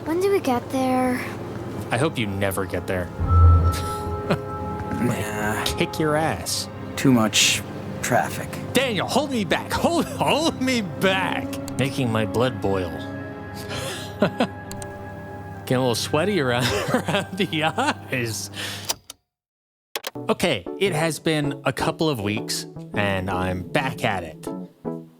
When do we get there? I hope you never get there. Nah, Kick your ass. too much traffic. Daniel, hold me back. Hold me back. Making my blood boil. Getting a little sweaty around the eyes. Okay, it has been a couple of weeks, and I'm back at it.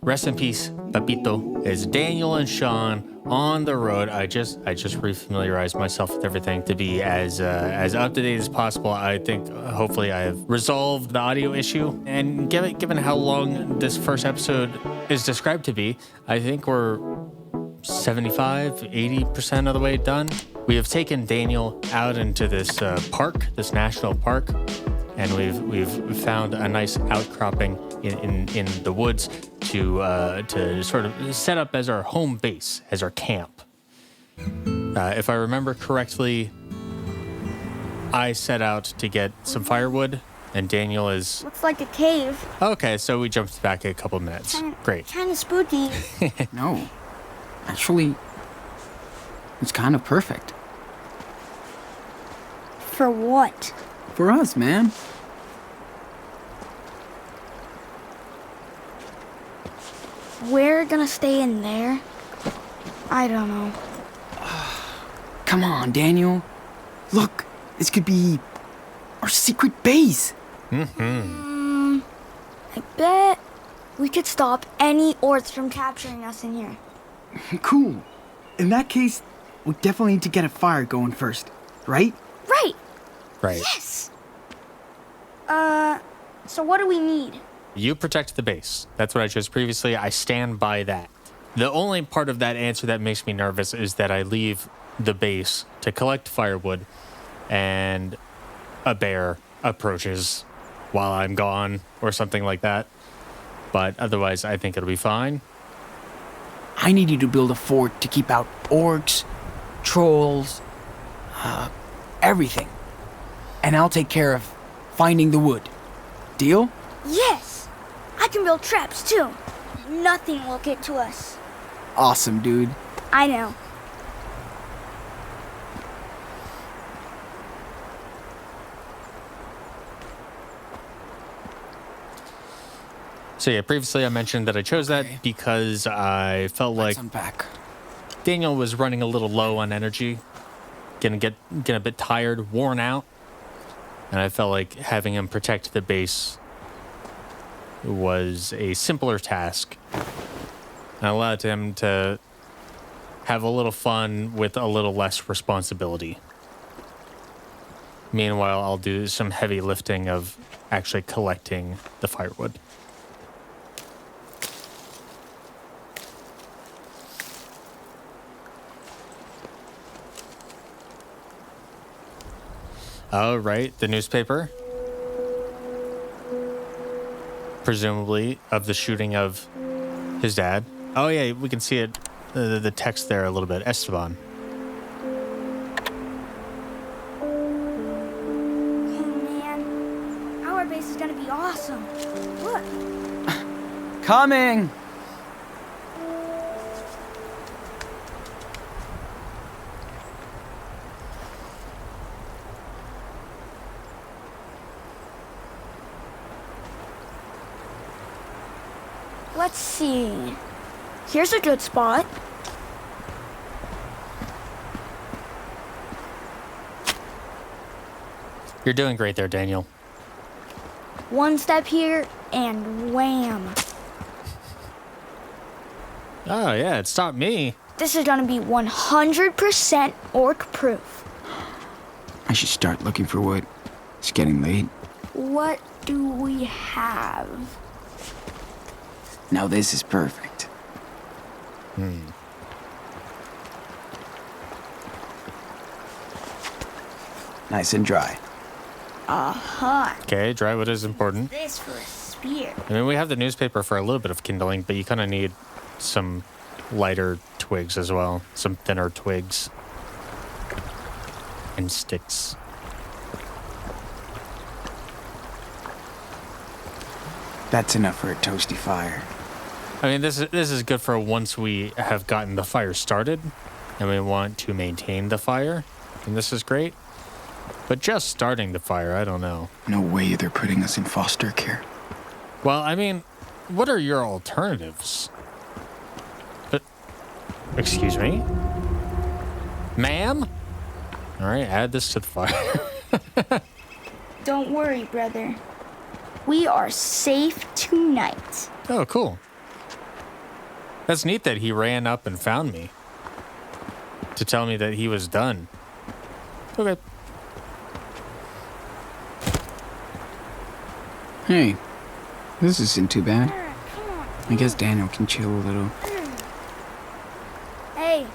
Rest in peace, Papito. It's Daniel and Sean on the road. I just refamiliarized myself with everything to be as up to date as possible. I think hopefully I have resolved the audio issue, and given how long this first episode is described to be, I think we're 75-80% of the way done. We have taken Daniel out into this park, this national park, and we've found a nice outcropping in the woods to sort of set up as our home base, as our camp. If I remember correctly, I set out to get some firewood, and Daniel is... Looks like a cave. Okay, so we jumped back a couple minutes. Great. Kind of spooky. No. Actually, it's kind of perfect. For what? For us, man. We're gonna stay in there? I don't know. Come on, Daniel. Look, this could be our secret base. I bet we could stop any orcs from capturing us in here. Cool. In that case, we definitely need to get a fire going first, right? Right! Right. Yes! So what do we need? You protect the base. That's what I chose previously. I stand by that. The only part of that answer that makes me nervous is that I leave the base to collect firewood and a bear approaches while I'm gone or something like that. But otherwise, I think it'll be fine. I need you to build a fort to keep out orcs, trolls, everything. And I'll take care of finding the wood. Deal? Yes! I can build traps too. Nothing will get to us. Awesome, dude. I know. So yeah, previously I mentioned that I chose that because I felt like Let's unpack. Daniel was running a little low on energy, getting a bit tired, worn out, and I felt like having him protect the base was a simpler task. And I allowed him to have a little fun with a little less responsibility. Meanwhile, I'll do some heavy lifting of actually collecting the firewood. Oh, right, the newspaper. Presumably of the shooting of his dad. Oh, yeah, we can see it, the text there a little bit. Esteban. Oh man, our base is gonna be awesome. Look, Coming! let's see. Here's a good spot. You're doing great there, Daniel. One step here, and wham. Oh, yeah, it stopped me. This is gonna be 100% orc proof. I should start looking for wood. It's getting late. What do we have? Now this is perfect. Nice and dry. Uh-huh. Okay, dry wood is important. This for a spear. I mean, we have the newspaper for a little bit of kindling, but you kind of need some lighter twigs as well. Some thinner twigs. And sticks. That's enough for a toasty fire. I mean, this is good for once we have gotten the fire started. and we want to maintain the fire, and this is great. But just starting the fire, I don't know. No way they're putting us in foster care. Well, I mean, what are your alternatives? But, excuse me? Ma'am? All right, add this to the fire. Don't worry, brother. We are safe tonight. Oh, cool. That's neat that he ran up and found me to tell me that he was done. Okay. Hey, this isn't too bad. Come on. I guess Daniel can chill a little. Hey,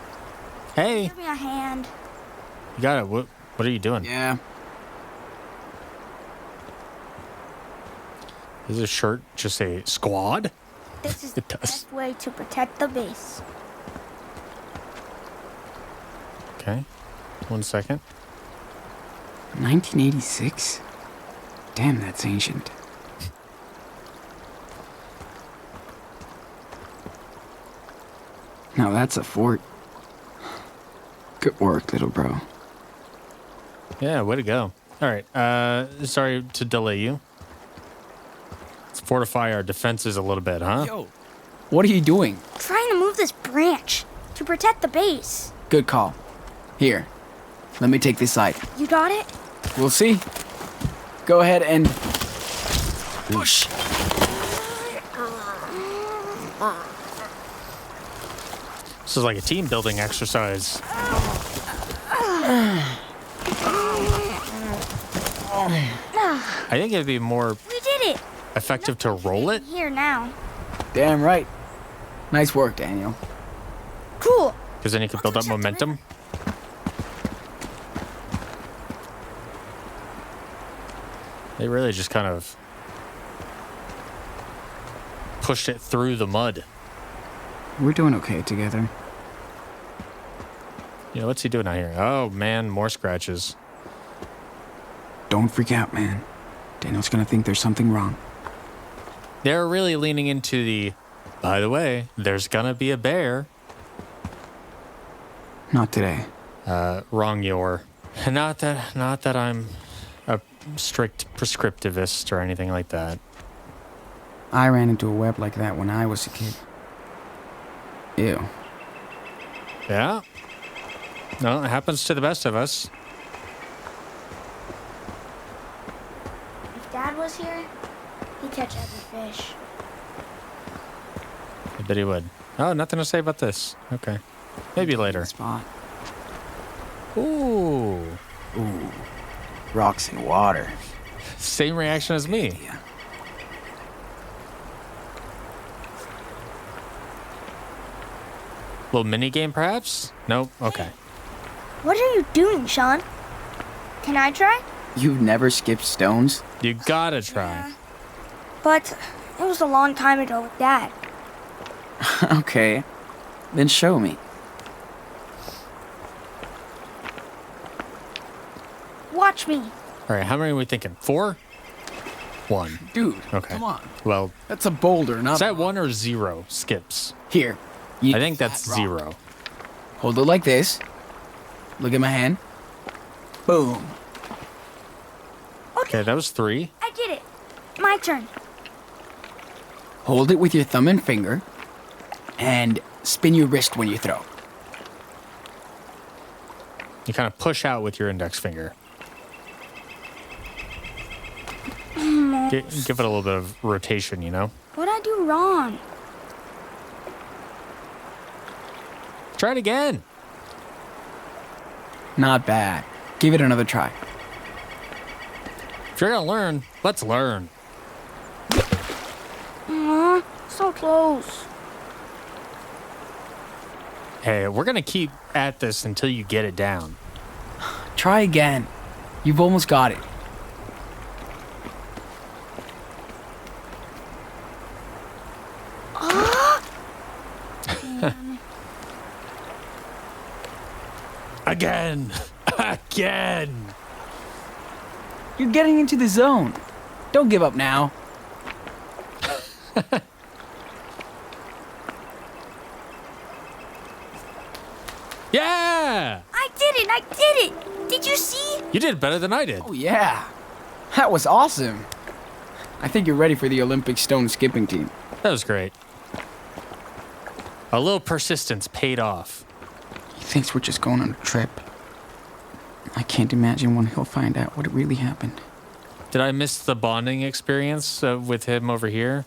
Hey, give me a hand. you got it. What are you doing? Yeah. Is this shirt just a squad? This is It the does. best way to protect the base. Okay. 1 second. 1986? Damn, that's ancient. Now that's a fort. Good work, little bro. Yeah, way to go. All right. Sorry to delay you. Let's fortify our defenses a little bit, huh? Yo, what are you doing? Trying to move this branch to protect the base. Good call. Here, let me take this side. You got it? We'll see. Go ahead and push. This is like a team building exercise. I think it'd be more We did it. effective to roll it. Here now. Damn right. Nice work, Daniel. Cool. Because then you can build up momentum. They really just kind of pushed it through the mud. We're doing okay together. You know, what's he doing out here? Oh, man, more scratches. Don't freak out, man. Daniel's gonna think there's something wrong. They're really leaning into the, by the way, there's gonna be a bear. Not today. Wrong your. Not that I'm a strict prescriptivist or anything like that. I ran into a web like that when I was a kid. Ew. Yeah. No, it happens to the best of us. If Dad was here, he'd catch every fish. I bet he would. Oh, nothing to say about this. Okay. Maybe later. Spot. Ooh. Ooh. Rocks and water. Same reaction as me. Yeah. Little mini game, perhaps? Nope. Okay. What are you doing, Sean? Can I try? You've never skipped stones? You gotta try. But it was a long time ago with Dad. Okay. Then show me. Watch me. All right. How many are we thinking? 4? 1. Dude, Okay. come on. Well, That's a boulder, not is that 1 or 0 skips? Here. I think that's 0. Hold it like this. Look at my hand. Boom. Okay, that was 3. I did it. My turn. Hold it with your thumb and finger. And spin your wrist when you throw. You kind of push out with your index finger. Give it a little bit of rotation, you know? What'd I do wrong? Try it again. Not bad. Give it another try. If you're gonna learn, let's learn. So close. Hey, we're gonna keep at this until you get it down. Try again. You've almost got it. Again. Again. You're getting into the zone. Don't give up now. Yeah! Yeah! I did it! I did it! Did you see? You did better than I did. Oh, yeah. That was awesome. I think you're ready for the Olympic stone skipping team. That was great. A little persistence paid off. He thinks we're just going on a trip. I can't imagine when he'll find out what really happened. Did I miss the bonding experience with him over here?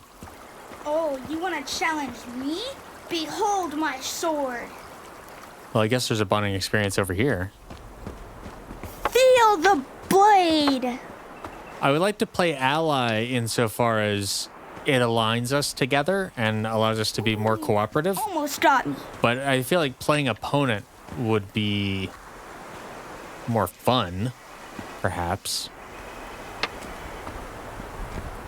Oh, you want to challenge me? Behold my sword. Well, I guess there's a bonding experience over here. Feel the blade. I would like to play ally insofar as it aligns us together and allows us to be more cooperative. Almost got me. But I feel like playing opponent would be more fun, perhaps.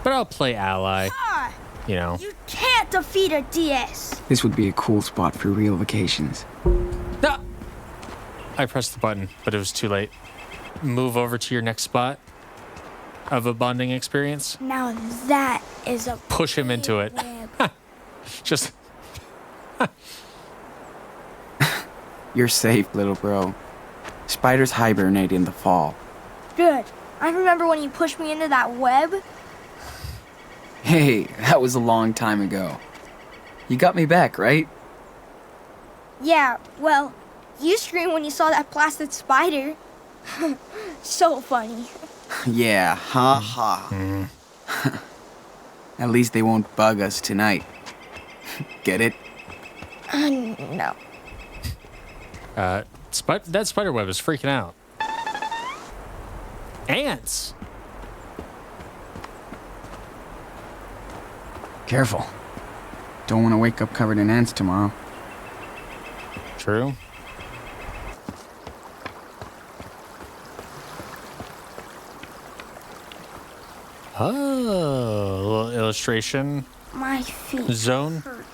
But I'll play ally, Ah, you know. you can't defeat a DS. This would be a cool spot for real vacations. Ah! I pressed the button, but it was too late. Move over to your next spot of a bonding experience. Now that is a Push him into it. web. Just You're safe, little bro. Spiders hibernate in the fall. Good. I remember when you pushed me into that web. Hey, that was a long time ago. You got me back, right? Yeah, well, you screamed when you saw that plastic spider. So funny. Yeah, ha ha. At least they won't bug us tonight. Get it? No. that spider web is freaking out. Ants. Careful. Don't want to wake up covered in ants tomorrow. True. Oh, a little illustration My feet zone. hurt.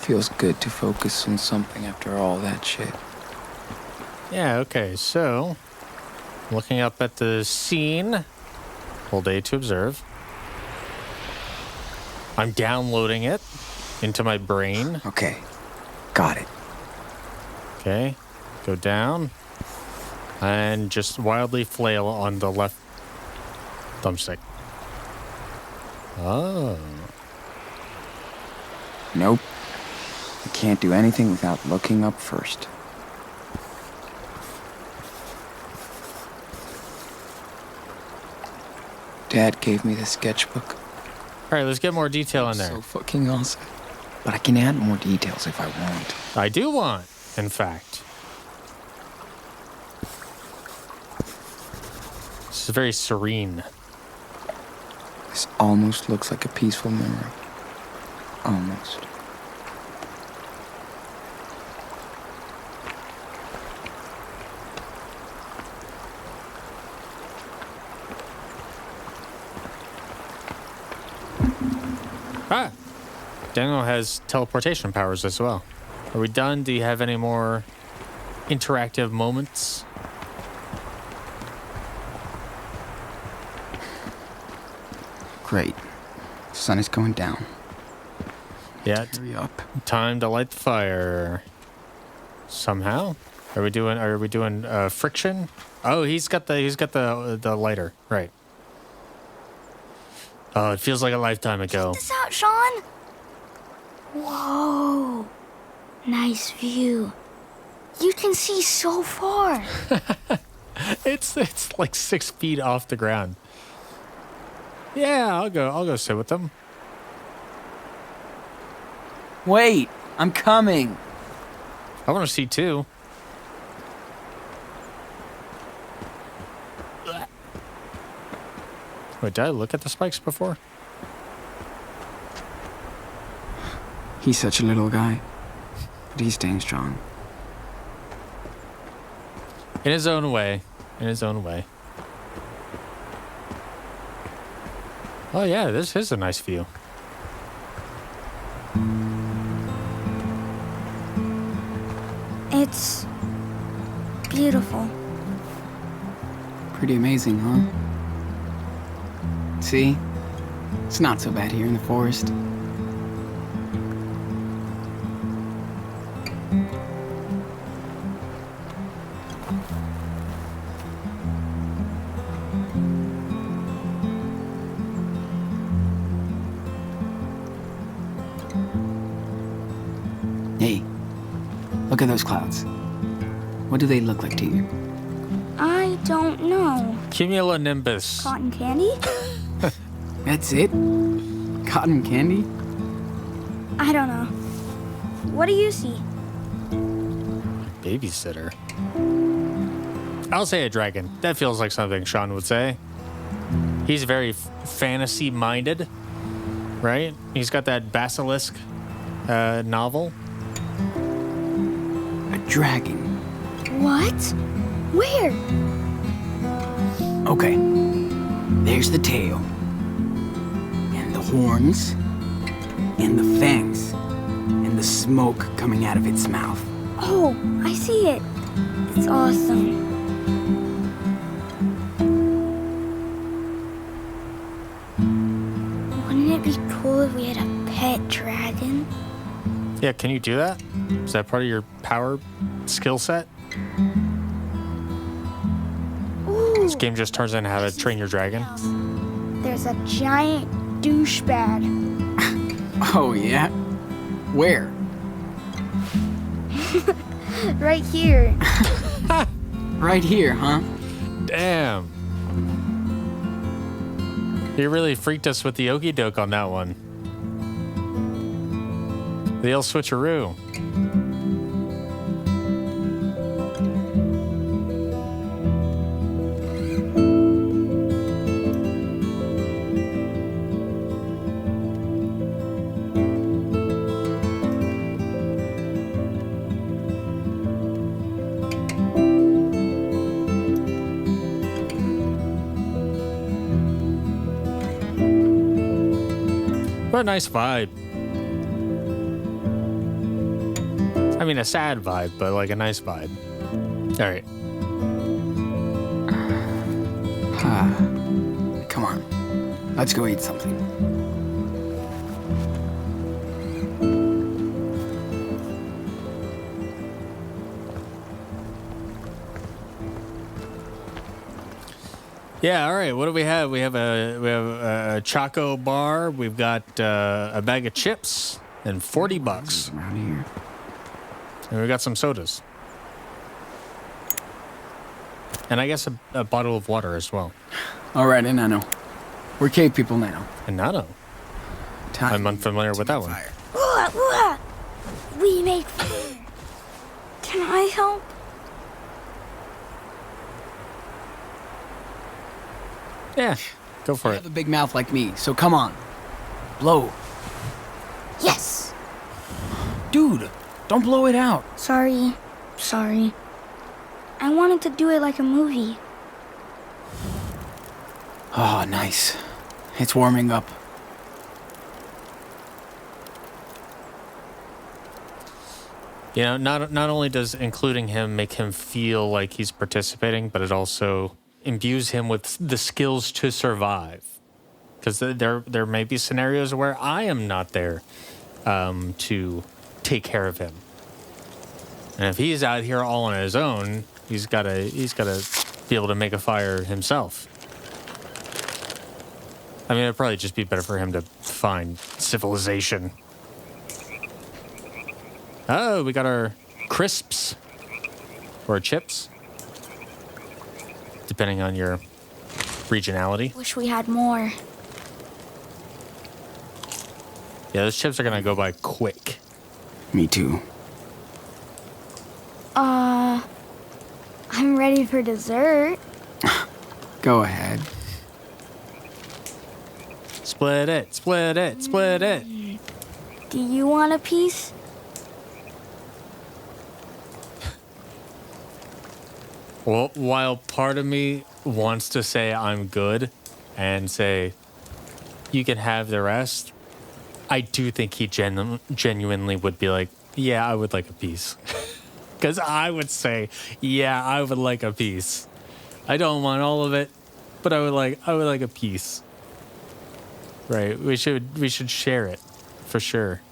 Feels good to focus on something after all that shit. Yeah, okay, so looking up at the scene, whole day to observe. I'm downloading it into my brain. Okay, got it. Okay, go down and just wildly flail on the left thumbstick. Oh, Nope. I can't do anything without looking up first. Dad gave me the sketchbook. all right, let's get more detail in there. So fucking awesome. But I can add more details if I want. I do want, in fact. This is very serene. This almost looks like a peaceful memory. Almost. Ah, Daniel has teleportation powers as well. Are we done? Do you have any more interactive moments? Great. Sun is going down. Yeah, Hurry up. time to light the fire. Somehow, are we doing friction? Oh, he's got the lighter, right? Oh, it feels like a lifetime ago. Check this out, Sean. Whoa. Nice view. You can see so far. It's like 6 feet off the ground. Yeah, I'll go sit with them. Wait, I'm coming. I want to see too. Wait, did I look at the spikes before? He's such a little guy, but he's staying strong. In his own way. In his own way. Oh yeah, this is a nice view. It's beautiful. Pretty amazing, huh? See? It's not so bad here in the forest. Hey, look at those clouds. What do they look like to you? I don't know. Cumulonimbus. Cotton candy? That's it? Cotton candy? I don't know. What do you see? Babysitter. I'll say a dragon. That feels like something Sean would say. He's very fantasy-minded, right? He's got that basilisk novel. A dragon. What? Where? Okay. There's the tail. And the horns. And the fangs. And the smoke coming out of its mouth. Oh, I see it. It's awesome. Wouldn't it be cool if we had a pet dragon? Yeah, can you do that? Is that part of your power skill set? Ooh. This game just turns into how to train your dragon. There's a giant douchebag. Oh, yeah? Where? Right here. Right here, huh? Damn. You really freaked us with the okey doke on that one. The old switcheroo. What a nice vibe. I mean, a sad vibe, but like a nice vibe. All right. Come on. Let's go eat something. Yeah, all right. What do we have? We have a Choco bar. We've got a bag of chips and $40. Around here. And we got some sodas. And I guess a bottle of water as well. All right, Enano. We're cave people now. And Nano. Time I'm unfamiliar to with that make one. fire. We make fire. Can I help? Yeah, go for You it. have a big mouth like me, so come on. Blow. Yes. Dude, don't blow it out. Sorry. I wanted to do it like a movie. Oh, nice. It's warming up. You know, not only does including him make him feel like he's participating, but it also imbues him with the skills to survive. Because there may be scenarios where I am not there to take care of him. And if he's out here all on his own, he's gotta be able to make a fire himself. I mean, it'd probably just be better for him to find civilization. Oh, we got our crisps or chips, depending on your regionality. Wish we had more. Yeah, those chips are gonna go by quick. Me too. I'm ready for dessert. Go ahead. Split it, split it, split it. Do you want a piece? Well, while part of me wants to say I'm good and say you can have the rest, I do think he genuinely would be like, yeah, I would like a piece. Because I would say, yeah, I would like a piece. I don't want all of it, but I would like a piece. Right? We should share it for sure.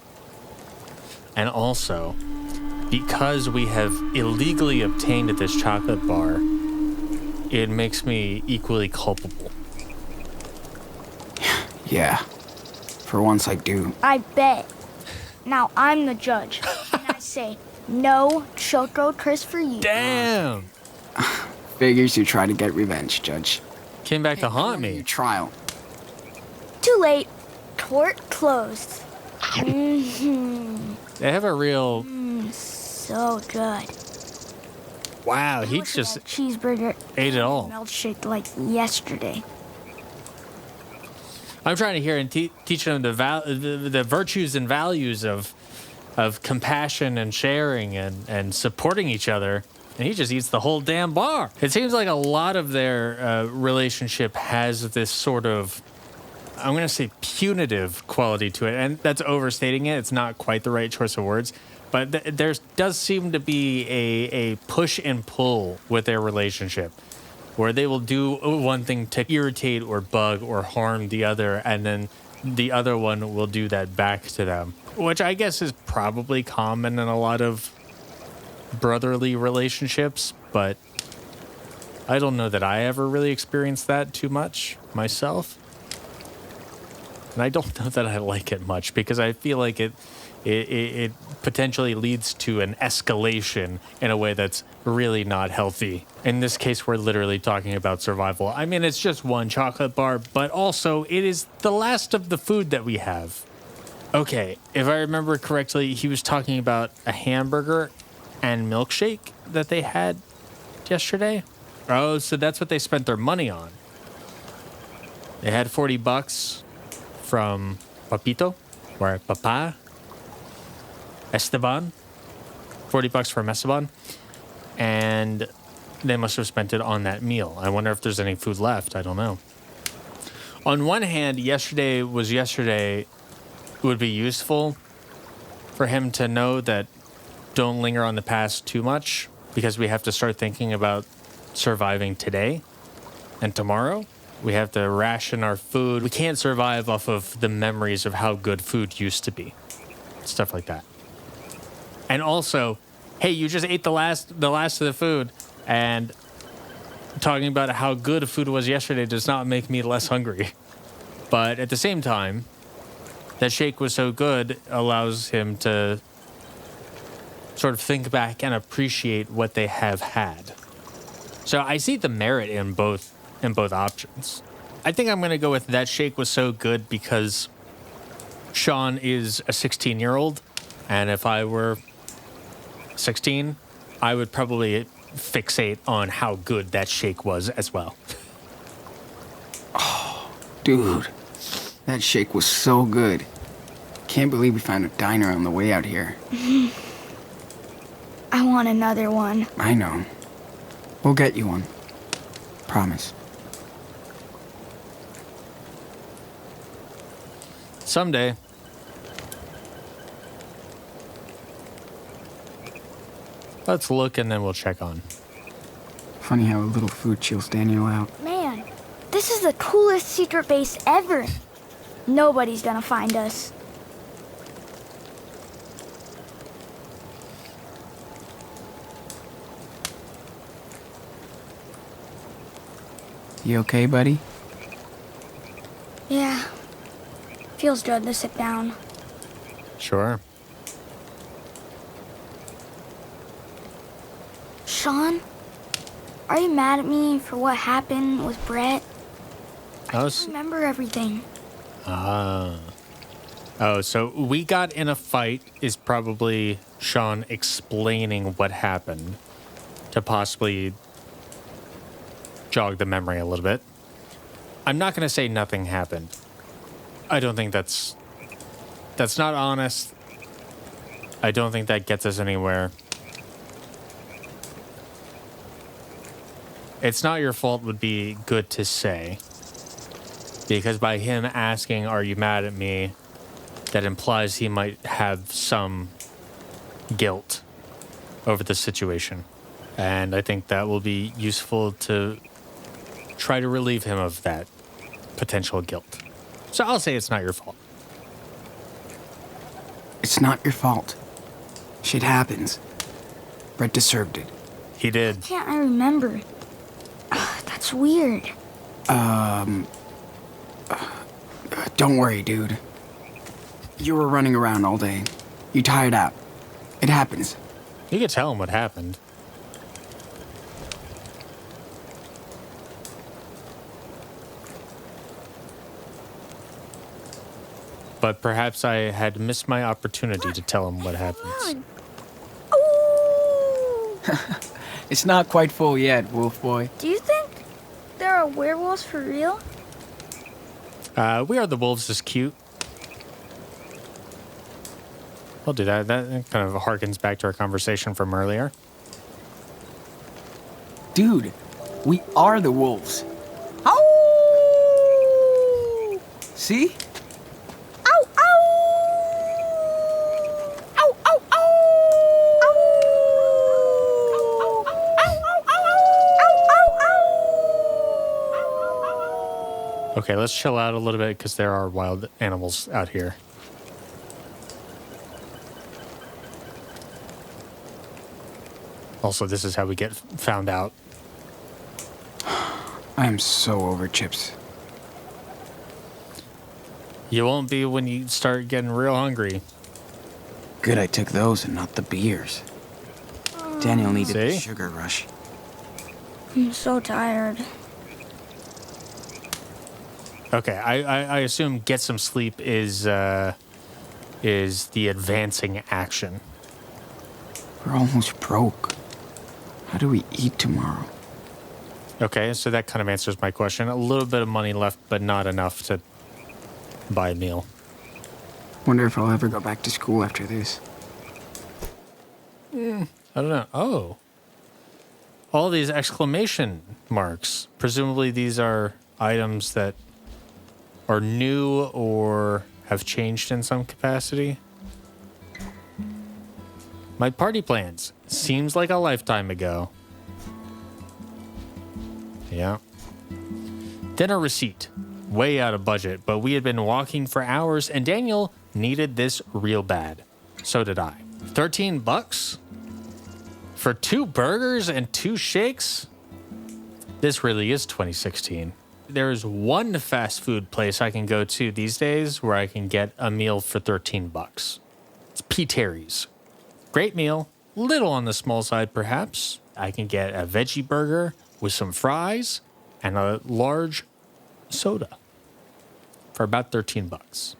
And also, because we have illegally obtained this chocolate bar, it makes me equally culpable. Yeah. For once I do. I bet. Now I'm the judge. And I say no choco crisp for you. Damn. Figures you try to get revenge, Judge. Came back to haunt Remember me. your trial. Too late. Court closed. Mm-hmm. They have a real... So good. Wow, I he wish I just had cheeseburger ate it all. milkshake like yesterday. I'm trying to hear and teach them the virtues and values of compassion and sharing and supporting each other, and he just eats the whole damn bar. It seems like a lot of their relationship has this sort of, I'm going to say, punitive quality to it, and that's overstating it. It's not quite the right choice of words, but there does seem to be a push and pull with their relationship, where they will do one thing to irritate or bug or harm the other, and then the other one will do that back to them, which I guess is probably common in a lot of brotherly relationships, but I don't know that I ever really experienced that too much myself. And I don't know that I like it much, because I feel like it potentially leads to an escalation in a way that's really not healthy. In this case, we're literally talking about survival. I mean, it's just one chocolate bar, but also it is the last of the food that we have. Okay, if I remember correctly, he was talking about a hamburger and milkshake that they had yesterday. Oh, so that's what they spent their money on. They had $40 from Papito, or Papa, Esteban, $40 from Esteban, and they must have spent it on that meal. I wonder if there's any food left. I don't know. On one hand, yesterday was yesterday. It would be useful for him to know that don't linger on the past too much, because we have to start thinking about surviving today and tomorrow. We have to ration our food. We can't survive off of the memories of how good food used to be. Stuff like that. And also, hey, you just ate the last of the food, and talking about how good food was yesterday does not make me less hungry. But at the same time, that shake was so good allows him to sort of think back and appreciate what they have had. So I see the merit in both options. I think I'm going to go with that shake was so good because Sean is a 16-year-old, and if I were 16, I would probably fixate on how good that shake was as well. Oh, dude, that shake was so good. Can't believe we found a diner on the way out here. I want another one. I know. We'll get you one. Promise. Someday. Let's look and then we'll check on. Funny how a little food chills Daniel out. Man, this is the coolest secret base ever. Nobody's gonna find us. You okay, buddy? Yeah. Feels good to sit down. Sure. Sean, are you mad at me for what happened with Brett? I don't remember everything. Oh, so we got in a fight is probably Sean explaining what happened to possibly jog the memory a little bit. I'm not going to say nothing happened. I don't think that's not honest. I don't think that gets us anywhere. It's not your fault would be good to say. Because by him asking, are you mad at me, that implies he might have some guilt over the situation. And I think that will be useful to try to relieve him of that potential guilt. So I'll say it's not your fault. It's not your fault. Shit happens. Brett deserved it. He did. Can't I remember? That's weird. Don't worry, dude. You were running around all day. You tired out. It happens. You could tell him what happened. But perhaps I had missed my opportunity to tell him what happens. Oh! It's not quite full yet, Wolf Boy. Do you think there are werewolves for real? We Are the Wolves is cute. I'll do that. That kind of harkens back to our conversation from earlier. Dude, we are the wolves. Ow! See? Ow! Ow! Ow! Ow! Ow! Okay, let's chill out a little bit because there are wild animals out here. Also, this is how we get found out. I am so over chips. You won't be when you start getting real hungry. Good I took those and not the beers. Daniel needed the See? sugar rush. I'm so tired. Okay, I assume get some sleep is the advancing action. We're almost broke. How do we eat tomorrow? Okay, so that kind of answers my question. A little bit of money left, but not enough to buy a meal. Wonder if I'll ever go back to school after this. I don't know. Oh. All these exclamation marks. Presumably these are items that are new or have changed in some capacity. My party plans. Seems like a lifetime ago. Yeah. Dinner receipt. Way out of budget, but we had been walking for hours and Daniel needed this real bad. So did I. $13? For 2 burgers and 2 shakes? This really is 2016. There's one fast food place I can go to these days where I can get a meal for $13. It's P. Terry's. Great meal. Little on the small side, perhaps. I can get a veggie burger with some fries and a large soda for about $13.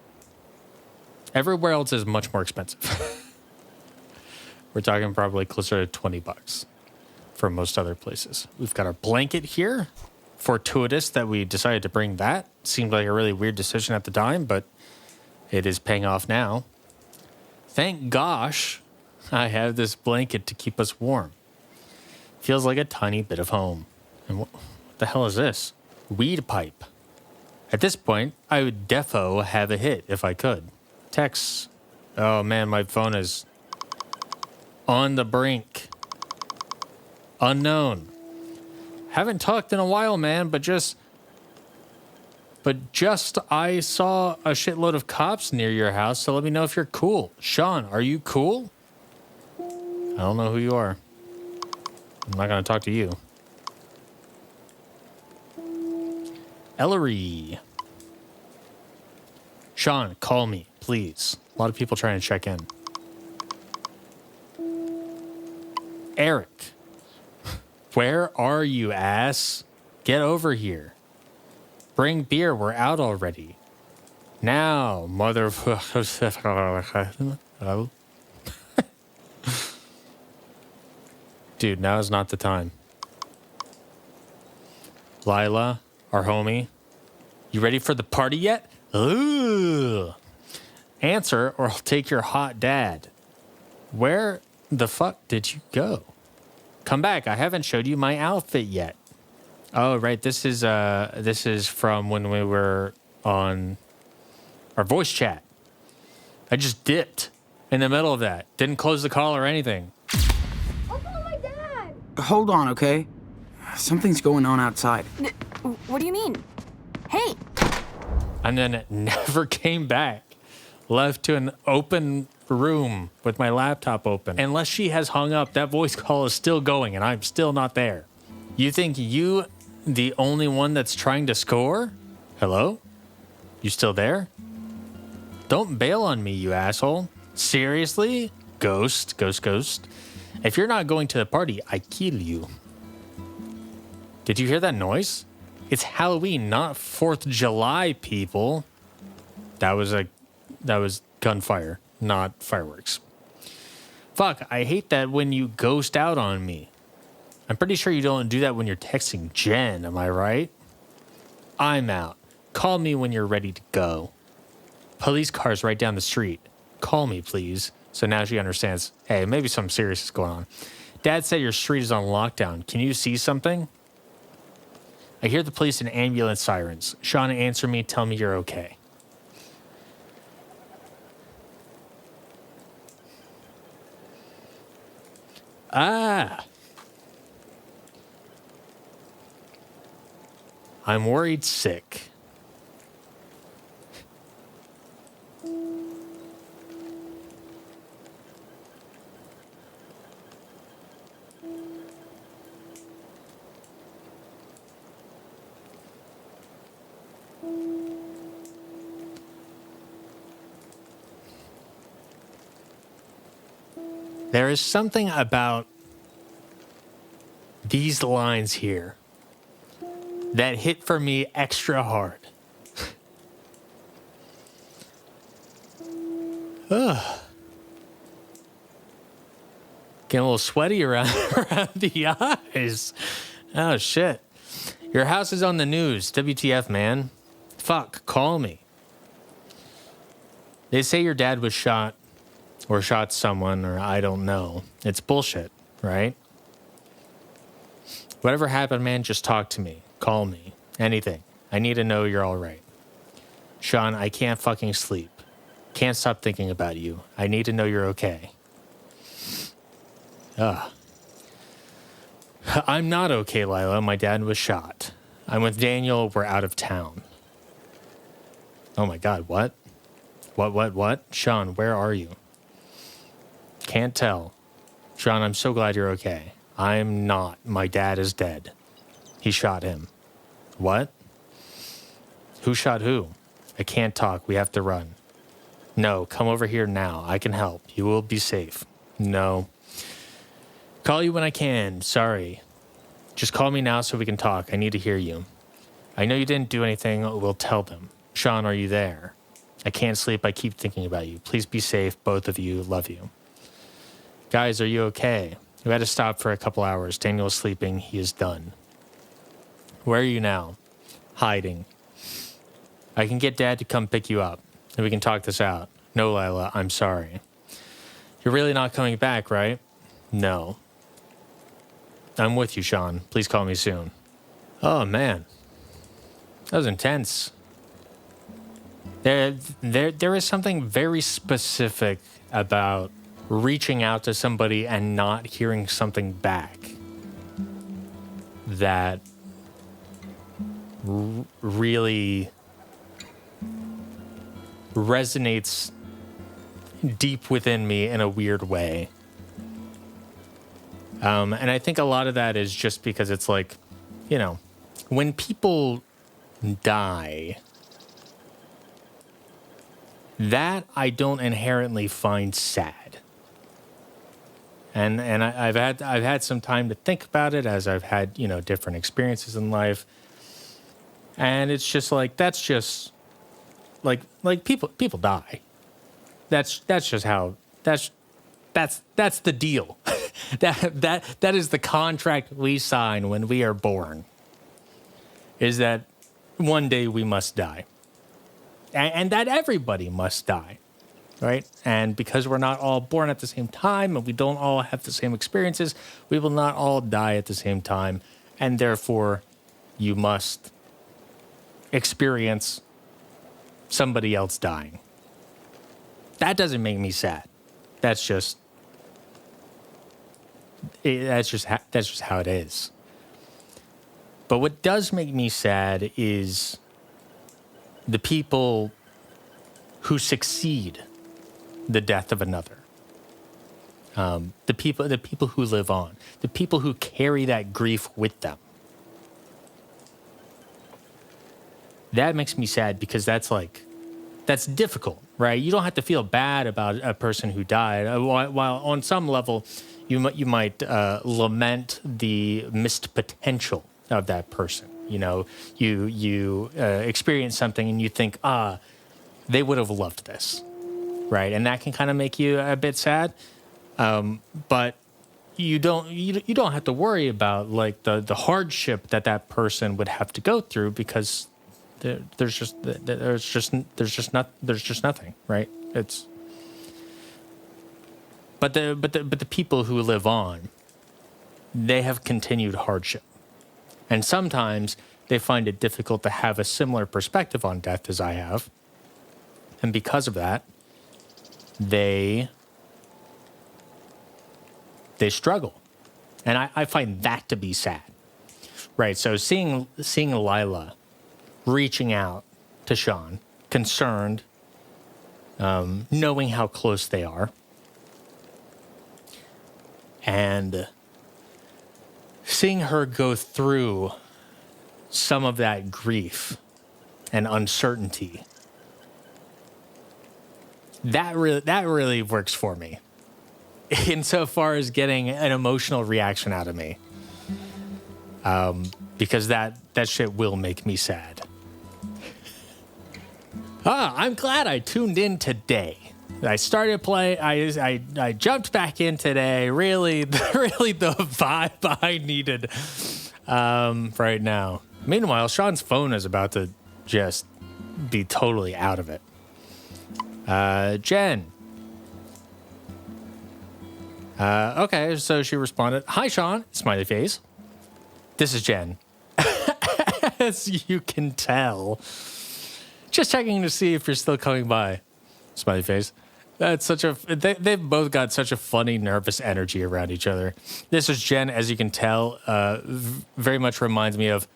Everywhere else is much more expensive. We're talking probably closer to $20 for most other places. We've got our blanket here. Fortuitous that we decided to bring that. Seemed like a really weird decision at the time, but it is paying off now. Thank gosh I have this blanket to keep us warm. Feels like a tiny bit of home. And what the hell is this? Weed pipe. At this point, I would defo have a hit if I could. Texts. Oh man, my phone is on the brink. Unknown. Haven't talked in a while, man, but just I saw a shitload of cops near your house, so let me know if you're cool. Sean, are you cool? I don't know who you are. I'm not going to talk to you. Ellery. Sean, call me, please. A lot of people trying to check in. Eric. Where are you, ass? Get over here. Bring beer, we're out already. Now, motherfucker. Dude, now is not the time. Lila, our homie. You ready for the party yet? Ugh. Answer or I'll take your hot dad. Where the fuck did you go? Come back, I haven't showed you my outfit yet. Oh, right, this is from when we were on our voice chat. I just dipped in the middle of that. Didn't close the call or anything. I'll call my dad. Hold on, okay? Something's going on outside. What do you mean? Hey! And then it never came back. Left to an open room with my laptop open. Unless she has hung up, that voice call is still going and I'm still not there. You think you the only one that's trying to score? Hello? You still there? Don't bail on me, you asshole. Seriously? Ghost. If you're not going to the party, I kill you. Did you hear that noise? It's Halloween, not 4th of July, people. That was gunfire, not fireworks. Fuck, I hate that when you ghost out on me. I'm pretty sure you don't do that when you're texting Jen, am I right? I'm out. Call me when you're ready to go. Police car's right down the street. Call me, please. So now she understands, hey, maybe something serious is going on. Dad said your street is on lockdown. Can you see something? I hear the police and ambulance sirens. Sean, answer me. Tell me you're okay. I'm worried sick. There is something about these lines here that hit for me extra hard. Ugh. Getting a little sweaty around the eyes. Oh, shit. Your house is on the news. WTF, man. Fuck, call me. They say your dad was shot or shot someone, or I don't know. It's bullshit, right? Whatever happened, man, just talk to me. Call me. Anything. I need to know you're all right. Sean, I can't fucking sleep. Can't stop thinking about you. I need to know you're okay. Ugh. I'm not okay, Lila. My dad was shot. I'm with Daniel. We're out of town. Oh my God, what? What? Sean, where are you? Can't tell. Sean, I'm so glad you're okay. I'm not. My dad is dead. He shot him. What? Who shot who? I can't talk. We have to run. No, come over here now. I can help. You will be safe. No. Call you when I can. Sorry. Just call me now so we can talk. I need to hear you. I know you didn't do anything. We'll tell them. Sean, are you there? I can't sleep. I keep thinking about you. Please be safe. Both of you. Love you. Guys, are you okay? We had to stop for a couple hours. Daniel is sleeping. He is done. Where are you now? Hiding. I can get Dad to come pick you up, and we can talk this out. No, Lila, I'm sorry. You're really not coming back, right? No. I'm with you, Sean. Please call me soon. Oh, man. That was intense. There is something very specific about reaching out to somebody and not hearing something back that really resonates deep within me in a weird way. And I think a lot of that is just because it's like, you know, when people die, that I don't inherently find sad. And I've had some time to think about it as I've had, you know, different experiences in life. And it's just like, that's just like people die. That's just how that's the deal. that is the contract we sign when we are born. Is that one day we must die. And that everybody must die. Right? And because we're not all born at the same time and we don't all have the same experiences, we will not all die at the same time. And therefore, you must experience somebody else dying. That doesn't make me sad. That's just how it is. But what does make me sad is the people who succeed the death of another. The people who live on, the people who carry that grief with them. That makes me sad because that's like, that's difficult, right? You don't have to feel bad about a person who died. While on some level, you might lament the missed potential of that person. You know, you experience something and you think, they would have loved this, right? And that can kind of make you a bit sad. But you don't have to worry about like the hardship that person would have to go through, because there's just nothing, right? But the people who live on, they have continued hardship, and sometimes they find it difficult to have a similar perspective on death as I have, and because of that, they struggle, and I find that to be sad, right? So seeing Lila reaching out to Sean, concerned, knowing how close they are, and seeing her go through some of that grief and uncertainty, that really works for me, insofar as getting an emotional reaction out of me, because that shit will make me sad. I'm glad I tuned in today. I started playing. I jumped back in today. Really the vibe I needed right now. Meanwhile, Sean's phone is about to just be totally out of it. Jen. Okay, so she responded, "Hi, Sean," smiley face. "This is Jen." As you can tell. Just checking to see if you're still coming by. Smiley face. That's such a... They've both got such a funny, nervous energy around each other. This is Jen, as you can tell, very much reminds me of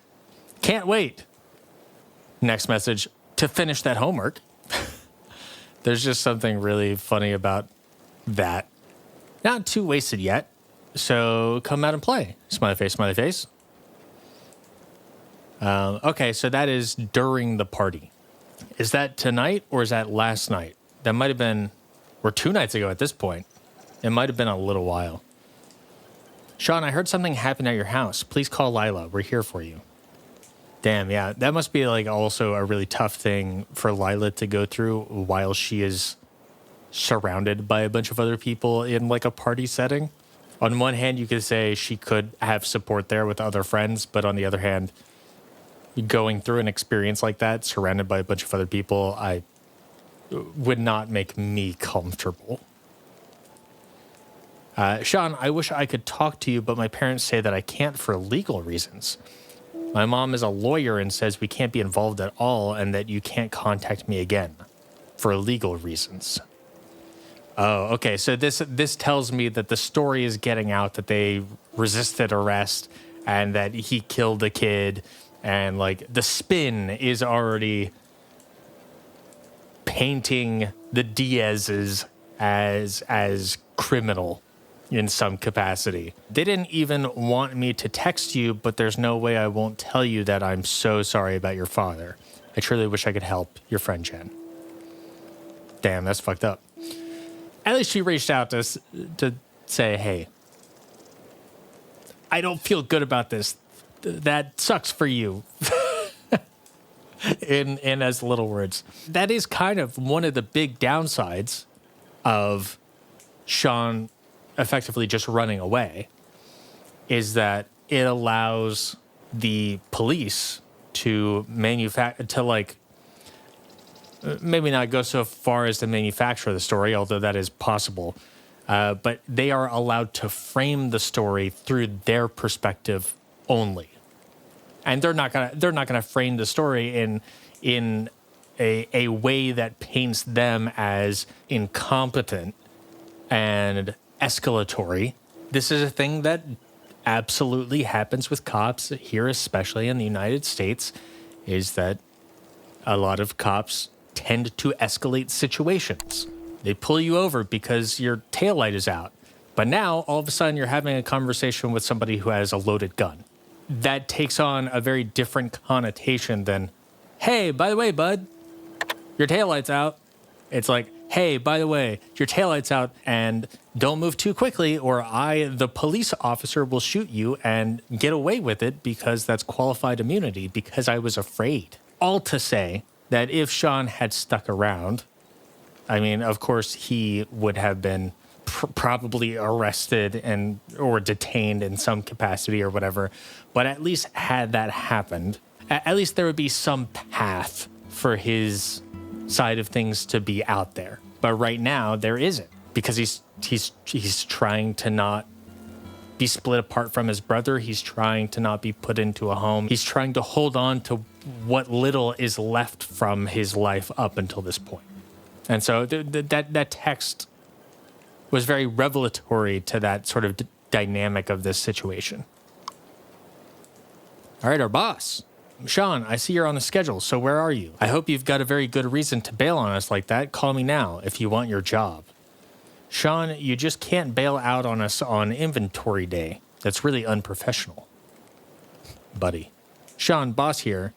"Can't wait." Next message, "To finish that homework." There's just something really funny about that. Not too wasted yet, so come out and play. Smiley face, smiley face. Okay, so that is during the party. Is that tonight or is that last night? That might have been, or 2 nights ago at this point. It might have been a little while. "Sean, I heard something happened at your house. Please call Lila. We're here for you." Damn, yeah. That must be like also a really tough thing for Lila to go through while she is surrounded by a bunch of other people in like a party setting. On one hand, you could say she could have support there with other friends, but on the other hand, going through an experience like that, surrounded by a bunch of other people, would not make me comfortable. "Sean, I wish I could talk to you, but my parents say that I can't for legal reasons. My mom is a lawyer and says we can't be involved at all and that you can't contact me again for legal reasons." Oh, okay. So this tells me that the story is getting out that they resisted arrest and that he killed a kid, and like the spin is already painting the Diaz's as criminal in some capacity. "They didn't even want me to text you, but there's no way I won't tell you that I'm so sorry about your father. I truly wish I could help. Your friend, Jen." Damn, that's fucked up. At least she reached out to say, "Hey, I don't feel good about this. That sucks for you." in as little words. That is kind of one of the big downsides of Sean effectively just running away, is that it allows the police to maybe not go so far as to manufacture the story, although that is possible. But they are allowed to frame the story through their perspective only, and they're not gonna frame the story in a way that paints them as incompetent and escalatory. This is a thing that absolutely happens with cops here, especially in the United States, is that a lot of cops tend to escalate situations. They pull you over because your taillight is out. But now, all of a sudden, you're having a conversation with somebody who has a loaded gun. That takes on a very different connotation than, "Hey, by the way, bud, your taillight's out. It's like, hey, by the way, your taillight's out and don't move too quickly or I, the police officer, will shoot you and get away with it because that's qualified immunity because I was afraid. All to say that if Sean had stuck around, I mean, of course, he would have been probably arrested and or detained in some capacity or whatever. But at least had that happened, at least there would be some path for his side of things to be out there. But right now there isn't because he's trying to not be split apart from his brother. He's trying to not be put into a home. He's trying to hold on to what little is left from his life up until this point. And so that text was very revelatory to that sort of dynamic of this situation. All right, our boss. Sean, I see you're on the schedule, so where are you? I hope you've got a very good reason to bail on us like that. Call me now if you want your job. Sean, you just can't bail out on us on inventory day. That's really unprofessional. Buddy. Sean, boss here.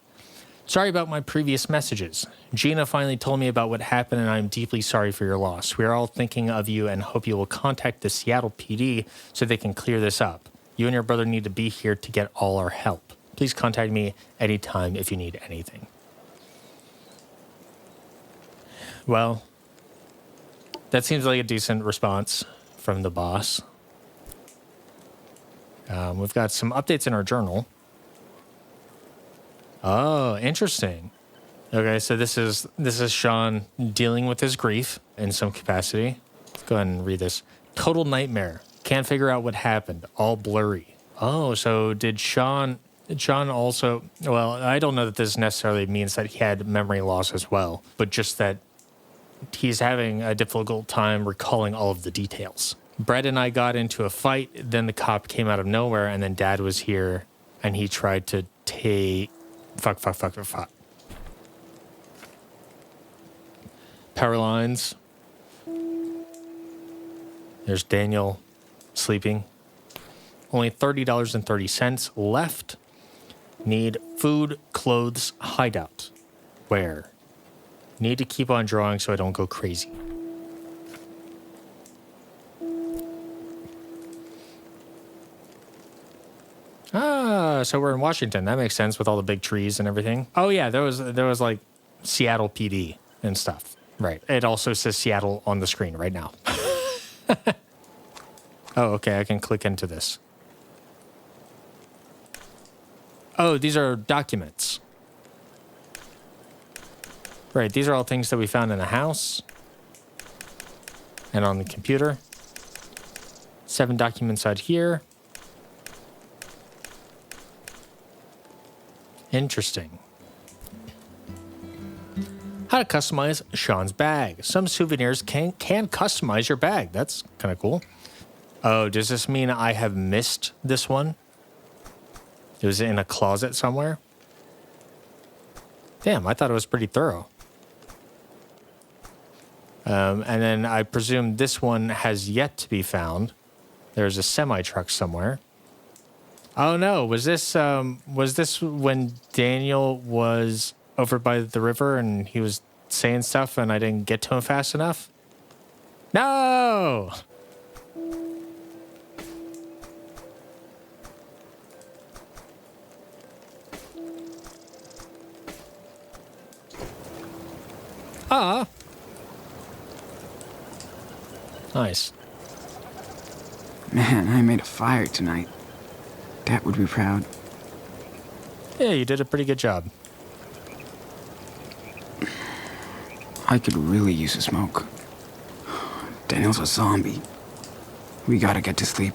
Sorry about my previous messages. Gina finally told me about what happened and I'm deeply sorry for your loss. We are all thinking of you and hope you will contact the Seattle PD so they can clear this up. You and your brother need to be here to get all our help. Please contact me anytime if you need anything. Well, that seems like a decent response from the boss. We've got some updates in our journal. Oh, interesting. Okay, so this is Sean dealing with his grief in some capacity. Let's go ahead and read this. Total nightmare. Can't figure out what happened. All blurry. Oh, so did Sean also... Well, I don't know that this necessarily means that he had memory loss as well, but just that he's having a difficult time recalling all of the details. Brett and I got into a fight, then the cop came out of nowhere, and then Dad was here, and he tried to take... Fuck. Power lines. There's Daniel sleeping. Only $30.30 left. Need food, clothes, hideout. Where? Need to keep on drawing so I don't go crazy. Ah, so we're in Washington. That makes sense with all the big trees and everything. Oh yeah, there was like Seattle PD and stuff. Right. It also says Seattle on the screen right now. Oh, okay. I can click into this. Oh, these are documents. Right. These are all things that we found in the house and on the computer. 7 documents out here. Interesting. How to customize Sean's bag. Some souvenirs can customize your bag. That's kind of cool. Oh, does this mean I have missed this one? It was in a closet somewhere? Damn, I thought it was pretty thorough. And then I presume this one has yet to be found. There's a semi-truck somewhere. Oh no, was this when Daniel was over by the river and he was saying stuff and I didn't get to him fast enough? No! Ah. Nice. Man, I made a fire tonight. Dad would be proud. Yeah, you did a pretty good job. I could really use a smoke. Daniel's a zombie. We gotta get to sleep.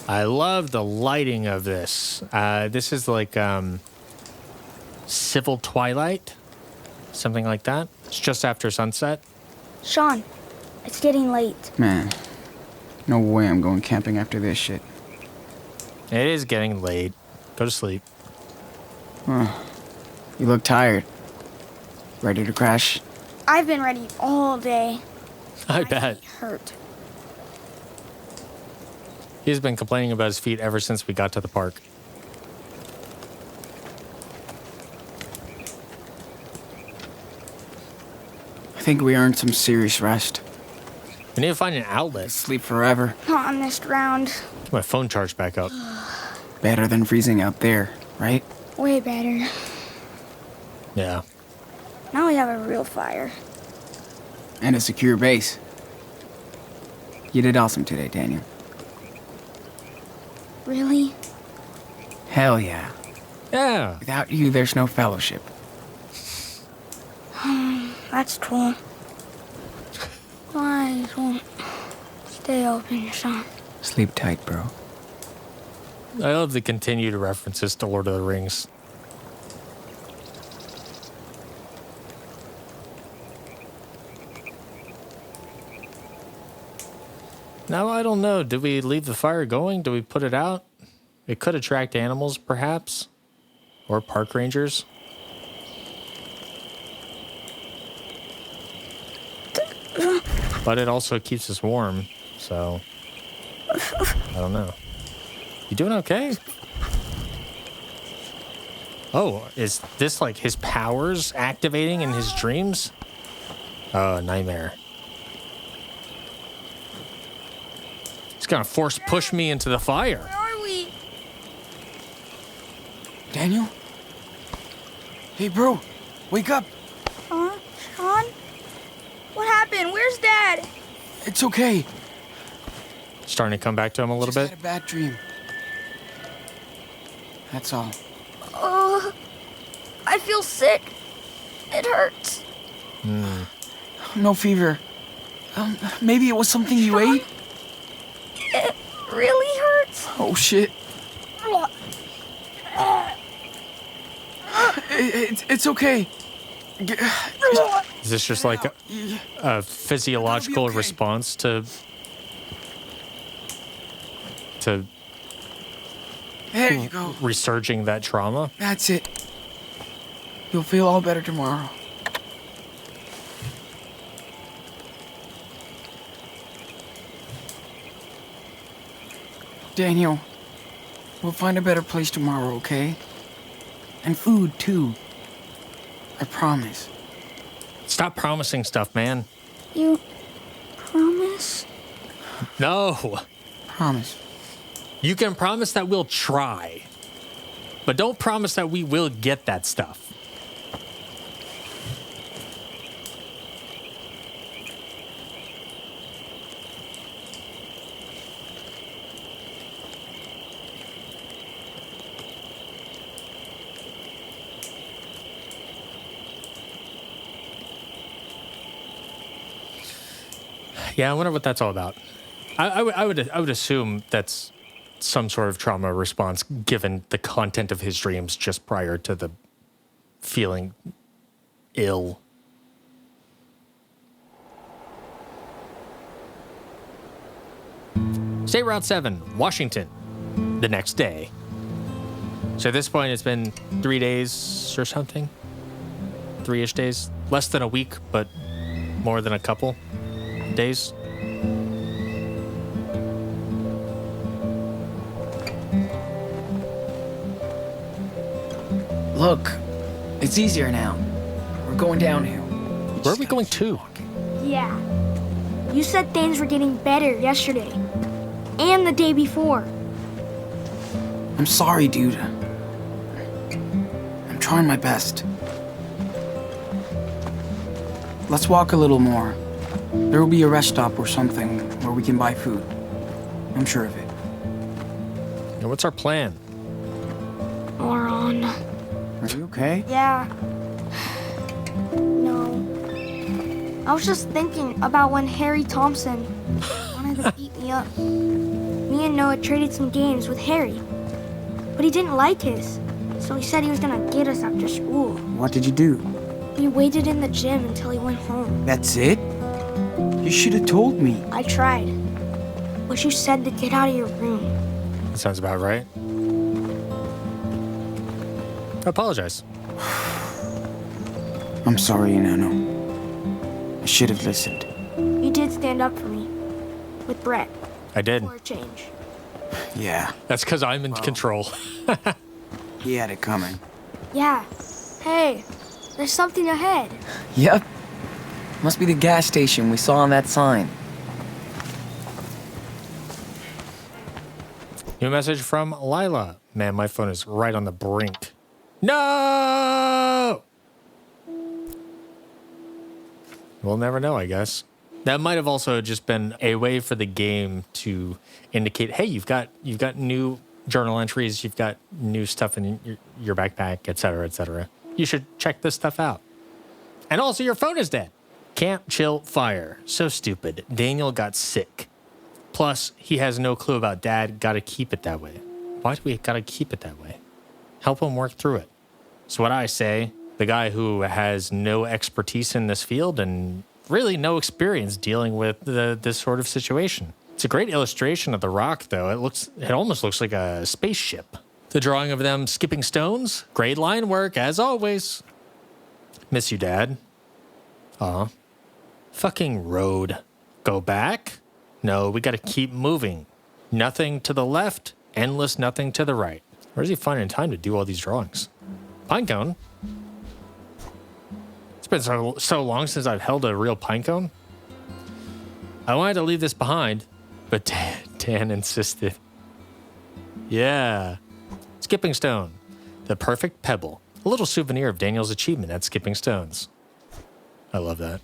I love the lighting of this. This is like civil twilight, something like that. It's just after sunset. Sean, it's getting late. Man, no way I'm going camping after this shit. It is getting late. Go to sleep. You look tired. Ready to crash? I've been ready all day. I My bet. feet hurt. He's been complaining about his feet ever since we got to the park. think we earned some serious rest. We need to find an outlet. Sleep forever. Not on this round. Get my phone charged back up. Better than freezing out there, right? Way better. Yeah. Now we have a real fire. And a secure base. You did awesome today, Daniel. Really? Hell yeah. Yeah. Without you, there's no fellowship. That's cool. Eyes won't stay open, son. Sleep tight, bro. I love the continued references to Lord of the Rings. Now, I don't know. Did we leave the fire going? Do we put it out? It could attract animals, perhaps. Or park rangers. But it also keeps us warm, so... I don't know. You doing okay? Oh, is this like his powers activating in his dreams? Oh, nightmare. He's gonna force push me into the fire. Where are we? Daniel? Hey, bro. Wake up. Huh? Sean? What happened? Where's Dad? It's okay. Starting to come back to him a little Just bit. had a bad dream. That's all. I feel sick. It hurts. No fever. Maybe it was something you Sean? ate? It really hurts. Oh, shit. It's okay. Is this just like a physiological okay. response to There you go. resurging that trauma? That's it. You'll feel all better tomorrow. Daniel, we'll find a better place tomorrow, okay? And food, too. I promise. Stop promising stuff, man. You promise? No. Promise. You can promise that we'll try, but don't promise that we will get that stuff. Yeah, I wonder what that's all about. I would assume that's some sort of trauma response given the content of his dreams just prior to the feeling ill. State Route 7, Washington, the next day. So at this point, it's been 3 days or something. 3-ish days. Less than a week, but more than a couple days. Look, it's easier now. We're going downhill. Where are we going to? Yeah. You said things were getting better yesterday. And the day before. I'm sorry, dude. I'm trying my best. Let's walk a little more. There will be a rest stop or something where we can buy food. I'm sure of it. And what's our plan? Moron. Are you okay? Yeah. No. I was just thinking about when Harry Thompson wanted to beat me up. Me and Noah traded some games with Harry. But he didn't like his. So he said he was gonna get us after school. What did you do? We waited in the gym until he went home. That's it? You should have told me. I tried. But you said to get out of your room. That sounds about right. I apologize. I'm sorry, Nano. I should have listened. You did stand up for me. With Brett. I did. For a change. Yeah, That's because I'm in control. he had it coming. Yeah. Hey, there's something ahead. Yep. Must be the gas station we saw on that sign. New message from Lila. Man, my phone is right on the brink. No! We'll never know, I guess. That might have also just been a way for the game to indicate, hey, you've got new journal entries, you've got new stuff in your backpack, et cetera, et cetera. You should check this stuff out. And also, your phone is dead. Camp, chill, fire. So stupid. Daniel got sick. Plus, he has no clue about Dad. Gotta keep it that way. Why do we gotta keep it that way? Help him work through it. So what I say, the guy who has no expertise in this field and really no experience dealing with this sort of situation. It's a great illustration of the rock, though. It almost looks like a spaceship. The drawing of them skipping stones, great line work, as always. Miss you, Dad. Aw. Fucking road. Go back? No, we gotta keep moving. Nothing to the left, endless nothing to the right. Where's he finding time to do all these drawings? Pinecone? It's been so long since I've held a real pinecone. I wanted to leave this behind, but Dan insisted. Yeah. Skipping stone. The perfect pebble. A little souvenir of Daniel's achievement at skipping stones. I love that.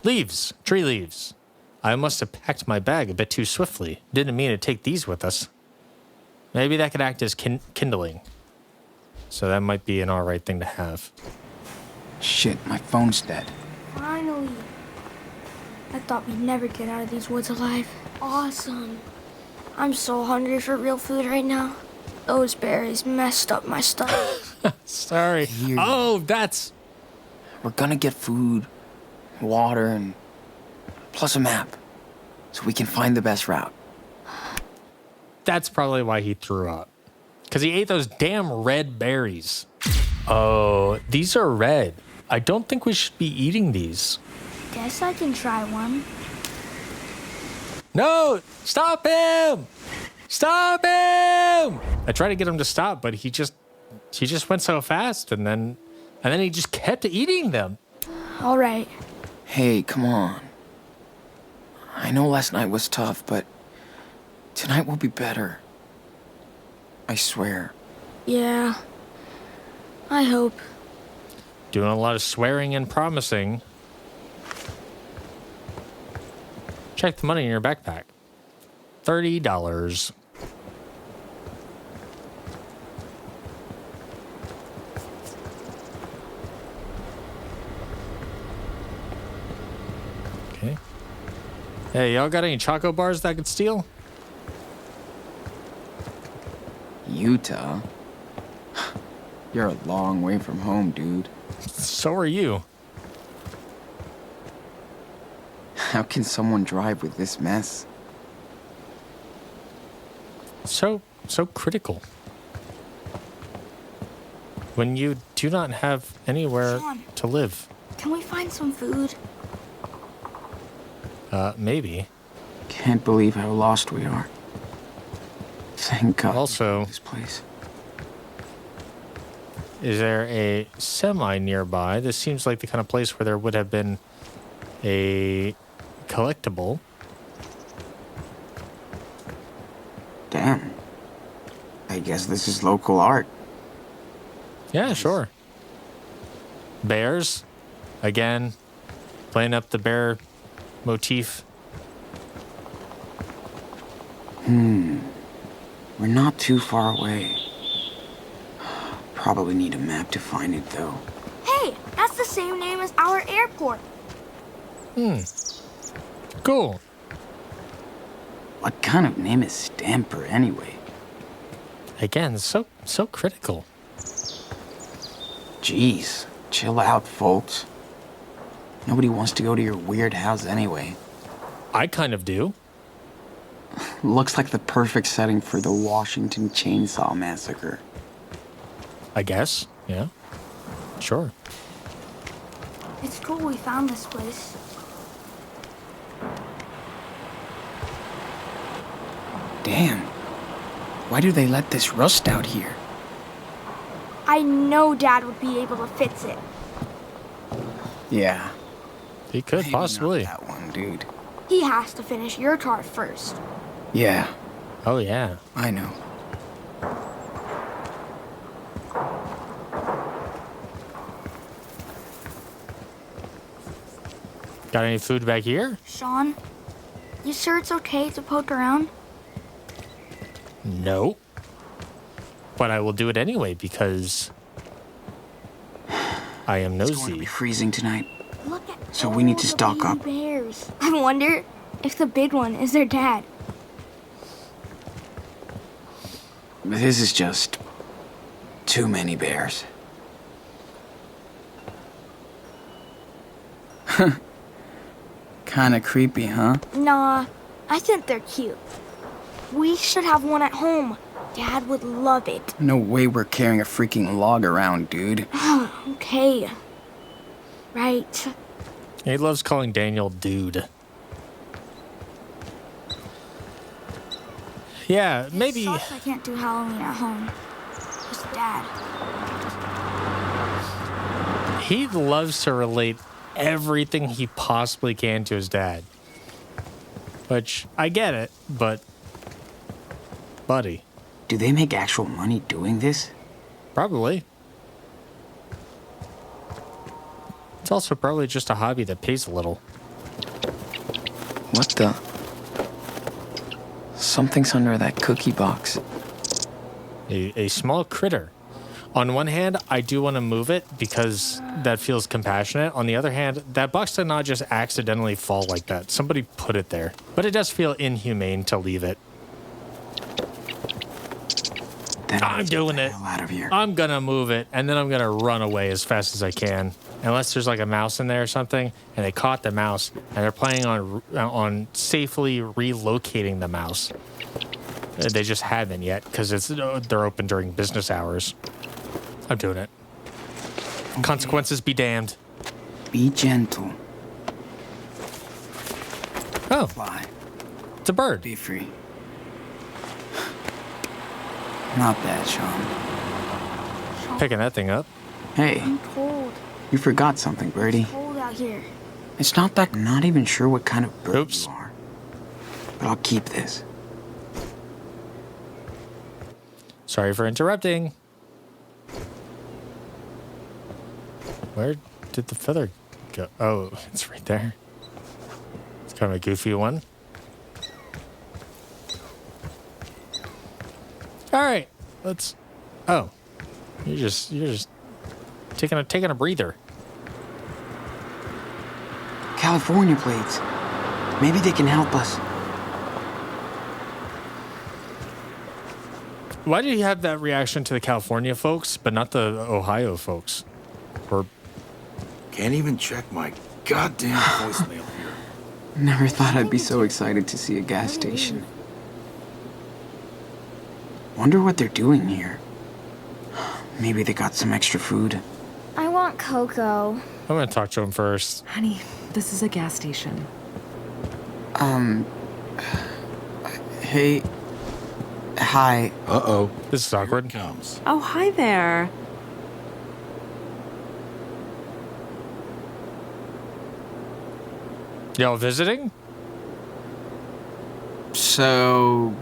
Leaves. Tree leaves. I must have packed my bag a bit too swiftly. Didn't mean to take these with us. Maybe that could act as kindling. So that might be an alright thing to have. Shit, my phone's dead. Finally. I thought we'd never get out of these woods alive. Awesome. I'm so hungry for real food right now. Those berries messed up my stomach. Sorry. Here. Oh, that's... We're gonna get food, water, and plus a map, so we can find the best route. That's probably why he threw up. Because he ate those damn red berries. Oh, these are red. I don't think we should be eating these. Guess I can try one. No! Stop him! Stop him! I tried to get him to stop, but he just went so fast, and then he just kept eating them. All right. Hey, come on. I know last night was tough, but tonight will be better. I swear. Yeah. I hope. Doing a lot of swearing and promising. Check the money in your backpack. $30. Okay. Hey, y'all got any Choco bars that I could steal? Utah? You're a long way from home, dude. So are you. How can someone drive with this mess? So critical. When you do not have anywhere Sean. to live. Can we find some food? Maybe. Can't believe how lost we are. Thank God. Also, This place. is there a semi nearby? This seems like the kind of place where there would have been a collectible. Damn. I guess this is local art. Yeah, sure. Bears. Again, playing up the bear motif. We're not too far away. Probably need a map to find it, though. Hey, that's the same name as our airport. Cool. What kind of name is Stamper, anyway? Again, so critical. Jeez, chill out, folks. Nobody wants to go to your weird house anyway. I kind of do. Looks like the perfect setting for the Washington Chainsaw Massacre. I guess. Yeah. Sure. It's cool we found this place. Damn. Why do they let this rust out here? I know Dad would be able to fix it. Yeah. He could, Maybe not possibly. that one, dude. He has to finish your tart first. Yeah, Oh, yeah. I know. Got any food back here? Sean, you sure it's okay to poke around? No. But I will do it anyway because I am It's going to be nosy. freezing tonight. Look at So we need to all the stock baby up. bears. I wonder if the big one is their dad. This is just too many bears. Kinda creepy, huh? Nah, I think they're cute. We should have one at home. Dad would love it. No way we're carrying a freaking log around, dude. Okay. Right. He loves calling Daniel dude. Yeah, maybe. Sucks I can't do Halloween at home. Just Dad. He loves to relate everything he possibly can to his dad. Which, I get it, but... Buddy. Do they make actual money doing this? Probably. It's also probably just a hobby that pays a little. What the? Something's under that cookie box. A small critter. On one hand, I do want to move it because that feels compassionate. On the other hand, that box did not just accidentally fall like that. Somebody put it there. But it does feel inhumane to leave it. Then I'm let's get doing the it. hell out of here. I'm going to move it, and then I'm going to run away as fast as I can. Unless there's like a mouse in there or something, and they caught the mouse, and they're planning on safely relocating the mouse. They just haven't yet, because they're open during business hours. I'm doing it. Okay. Consequences be damned. Be gentle. Oh, Fly. it's a bird. Be free. Not bad, Sean. Picking that thing up. Hey, I'm cold. you forgot something, Brody. Cold out here. It's not that I'm not even sure what kind of bird Oops. you are. But I'll keep this. Sorry for interrupting. Where did the feather go? Oh, it's right there. It's kind of a goofy one. All right, let's. Oh, you're just taking a breather. California plates. Maybe they can help us. Why do you have that reaction to the California folks, but not the Ohio folks? Or Can't even check my goddamn voicemail here. Never thought I'd be so excited to see a gas station. Wonder what they're doing here. Maybe they got some extra food. I want cocoa. I'm gonna talk to him first. Honey, this is a gas station. Hey. Hi. Uh-oh. This is awkward. Here it comes. Oh, hi there. Y'all visiting? So,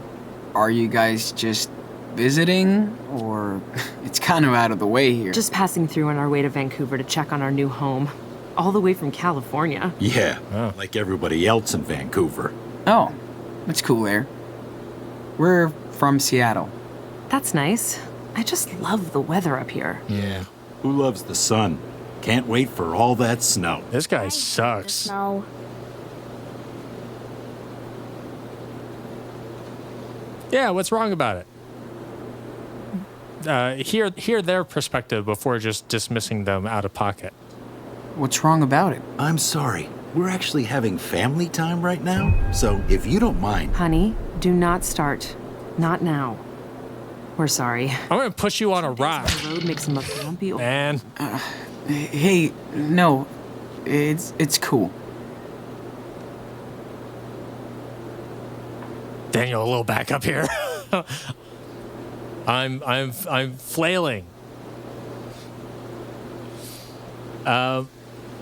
are you guys just visiting? Or it's kind of out of the way here? Just passing through on our way to Vancouver to check on our new home. All the way from California. Yeah, Oh. like everybody else in Vancouver. Oh, that's cool there. We're from Seattle. That's nice. I just love the weather up here. Yeah. Who loves the sun? Can't wait for all that snow. This guy sucks. No. Yeah, what's wrong about it? Hear their perspective before just dismissing them out of pocket. What's wrong about it? I'm sorry. We're actually having family time right now, so if you don't mind. Honey, do not start. Not now. We're sorry. I'm gonna push you on a rock, The road makes him look grumpy. man. Hey, no. It's cool. Daniel, a little back up here. I'm flailing.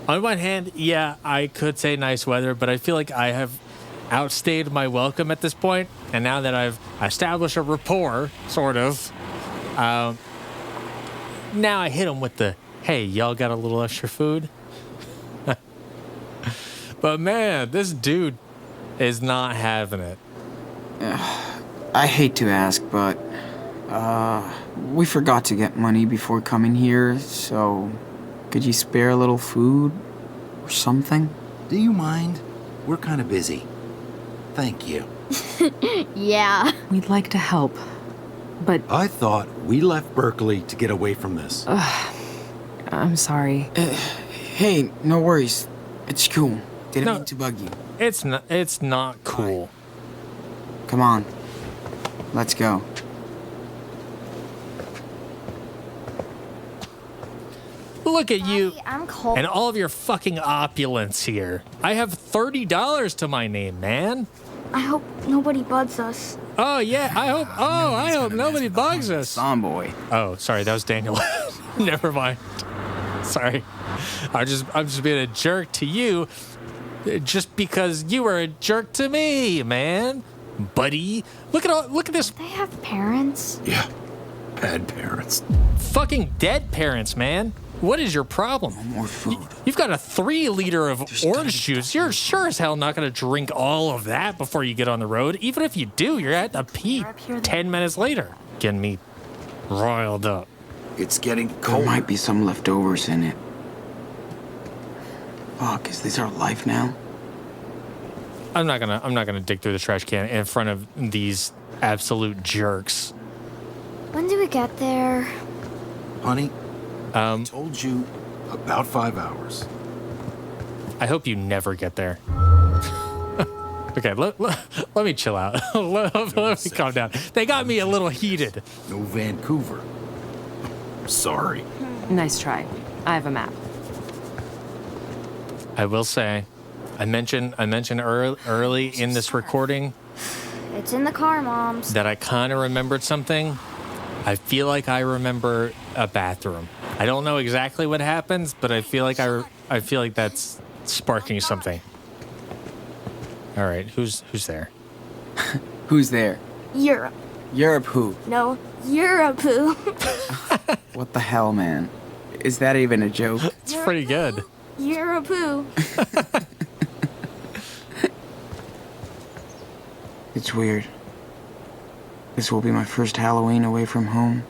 On one hand, yeah, I could say nice weather, but I feel like I have outstayed my welcome at this point. And now that I've established a rapport, sort of, now I hit them with the, hey, y'all got a little extra food? But man, this dude is not having it. I hate to ask, but we forgot to get money before coming here, so could you spare a little food or something? Do you mind? We're kind of busy. Thank you. Yeah. We'd like to help, but I thought we left Berkeley to get away from this. I'm sorry. Hey, no worries. It's cool. Didn't No. mean to bug you. It's not cool. Come on. Let's go. Look at you Hey, I'm cold. and all of your fucking opulence here. I have $30 to my name, man. I hope nobody bugs us. Oh yeah, I hope nobody bugs us. Tomboy. Oh, sorry, that was Daniel. Never mind. Sorry. I'm just being a jerk to you just because you were a jerk to me, man. Buddy. Look at this They have parents. Yeah. Bad parents. fucking dead parents, man. What is your problem? More food. You've got a 3 liter of orange juice. You're sure as hell not going to drink all of that before you get on the road. Even if you do, you're at the pee 10 minutes later. Getting me riled up. It's getting There cold. might be some leftovers in it. Fuck, is this our life now? I'm not gonna dig through the trash can in front of these absolute jerks. When do we get there? Honey, I told you about 5 hours. I hope you never get there. Okay, let me chill out. let me calm down. They got me a little heated. No Vancouver. Sorry. Nice try. I have a map. I will say, I mentioned early in this recording It's in the car, Moms. that I kind of remembered something. I feel like I remember a bathroom. I don't know exactly what happens, but I feel like I feel like that's sparking something. All right, who's there? Who's there? Europe. Europe who? No, Europe. What the hell, man? Is that even a joke? It's pretty good. Europe. It's weird. This will be my first Halloween away from home.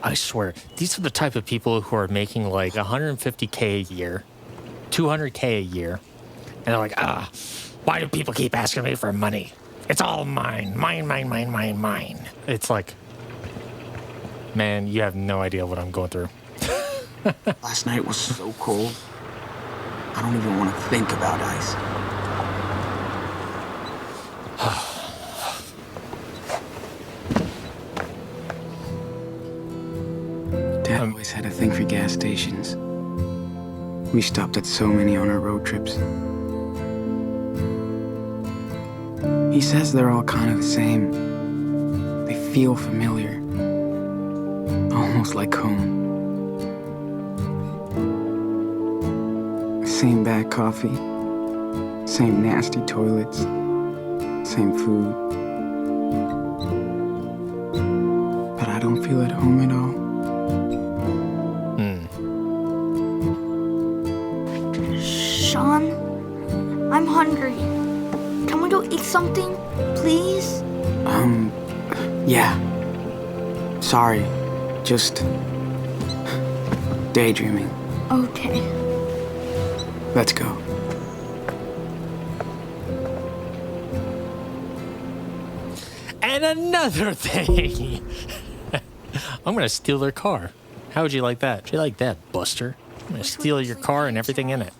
I swear, these are the type of people who are making like $150K a year, $200K a year, and they're like, why do people keep asking me for money? It's all mine. Mine. It's like, man, you have no idea what I'm going through. Last night was so cold. I don't even want to think about ice. Dad always had a thing for gas stations. We stopped at so many on our road trips. He says they're all kind of the same. They feel familiar. Almost like home. Same bad coffee. Same nasty toilets. Same food. But I don't feel at home at all. Sean, I'm hungry. Can we go eat something, please? Yeah. Sorry. Just daydreaming. Okay. Let's go. And another thing, I'm gonna steal their car. How would you like that? Do you like that, Buster? I'm gonna steal your car and everything in it.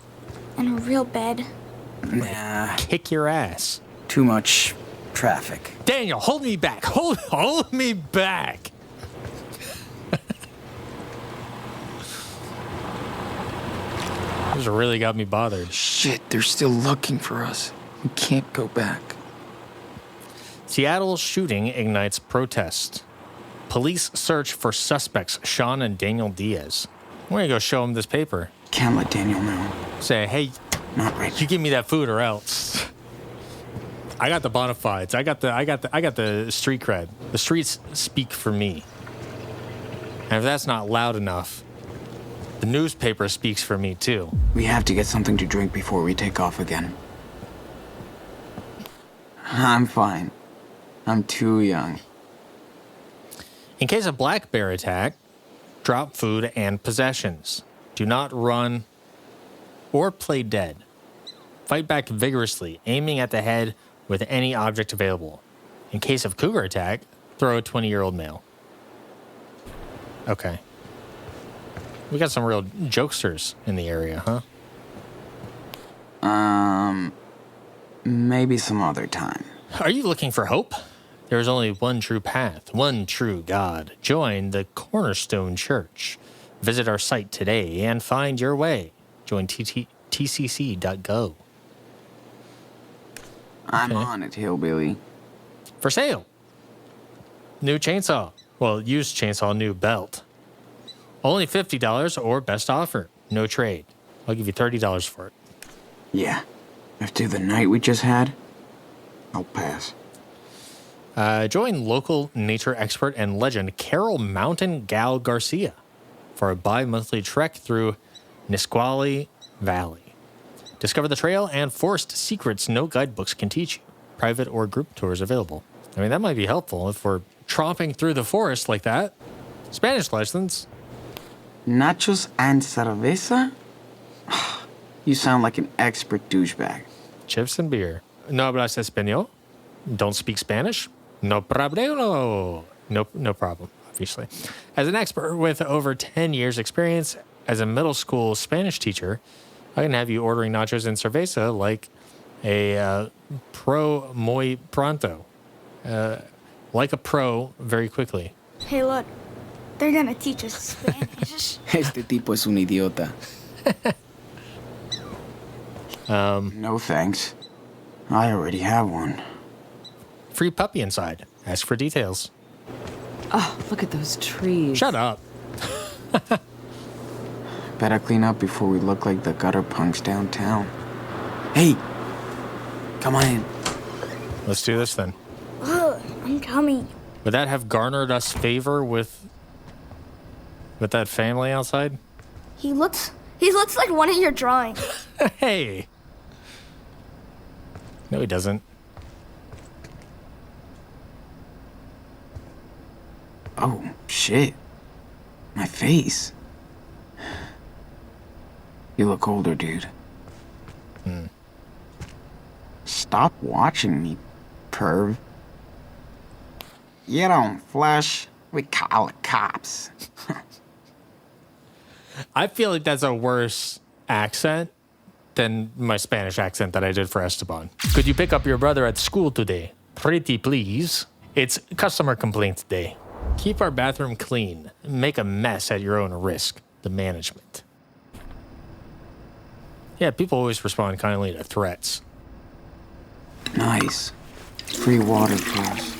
And a real bed. Nah. Kick your ass. Too much traffic. Daniel, hold me back. Hold me back. This really got me bothered. Shit, they're still looking for us. We can't go back. Seattle's shooting ignites protest. Police search for suspects Sean and Daniel Diaz. I'm gonna go show him this paper. Can't let Daniel know. Say, hey, Not right. you give me that food or else. I got the bona fides. I got the street cred. The streets speak for me. And if that's not loud enough, the newspaper speaks for me too. We have to get something to drink before we take off again. I'm fine. I'm too young. In case of black bear attack, drop food and possessions. Do not run or play dead. Fight back vigorously, aiming at the head with any object available. In case of cougar attack, throw a 20-year-old male. Okay. We got some real jokesters in the area, huh? Maybe some other time. Are you looking for hope? There is only one true path, one true God. Join the Cornerstone Church. Visit our site today and find your way. Join tcc.go. I'm on it, hillbilly. For sale. New chainsaw. Well, used chainsaw, new belt. Only $50 or best offer. No trade. I'll give you $30 for it. Yeah. After the night we just had, I'll pass. Join local nature expert and legend Carol Mountain Gal Garcia for a bi-monthly trek through Nisqually Valley. Discover the trail and forest secrets no guidebooks can teach you. Private or group tours available. I mean, that might be helpful if we're tromping through the forest like that. Spanish lessons. Nachos and cerveza? You sound like an expert douchebag. Chips and beer. No hablas español? Don't speak Spanish? No problema. No problem, obviously. As an expert with over 10 years experience as a middle school Spanish teacher, I can have you ordering nachos and cerveza like a pro muy pronto. Like a pro very quickly. Hey, look. They're gonna teach us Spanish. Este tipo es un idiota. No thanks. I already have one. Free puppy inside. Ask for details. Oh, look at those trees. Shut up. Better clean up before we look like the gutter punks downtown. Hey! Come on in. Let's do this then. Ugh, I'm coming. Would that have garnered us favor with that family outside? He looks like one of your drawings. Hey. No, he doesn't. Oh, shit. My face. You look older, dude. Stop watching me, perv. You don't flush, we call the cops. I feel like that's a worse accent than my Spanish accent that I did for Esteban. Could you pick up your brother at school today? Pretty please. It's customer complaints day. Keep our bathroom clean. Make a mess at your own risk. The management. Yeah, people always respond kindly to threats. Nice. Free water for us.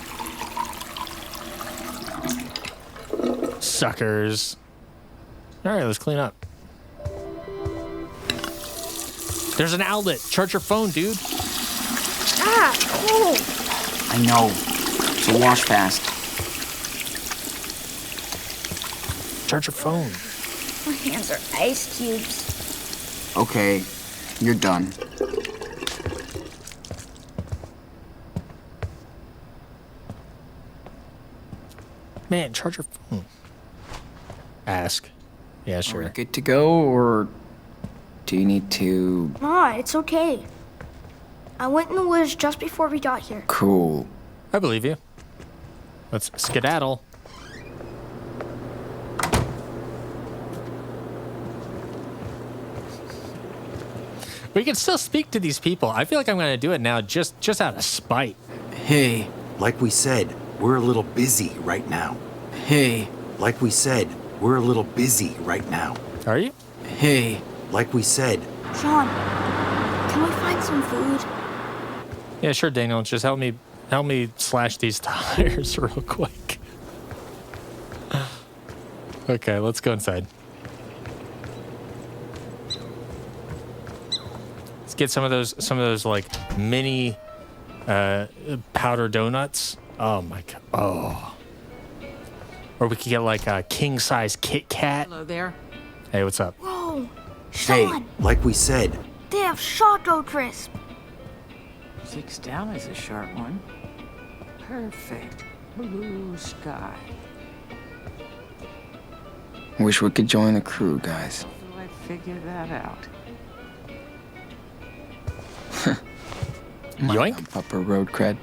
Suckers. All right, let's clean up. There's an outlet. Charge your phone, dude. Ah, cool. I know. So wash fast. Charge your phone. My hands are ice cubes. Okay, you're done. Man, charge your phone. Ask. Yeah, Are we sure. good to go, or do you need to... Nah, it's okay. I went in the woods just before we got here. Cool. I believe you. Let's skedaddle. We can still speak to these people. I feel like I'm going to do it now just out of spite. Hey, Like we said, we're a little busy right now. hey, Like we said, we're a little busy right now. Are you? hey. Like we said, Sean, can we find some food? Yeah, sure, Daniel. Just help me slash these tires real quick. Okay, let's go inside. get some of those like mini powder donuts. Oh my god. Oh. Or we could get like a king size Kit Kat. Hello there. Hey, what's up? Whoa, Hey, Sean, like we said, they have Choco Crisp. 6 down is a sharp one. Perfect. Blue sky. Wish we could join the crew, guys. How do I figure that out? Yoink. Upper road cred.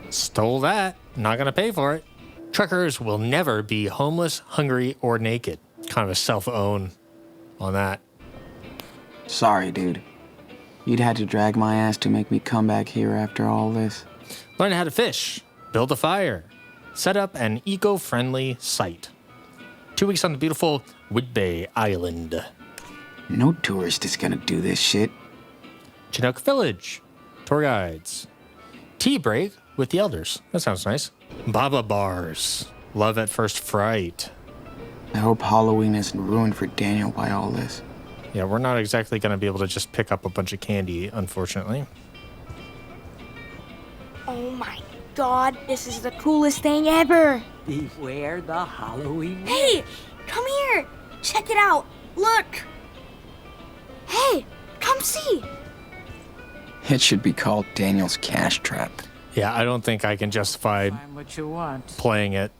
Stole that. Not gonna pay for it. Truckers will never be homeless, hungry, or naked. Kind of a self-own on that. Sorry, dude. You'd had to drag my ass to make me come back here after all this. Learn how to fish, build a fire, set up an eco-friendly site. 2 weeks on the beautiful Whidbey Island. No tourist is gonna do this shit. Chinook Village, tour guides. Tea break with the elders. That sounds nice. Baba bars, love at first fright. I hope Halloween isn't ruined for Daniel by all this. Yeah, we're not exactly going to be able to just pick up a bunch of candy, unfortunately. Oh my god, this is the coolest thing ever. Beware the Halloween. Hey, come here. Check it out. Look. Hey, come see. It should be called Daniel's Cash Trap. Yeah, I don't think I can justify Find what you want. playing it.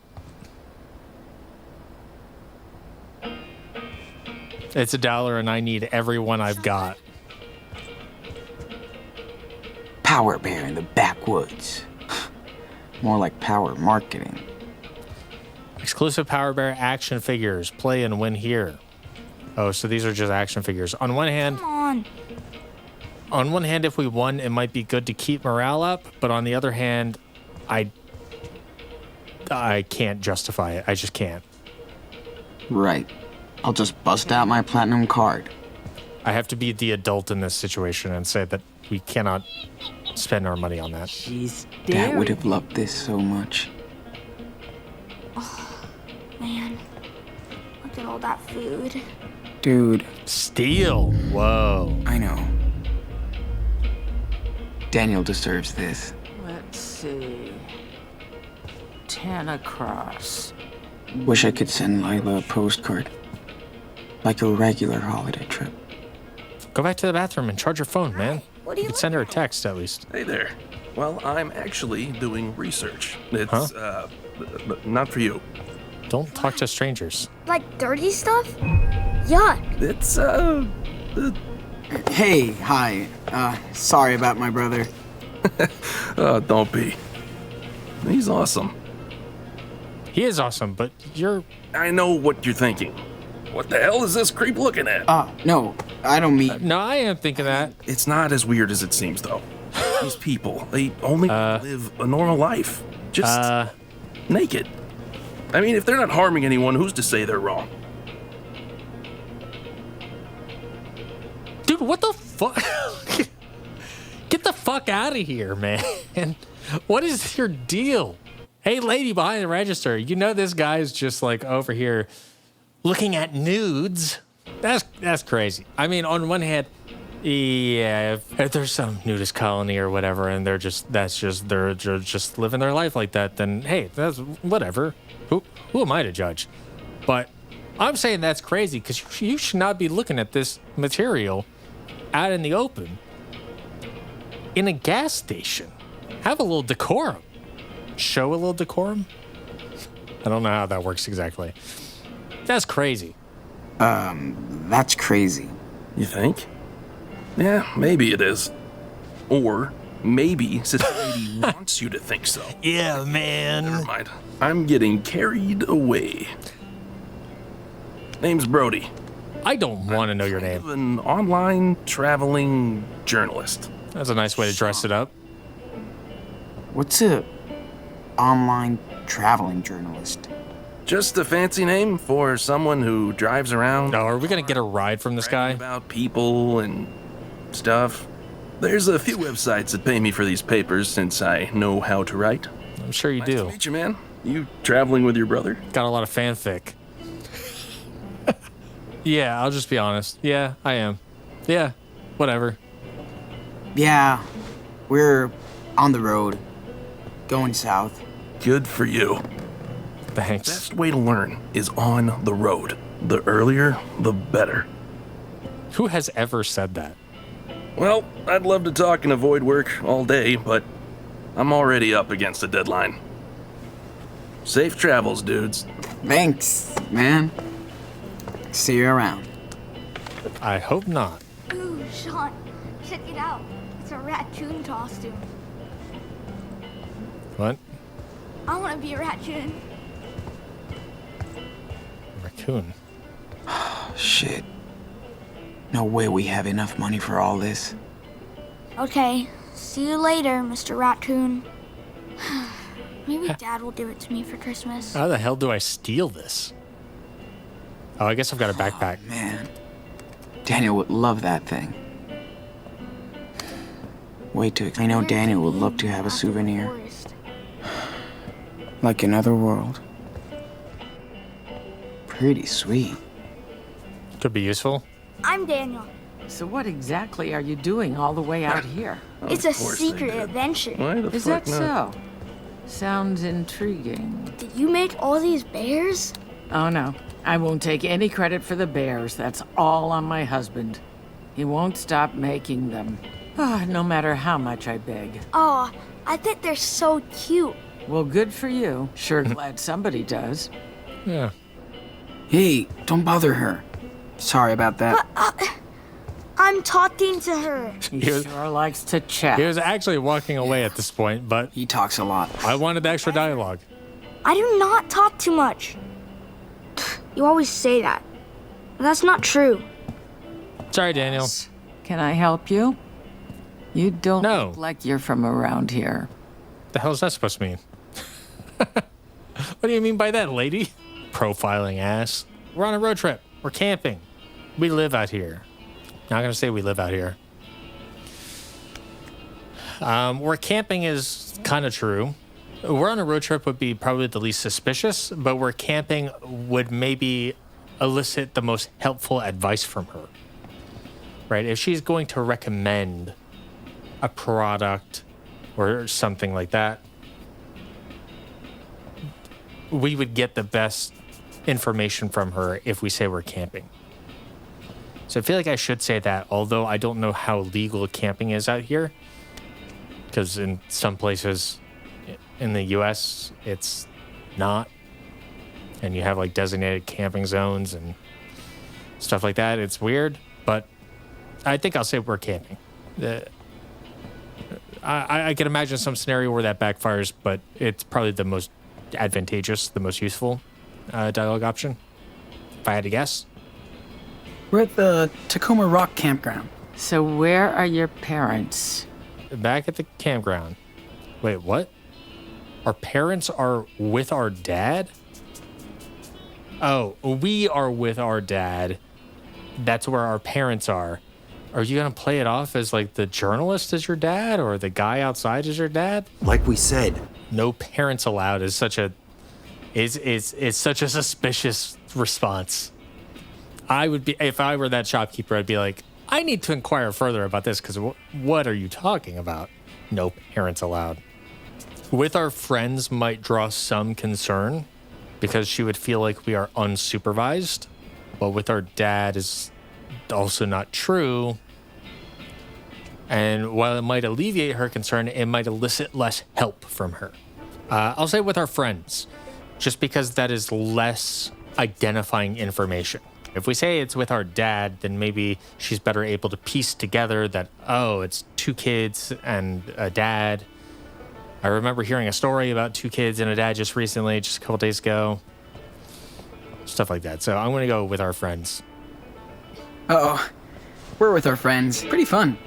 It's $1 and I need every one I've got. Power Bear in the backwoods. More like power marketing. Exclusive Power Bear action figures. Play and win here. Oh, so these are just action figures. On one hand, Come on. if we won, it might be good to keep morale up. But on the other hand, I can't justify it. I just can't. Right. I'll just bust out my platinum card. I have to be the adult in this situation and say that we cannot spend our money on that. She's Dad daring. would have loved this so much. Man, look at all that food. Dude, Steal. Whoa. I know. Daniel deserves this. Let's see. 10 across. Wish I could send Lila a postcard. Like a regular holiday trip. Go back to the bathroom and charge your phone, man. What do You you could send her a text at least. Hey there. Well, I'm actually doing research. It's, not for you. Don't talk to strangers. Like dirty stuff? Yuck. It's, Hey, hi. Sorry about my brother. don't be. He's awesome. He is awesome, but you're... I know what you're thinking. What the hell is this creep looking at? No, I don't mean... No, I am thinking that. It's not as weird as it seems, though. These people, they only live a normal life. Just naked. I mean, if they're not harming anyone, who's to say they're wrong? Dude, what the fuck? Get the fuck out of here, man. What is your deal? Hey, lady behind the register, you know this guy is just like over here looking at nudes. That's crazy. I mean, on one hand, yeah, if there's some nudist colony or whatever, and they're just living their life like that, then hey, that's whatever. Who am I to judge? But I'm saying that's crazy because you should not be looking at this material out in the open in a gas station. Have a little decorum. Show a little decorum. I don't know how that works exactly. That's crazy. That's crazy. You think? Yeah, maybe it is. Or maybe society wants you to think so. Yeah, Never man. mind. I'm getting carried away. Name's Brody. I don't want to know your name. An online traveling journalist. That's a nice way to dress it up. What's a online traveling journalist? Just a fancy name for someone who drives around. Oh, are we gonna get a ride from this bragging guy? about people and stuff. There's a few websites that pay me for these papers since I know how to write. I'm sure you Nice to do. meet you, man. You traveling with your brother? Got a lot of fanfic. Yeah, I'll just be honest. Yeah, I am. Yeah. whatever. Yeah, we're on the road, going south. Good for you. Thanks. Best way to learn is on the road. The earlier, the better. Who has ever said that? Well, I'd love to talk and avoid work all day, but I'm already up against a deadline. Safe travels, dudes. Thanks, man. See you around. I hope not. Ooh, Sean, check it out. It's a raccoon costume. What? I want to be a raccoon. Raccoon. Shit. No way we have enough money for all this. Okay, see you later, Mr. Raccoon. Maybe Dad will give it to me for Christmas. How the hell do I steal this? Oh, I guess I've got a backpack. Man, Daniel would love that thing. Wait till I know Daniel would love to have a souvenir. Like another world. Pretty sweet. Could be useful. I'm Daniel. So what exactly are you doing all the way out here? It's a Of course they secret did. adventure. Why the Is fuck that not? so? Sounds intriguing. Did you make all these bears? Oh no, I won't take any credit for the bears. That's all on my husband. He won't stop making them. No matter how much I beg. Oh, I think they're so cute. Well, good for you. Sure glad somebody does. Yeah. Hey, don't bother her. Sorry about that. I'm talking to her. He He was- sure likes to chat. He was actually walking away at this point, but He talks a lot. I wanted extra dialogue. I do not talk too much. You always say that. But that's not true. Sorry, Daniel. Can I help you? You don't No. look like you're from around here. The hell is that supposed to mean? What do you mean by that, lady? Profiling ass. We're on a road trip. We're camping. We live out here. Not gonna say we live out here. Where camping is kind of true. We're on a road trip would be probably the least suspicious, but where camping would maybe elicit the most helpful advice from her. Right? If she's going to recommend a product or something like that, we would get the best information from her if we say we're camping. So I feel like I should say that, although I don't know how legal camping is out here. Because in some places in the US, it's not. And you have like designated camping zones and stuff like that. It's weird, but I think I'll say we're camping. I can imagine some scenario where that backfires, but it's probably the most advantageous, the most useful dialogue option, if I had to guess. We're at the Tacoma Rock Campground. So where are your parents? Back at the campground. Wait, what? Our parents are with our dad? Oh, we are with our dad. That's where our parents are. Are you gonna play it off as like the journalist is your dad or the guy outside is your dad? Like we said, No parents allowed is such a such a suspicious response. I would be, if I were that shopkeeper, I'd be like, I need to inquire further about this because what are you talking about? No parents allowed. With our friends might draw some concern because she would feel like we are unsupervised, but with our dad is also not true. And while it might alleviate her concern, it might elicit less help from her. I'll say with our friends, just because that is less identifying information. If we say it's with our dad, then maybe she's better able to piece together that, oh, it's 2 kids and a dad. I remember hearing a story about 2 kids and a dad just recently, just a couple days ago. Stuff like that. So I'm going to go with our friends. Uh-oh. We're with our friends. Pretty fun.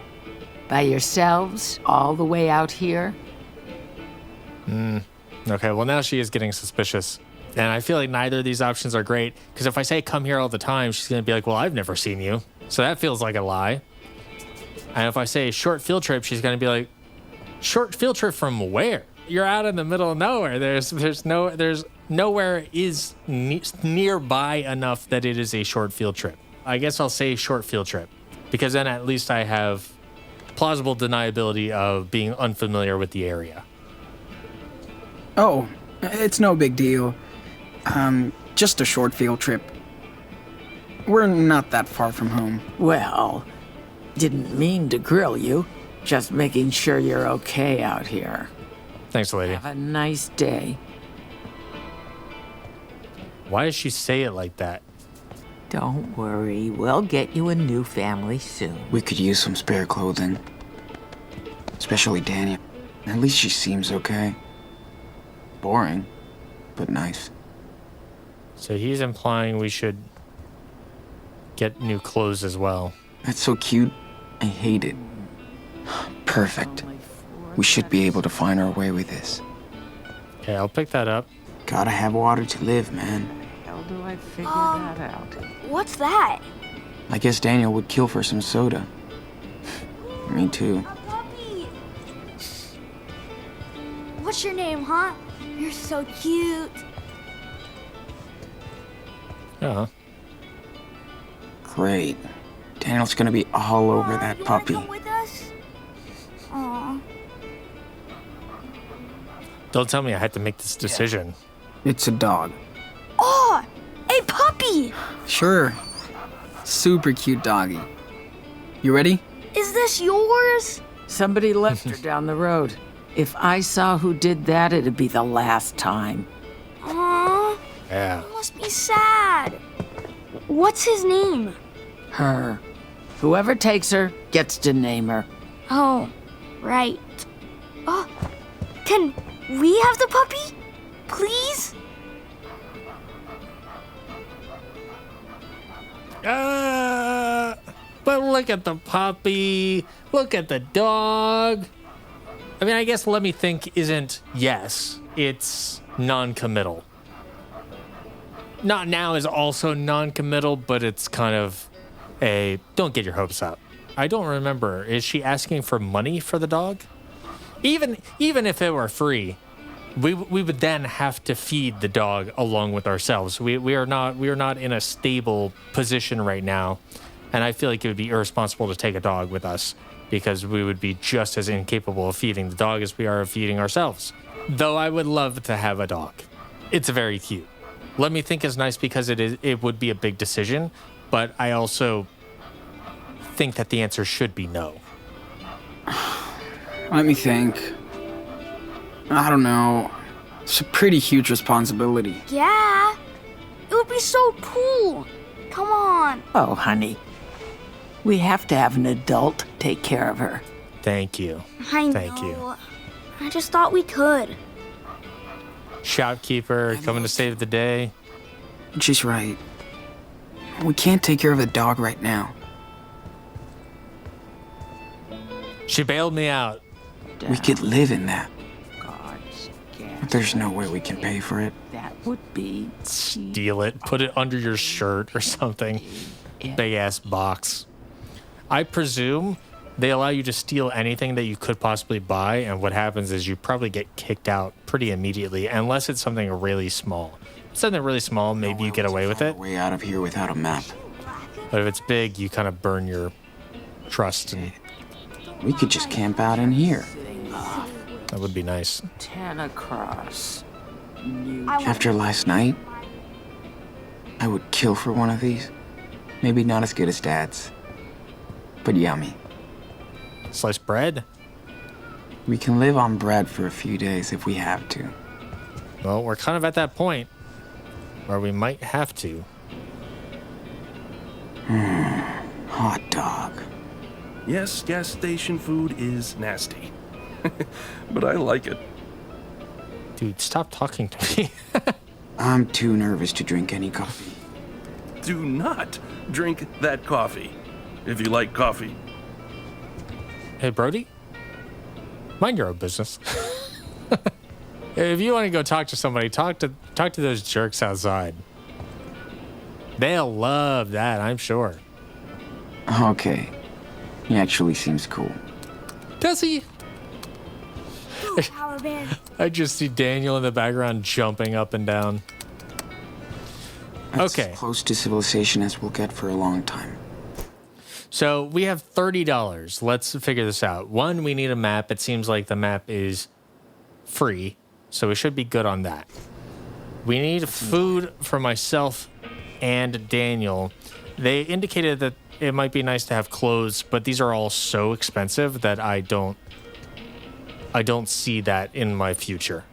By yourselves, all the way out here? Okay, well, now she is getting suspicious. And I feel like neither of these options are great, because if I say come here all the time, she's going to be like, well, I've never seen you. So that feels like a lie. And if I say short field trip, she's going to be like, short field trip from where? You're out in the middle of nowhere. There's nowhere is nearby enough that it is a short field trip. I guess I'll say short field trip, because then at least I have plausible deniability of being unfamiliar with the area. Oh, it's no big deal. Just a short field trip. We're not that far from home. Well, didn't mean to grill you. Just making sure you're okay out here. Thanks, lady. Have a nice day. Why does she say it like that? Don't worry, we'll get you a new family soon. We could use some spare clothing. Especially Daniel. At least she seems okay. Boring, but nice. So he's implying we should get new clothes as well. That's so cute. I hate it. Perfect. We should be able to find our way with this. Okay, I'll pick that up. Gotta have water to live, man. How do I figure that out? What's that? I guess Daniel would kill for some soda. Me too. A puppy. What's your name, huh? You're so cute. Yeah. Great. Daniel's gonna be all over Aw, that you wanna puppy. come with us? Aw. Don't tell me I had to make this decision. It's a dog. Oh, a puppy! Sure. Super cute doggy. You ready? Is this yours? Somebody left her down the road. If I saw who did that, it'd be the last time. Aw, Yeah. you must be sad. What's his name? Her. Whoever takes her gets to name her. Oh, right. Oh, can we have the puppy? Please? But look at the puppy. Look at the dog. I mean, I guess let me think isn't yes. It's non-committal. Not now is also non-committal, but it's kind of a don't get your hopes up. I don't remember. Is she asking for money for the dog? Even if it were free, we would then have to feed the dog along with ourselves. We are not in a stable position right now, and I feel like it would be irresponsible to take a dog with us because we would be just as incapable of feeding the dog as we are of feeding ourselves. Though I would love to have a dog. It's very cute. Let me think is nice because it would be a big decision, but I also think that the answer should be no. Let me think. I don't know. It's a pretty huge responsibility. Yeah. It would be so cool. Come on. Oh, honey. We have to have an adult take care of her. Thank you. I know. Thank you. I just thought we could. Shopkeeper coming to save the day. She's right. We can't take care of the dog right now. She bailed me out. We could live in that. God's But there's no way we can pay for it. That would be Steal it. Put it under your shirt or something. Big ass box. I presume they allow you to steal anything that you could possibly buy, and what happens is you probably get kicked out pretty immediately, unless it's something really small. If it's something really small, maybe you get away with it. Way out of here without a map. But if it's big, you kind of burn your trust, and We could just camp out in here. that would be nice. 10 across. After last night, I would kill for one of these. Maybe not as good as Dad's, but yummy. Sliced bread? We can live on bread for a few days if we have to. Well, we're kind of at that point where we might have to. Hot dog. Yes, gas station food is nasty. But I like it. Dude, stop talking to me. I'm too nervous to drink any coffee. Do not drink that coffee. If you like coffee. Hey, Brody? Mind your own business. If you want to go talk to somebody, talk to those jerks outside. They'll love that, I'm sure. Okay. He actually seems cool. Does he? Ooh, Power Bear. I just see Daniel in the background jumping up and down. That's Okay. as close to civilization as we'll get for a long time. So we have $30. Let's figure this out. One, we need a map. It seems like the map is free, so we should be good on that. We need food for myself and Daniel. They indicated that it might be nice to have clothes, but these are all so expensive that I don't see that in my future.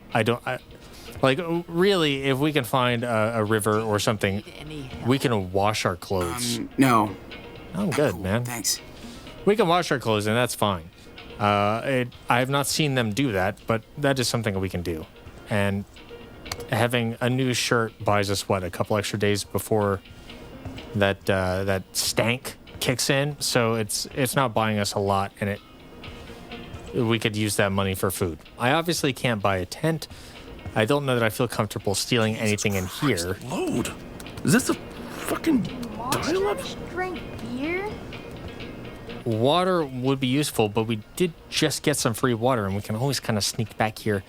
Like, really, if we can find a river or something, we can wash our clothes. No. I'm good, man. Thanks. We can wash our clothes, and that's fine. I have not seen them do that, but that is something we can do. And having a new shirt buys us, what, a couple extra days before that stank kicks in. So it's not buying us a lot, and we could use that money for food. I obviously can't buy a tent. I don't know that I feel comfortable stealing anything in here. Load. Is this a fucking dial-up? Drink beer? Water would be useful, but we did just get some free water, and we can always kind of sneak back here,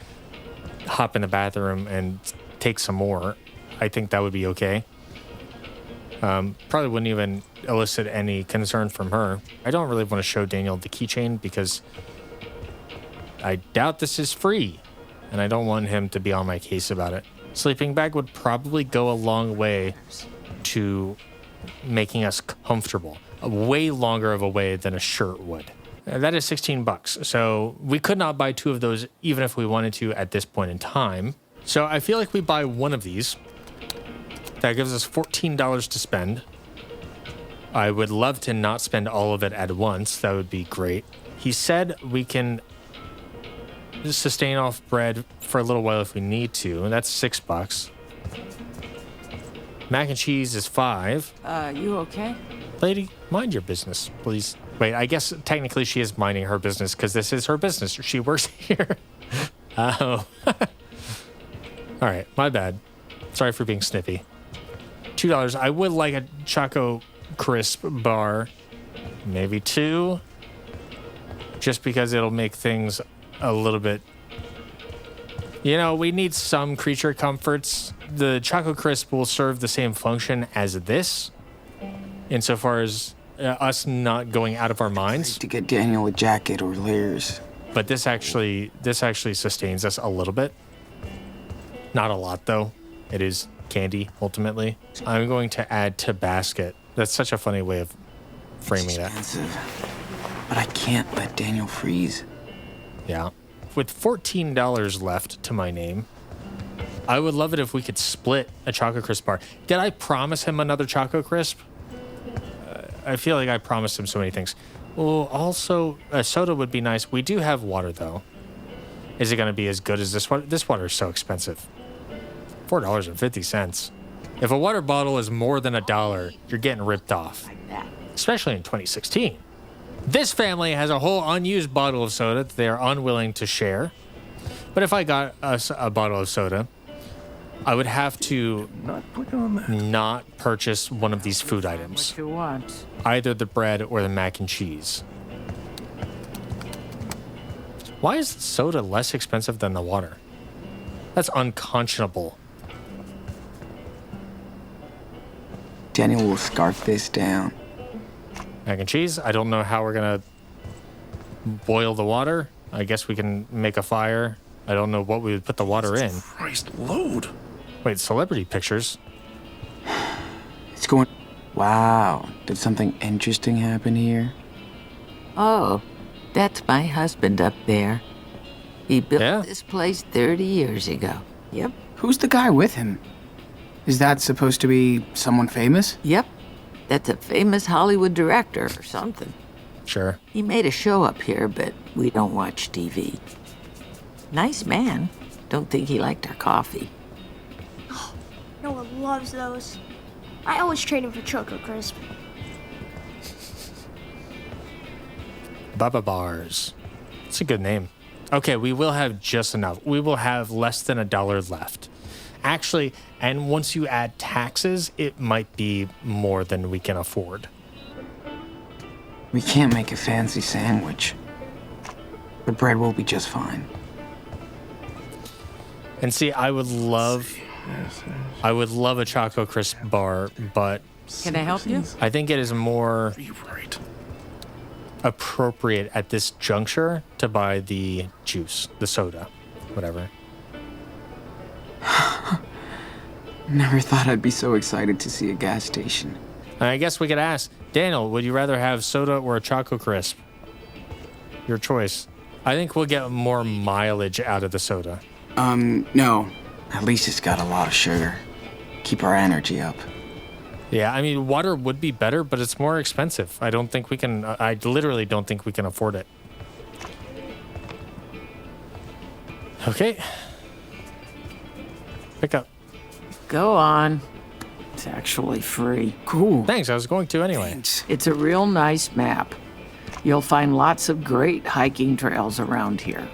hop in the bathroom, and take some more. I think that would be okay. Probably wouldn't even elicit any concern from her. I don't really want to show Daniel the keychain because I doubt this is free, and I don't want him to be on my case about it. Sleeping bag would probably go a long way to making us comfortable. Way longer of a way than a shirt would. That is $16. So we could not buy two of those even if we wanted to at this point in time. So I feel like we buy one of these. That gives us $14 to spend. I would love to not spend all of it at once. That would be great. He said we can sustain off bread for a little while if we need to, and that's $6. Mac and cheese is $5. You okay? Lady, mind your business, please. Wait, I guess technically she is minding her business because this is her business. She works here. Oh. All right, my bad. Sorry for being snippy. $2. I would like a Choco Crisp bar. Maybe 2. Just because it'll make things a little bit... You know, we need some creature comforts. The Choco Crisp will serve the same function as this, insofar as us not going out of our minds. To get Daniel a jacket or layers. But this actually sustains us a little bit. Not a lot, though. It is candy, ultimately. I'm going to add to basket. That's such a funny way of framing that. But I can't let Daniel freeze. Yeah. With $14 left to my name, I would love it if we could split a Choco Crisp bar. Did I promise him another Choco Crisp? I feel like I promised him so many things. Well, also, a soda would be nice. We do have water, though. Is it going to be as good as this water? This water is so expensive. $4.50. If a water bottle is more than $1, you're getting ripped off. Especially in 2016. This family has a whole unused bottle of soda that they are unwilling to share. But if I got us a bottle of soda, I would have to not purchase one of these food items. What you want? Either the bread or the mac and cheese. Why is soda less expensive than the water? That's unconscionable. Daniel will scarf this down. Mac and cheese? I don't know how we're going to boil the water. I guess we can make a fire. I don't know what we would put the water in. Christ, load. Wait, celebrity pictures? It's going... Wow. Did something interesting happen here? Oh, that's my husband up there. He built this place 30 years ago. Yep. Who's the guy with him? Is that supposed to be someone famous? Yep. That's a famous Hollywood director or something. Sure. He made a show up here, but we don't watch TV. Nice man. Don't think he liked our coffee. Noah loves those. I always trade him for Choco Crisp. Bubba Bars. It's a good name. Okay, we will have just enough. We will have less than $1 left. Actually, and once you add taxes, it might be more than we can afford. We can't make a fancy sandwich. The bread will be just fine. And see, I would love a Choco Crisp bar, but Can I help you? I think it is more appropriate at this juncture to buy the juice, the soda, whatever. Never thought I'd be so excited to see a gas station. I guess we could ask, Daniel, would you rather have soda or a Choco Crisp? Your choice. I think we'll get more mileage out of the soda. No. At least it's got a lot of sugar. Keep our energy up. Yeah, I mean, water would be better, but it's more expensive. I literally don't think we can afford it. Okay. Pick up. Go on. It's actually free. Cool. Thanks, I was going to anyway. Thanks. It's a real nice map. You'll find lots of great hiking trails around here.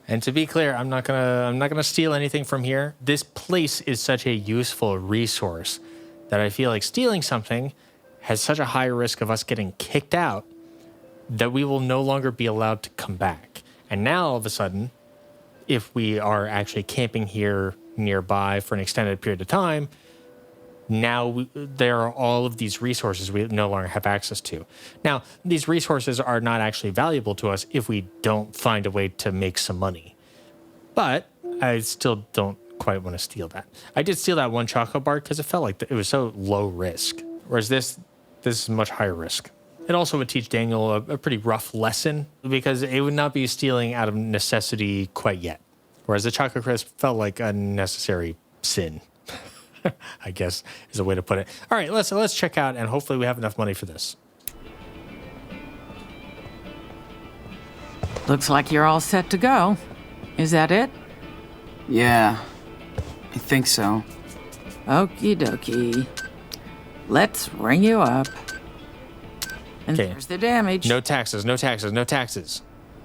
And to be clear, I'm not gonna steal anything from here. This place is such a useful resource that I feel like stealing something has such a high risk of us getting kicked out that we will no longer be allowed to come back. And now all of a sudden, if we are actually camping here nearby for an extended period of time, now there are all of these resources we no longer have access to. Now, these resources are not actually valuable to us if we don't find a way to make some money. But I still don't quite want to steal that. I did steal that one chocolate bar because it felt like it was so low risk. Whereas this is much higher risk. It also would teach Daniel a pretty rough lesson because it would not be stealing out of necessity quite yet. Whereas the chocolate crisp felt like a necessary sin. I guess is a way to put it. All right, let's check out, and hopefully we have enough money for this. Looks like you're all set to go. Is that it? Yeah, I think so. Okie dokie. Let's ring you up. And Okay. there's the damage. No taxes, no taxes, no taxes.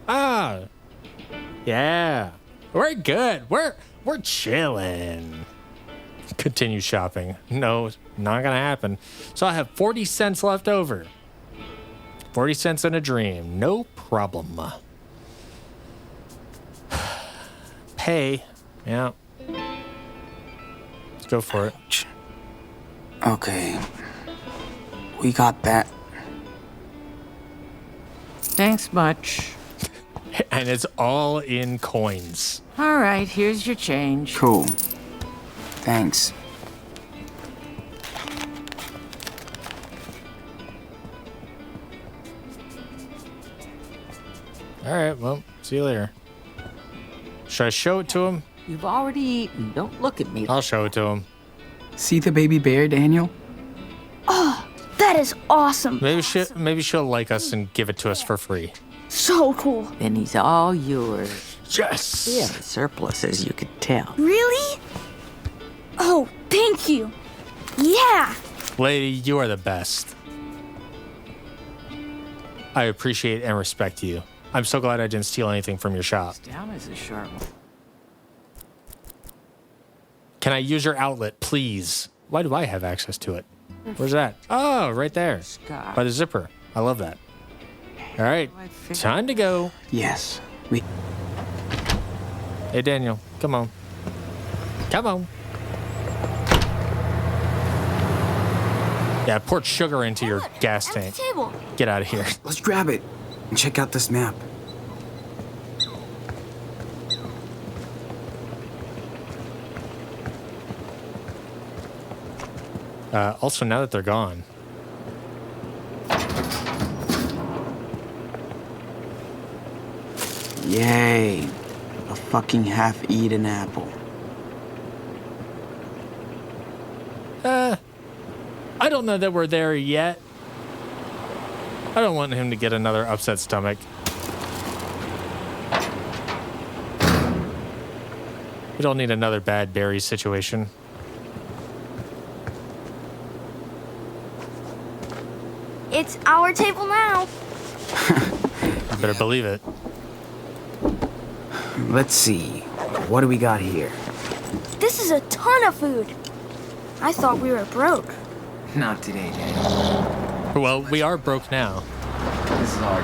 Ah, yeah, we're good. We're chilling. Continue shopping. No, not gonna happen. So I have 40 cents left over. 40 cents in a dream. No problem. Pay. Yeah. Let's go for it. Okay. We got that. Thanks much. And it's all in coins. All right, here's your change. Cool. Thanks. All right, well, see you later. Should I show it to him? You've already eaten. Don't look at me. I'll show it to him. See the baby bear, Daniel? That is awesome. Maybe she'll like us and give it to us for free. So cool. Then he's all yours. Yes. We have a surplus, as you could tell. Really? Oh, thank you. Yeah. Lady, you are the best. I appreciate and respect you. I'm so glad I didn't steal anything from your shop. Down is a sharp one. Can I use your outlet, please? Why do I have access to it? Where's that? Oh, right there. Scott. By the zipper. I love that. All right, time to go. Yes. Hey, Daniel, come on. Come on. Yeah, pour sugar into your gas tank. Table. Get out of here. Let's grab it and check out this map. Also, now that they're gone. Yay. A fucking half-eaten apple. I don't know that we're there yet. I don't want him to get another upset stomach. We don't need another bad berry situation. It's our table now. You better believe it. Let's see. What do we got here? This is a ton of food. I thought we were broke. Not today, Daniel. Well, we are broke now. This is our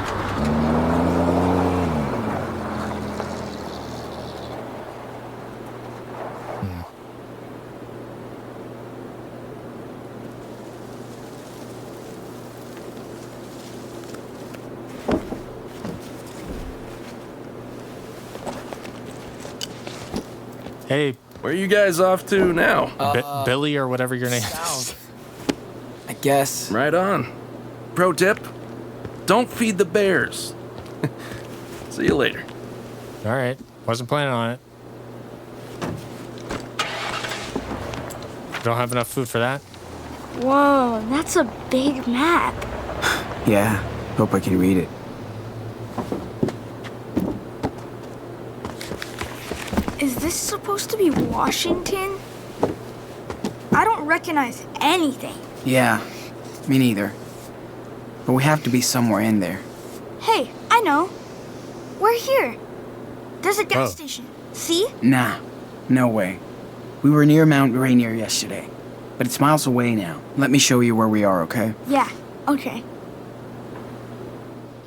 Hey, Where are you guys off to now? Billy or whatever your name is. South. I guess. Right on. Pro tip, don't feed the bears. See you later. All right. Wasn't planning on it. Don't have enough food for that. Whoa, that's a big map. Yeah, hope I can read it. Is this supposed to be Washington? I don't recognize anything. Yeah, me neither. But we have to be somewhere in there. Hey, I know. We're here. There's a gas Oh. station. See? Nah, no way. We were near Mount Rainier yesterday, but it's miles away now. Let me show you where we are, okay? Yeah, okay.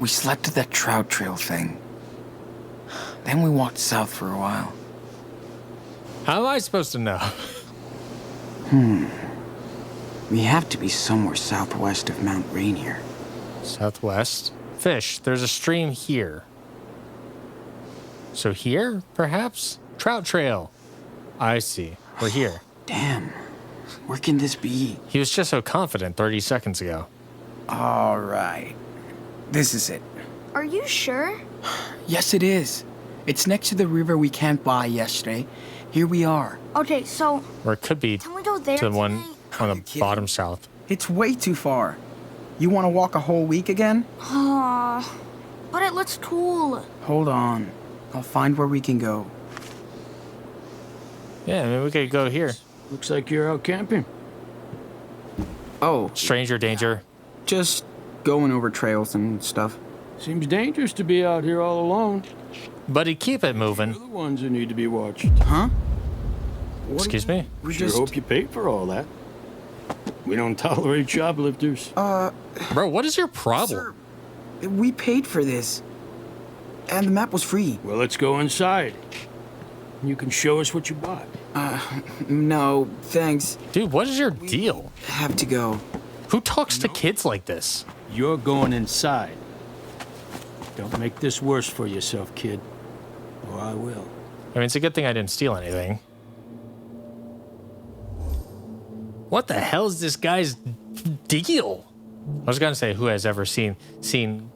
We slept at that trout trail thing. Then we walked south for a while. How am I supposed to know? We have to be somewhere southwest of Mount Rainier. Southwest. Fish. There's a stream here. So here, perhaps? Trout trail. I see. We're here. Damn, where can this be? He was just so confident 30 seconds ago. All right, this is it. Are you sure? Yes, it is. It's next to the river we camped by yesterday. Here we are. Okay, so Or it could be can we go there to the one tonight? on Are the you kidding? bottom south. It's way too far. You want to walk a whole week again? But it looks cool. Hold on. I'll find where we can go. Yeah, I mean, we could go here. Looks like you're out camping. Oh, Stranger danger. just going over trails and stuff. Seems dangerous to be out here all alone. Buddy, keep it moving. You're the ones who need to be watched. Huh? Excuse me? We Sure just... hope you paid for all that. We don't tolerate shoplifters. Bro, what is your problem? Sir, we paid for this. And the map was free. Well, let's go inside. You can show us what you bought. No, thanks. Dude, what is your deal? Have to go. Who talks to kids like this? You're going inside. Don't make this worse for yourself, kid. Or I will. I mean, it's a good thing I didn't steal anything. What the hell is this guy's deal? I was gonna say who has ever seen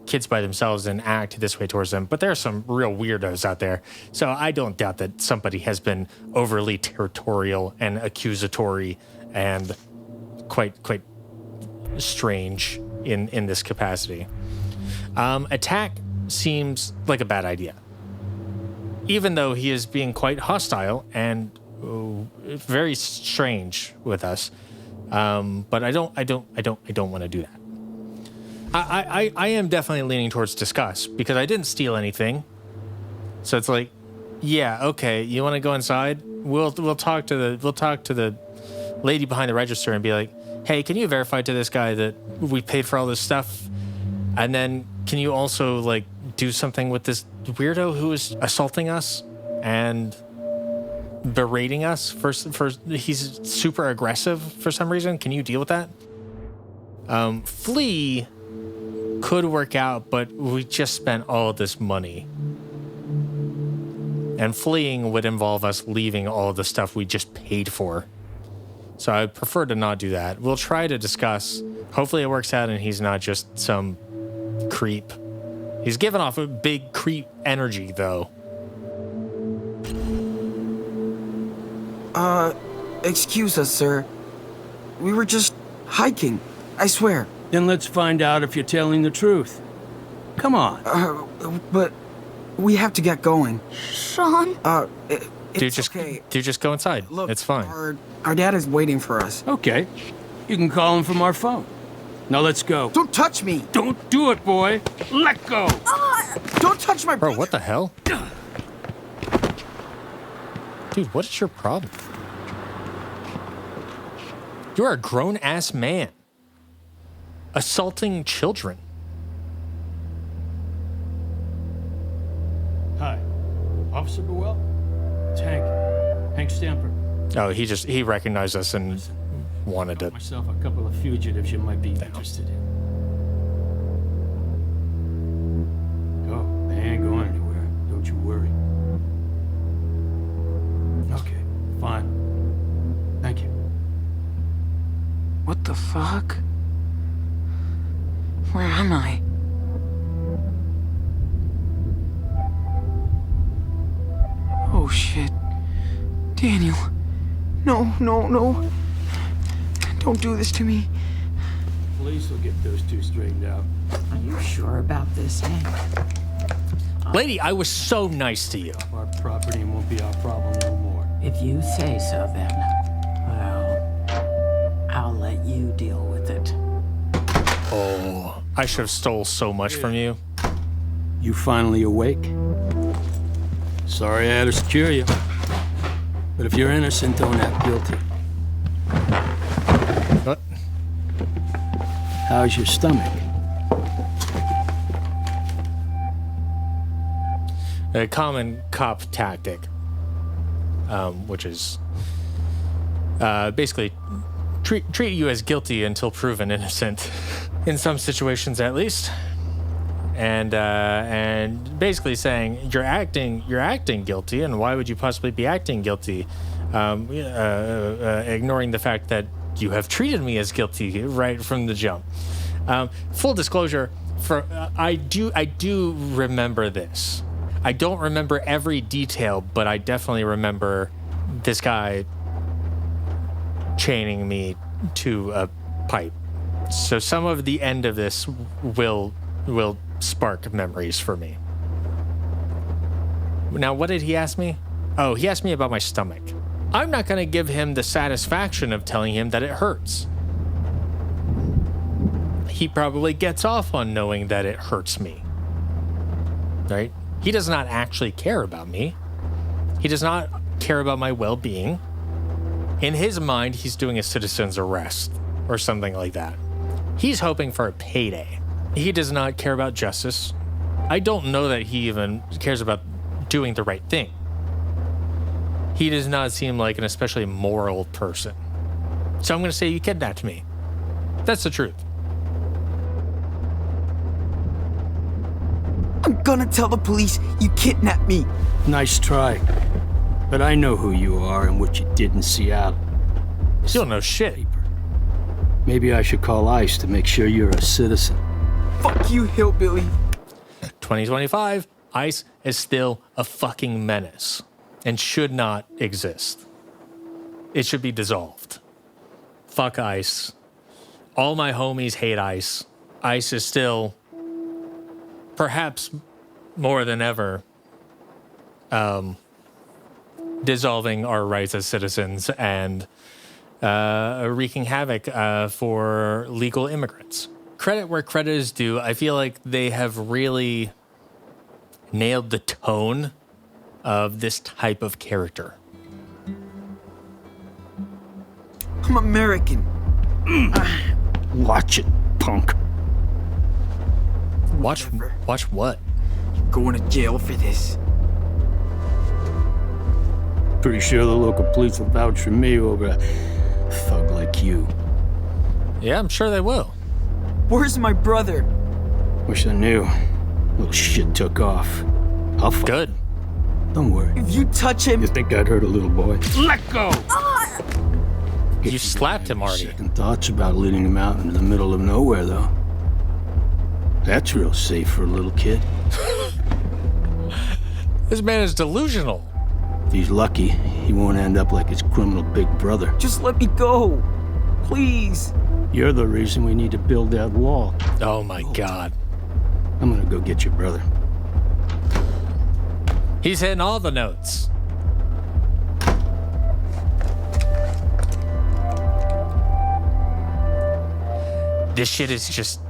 kids by themselves and act this way towards them, but there are some real weirdos out there. So I don't doubt that somebody has been overly territorial and accusatory and quite strange in this capacity. Attack seems like a bad idea, even though he is being quite hostile and very strange with us. But I don't want to do that. I am definitely leaning towards discuss because I didn't steal anything. So it's like, yeah, okay, you want to go inside? We'll talk to the lady behind the register and be like, hey, can you verify to this guy that we paid for all this stuff? And then can you also like do something with this weirdo who is assaulting us and berating us for he's super aggressive for some reason? Can you deal with that? Flee could work out, but we just spent all of this money. And fleeing would involve us leaving all of the stuff we just paid for. So I prefer to not do that. We'll try to discuss. Hopefully it works out and he's not just some creep. He's giving off a big creep energy, though. Excuse us, sir. We were just hiking, I swear. Then let's find out if you're telling the truth. Come on. But we have to get going. Sean? It's okay. Just go inside. Look, it's fine. Our dad is waiting for us. Okay. You can call him from our phone. Now let's go. Don't touch me! Don't do it, boy. Let go. Don't touch my brother! Bro, what the hell? Dude, what is your problem? You are a grown-ass man. Assaulting children. Hi. Officer Burwell? It's Hank. Hank Stamper. Oh, he recognized us and wanted to. Myself a couple of fugitives you might be interested in. Oh, they ain't going anywhere. Don't you worry. Okay. Fine. Thank you. What the fuck? Where am I? Oh shit. Daniel. No, no, no. Don't do this to me. Police will get those two straightened out. Are you sure about this, Hank? Lady, I was so nice to you. Our property won't be our problem no more. If you say so, then, well, I'll let you deal with it. Oh, I should have stole so much from you. You finally awake? Sorry I had to secure you. But if you're innocent, don't act guilty. What? How's your stomach? A common cop tactic, which is basically treat you as guilty until proven innocent, in some situations at least, and basically saying you're acting guilty, and why would you possibly be acting guilty, ignoring the fact that you have treated me as guilty right from the jump. Full disclosure, I do remember this. I don't remember every detail, but I definitely remember this guy chaining me to a pipe. So some of the end of this will spark memories for me. Now, what did he ask me? Oh, he asked me about my stomach. I'm not going to give him the satisfaction of telling him that it hurts. He probably gets off on knowing that it hurts me. Right? He does not actually care about me. He does not care about my well-being. In his mind, he's doing a citizen's arrest or something like that. He's hoping for a payday. He does not care about justice. I don't know that he even cares about doing the right thing. He does not seem like an especially moral person. So I'm going to say you kidnapped me. That's the truth. I'm gonna tell the police you kidnapped me. Nice try. But I know who you are and what you did in Seattle. You don't know shit. Maybe I should call ICE to make sure you're a citizen. Fuck you, hillbilly. 2025, ICE is still a fucking menace and should not exist. It should be dissolved. Fuck ICE. All my homies hate ICE. ICE is still, perhaps more than ever, dissolving our rights as citizens and wreaking havoc for legal immigrants. Credit where credit is due. I feel like they have really nailed the tone of this type of character. I'm American. Watch it, punk. Watch what? You're going to jail for this. Pretty sure the local police will vouch for me over a thug like you. Yeah, I'm sure they will. Where's my brother? Wish I knew. Little shit took off. I'll fight. Good. Don't worry. If you touch him... You think I'd hurt a little boy? Let go! You slapped him already. Second thoughts about leading him out into the middle of nowhere, though. That's real safe for a little kid. This man is delusional. If he's lucky, he won't end up like his criminal big brother. Just let me go. Please. You're the reason we need to build that wall. Oh my God. I'm gonna go get your brother. He's hitting all the notes. This shit is just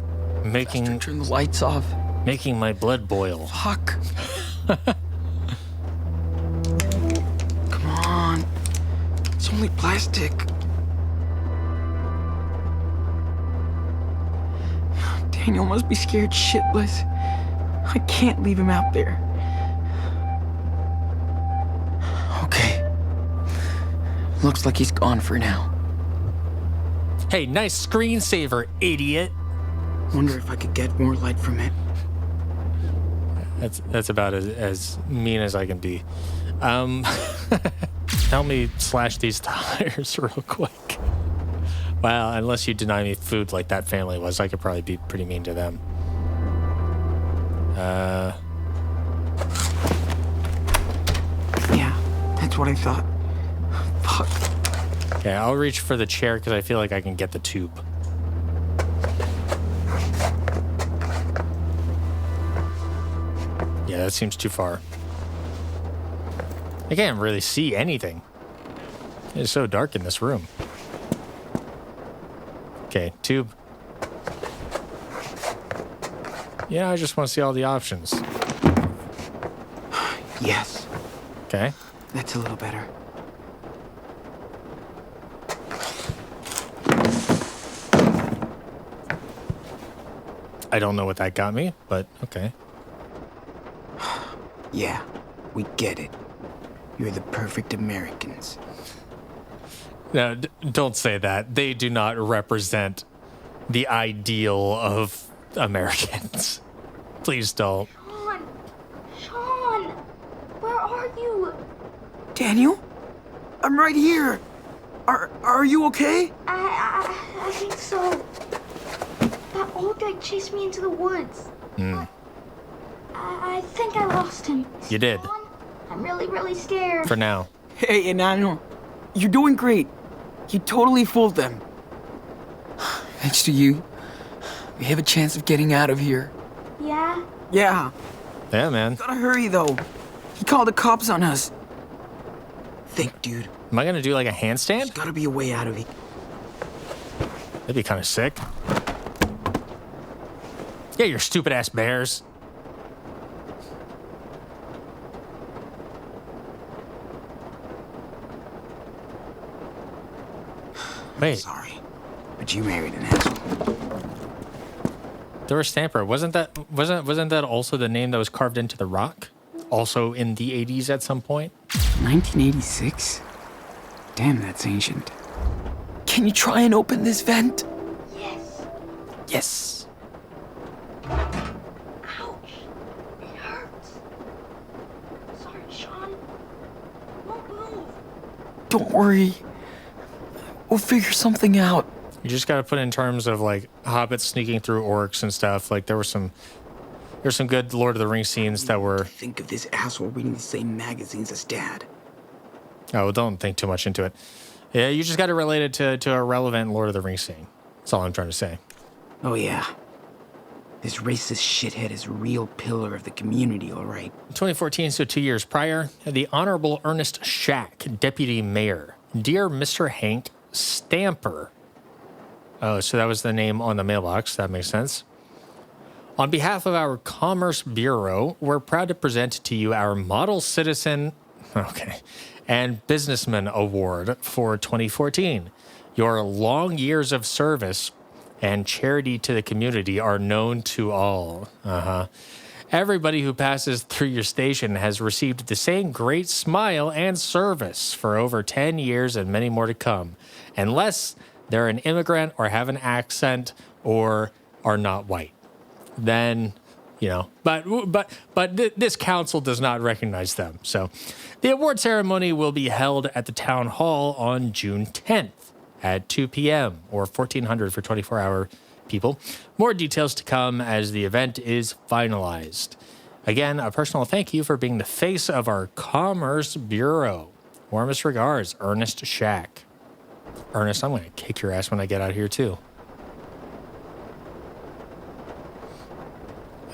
making... Turn the lights off. Making my blood boil. Fuck. Come on. It's only plastic. Daniel must be scared shitless. I can't leave him out there. Okay. Looks like he's gone for now. Hey, nice screensaver, idiot. Wonder if I could get more light from it. That's about as mean as I can be. help me slash these tires real quick. Well, unless you deny me food like that family was, I could probably be pretty mean to them. Yeah, that's what I thought. Fuck. Okay, I'll reach for the chair because I feel like I can get the tube. Yeah, that seems too far. I can't really see anything. It's so dark in this room. Okay, tube. Yeah, I just want to see all the options. Yes. Okay. That's a little better. I don't know what that got me, but okay. Yeah, we get it. You're the perfect Americans. No, don't say that. They do not represent the ideal of Americans. Please don't. Sean, where are you? Daniel? I'm right here. Are you okay? I think so. That old guy chased me into the woods. I think I lost him. You did. Sean, I'm really scared. For now. Hey, Enano. You're doing great. You totally fooled them. Thanks to you, we have a chance of getting out of here. Yeah? Yeah. Yeah, man. Gotta hurry, though. He called the cops on us. Think, dude. Am I gonna do like a handstand? There's gotta be a way out of it. That'd be kind of sick. Yeah, your stupid ass bears. Wait. Sorry, but you married an asshole. Doris Stamper, wasn't that also the name that was carved into the rock? Also in the 80s at some point? 1986? Damn, that's ancient. Can you try and open this vent? Yes. Yes. Ouch. It hurts. Sorry, Sean. Won't move. Don't worry. We'll figure something out. You just gotta put in terms of like hobbits sneaking through orcs and stuff. Like there's some good Lord of the Rings scenes that were. Think of this asshole reading the same magazines as Dad. Oh, well, don't think too much into it. Yeah, you just gotta relate it to a relevant Lord of the Rings scene. That's all I'm trying to say. Oh yeah. This racist shithead is a real pillar of the community, all right. 2014, so 2 years prior, the Honorable Ernest Shack, Deputy Mayor. Dear Mr. Hank Stamper. Oh, so that was the name on the mailbox. That makes sense. On behalf of our Commerce Bureau, we're proud to present to you our Model Citizen, and Businessman Award for 2014. Your long years of service and charity to the community are known to all. Everybody who passes through your station has received the same great smile and service for over 10 years and many more to come, unless they're an immigrant or have an accent or are not white. Then, but this council does not recognize them. So the award ceremony will be held at the town hall on June 10th at 2 p.m. or 1400 for 24-hour people. More details to come as the event is finalized. Again, a personal thank you for being the face of our Commerce Bureau. Warmest regards, Ernest Shack. Ernest, I'm going to kick your ass when I get out here, too.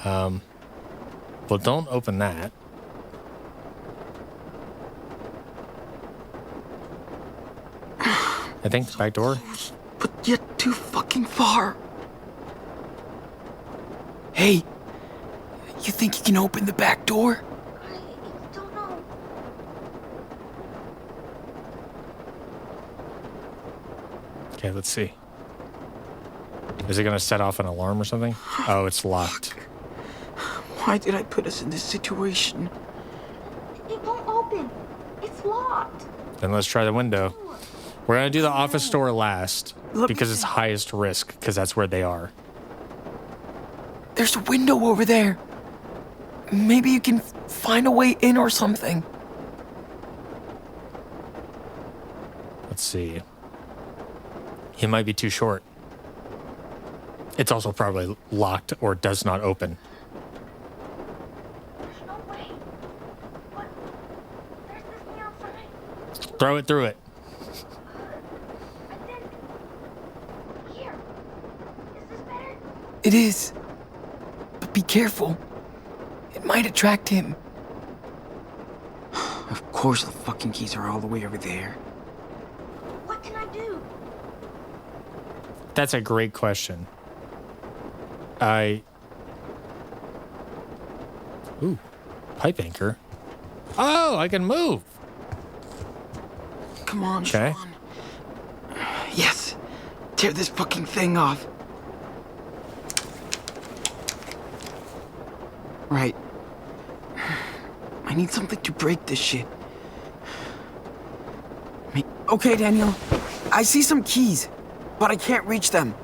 Well, don't open that. I think the back door. But yet too fucking far. Hey, you think you can open the back door? I don't know. Okay, let's see. Is it going to set off an alarm or something? Oh, it's locked. Why did I put us in this situation? It won't open. It's locked. Then let's try the window. We're going to do the office door last because it's highest risk because that's where they are. There's a window over there. Maybe you can find a way in or something. Let's see. He might be too short. It's also probably locked or does not open. There's no way. What? There's this thing outside. Throw it through it. I think. Here. Is this better? It is. But be careful. It might attract him. Of course the fucking keys are all the way over there. What can I do? That's a great question. Ooh, pipe anchor. Oh, I can move. Come on, Okay. Sean. Yes. Tear this fucking thing off. Right. I need something to break this shit. Okay, Daniel. I see some keys, but I can't reach them.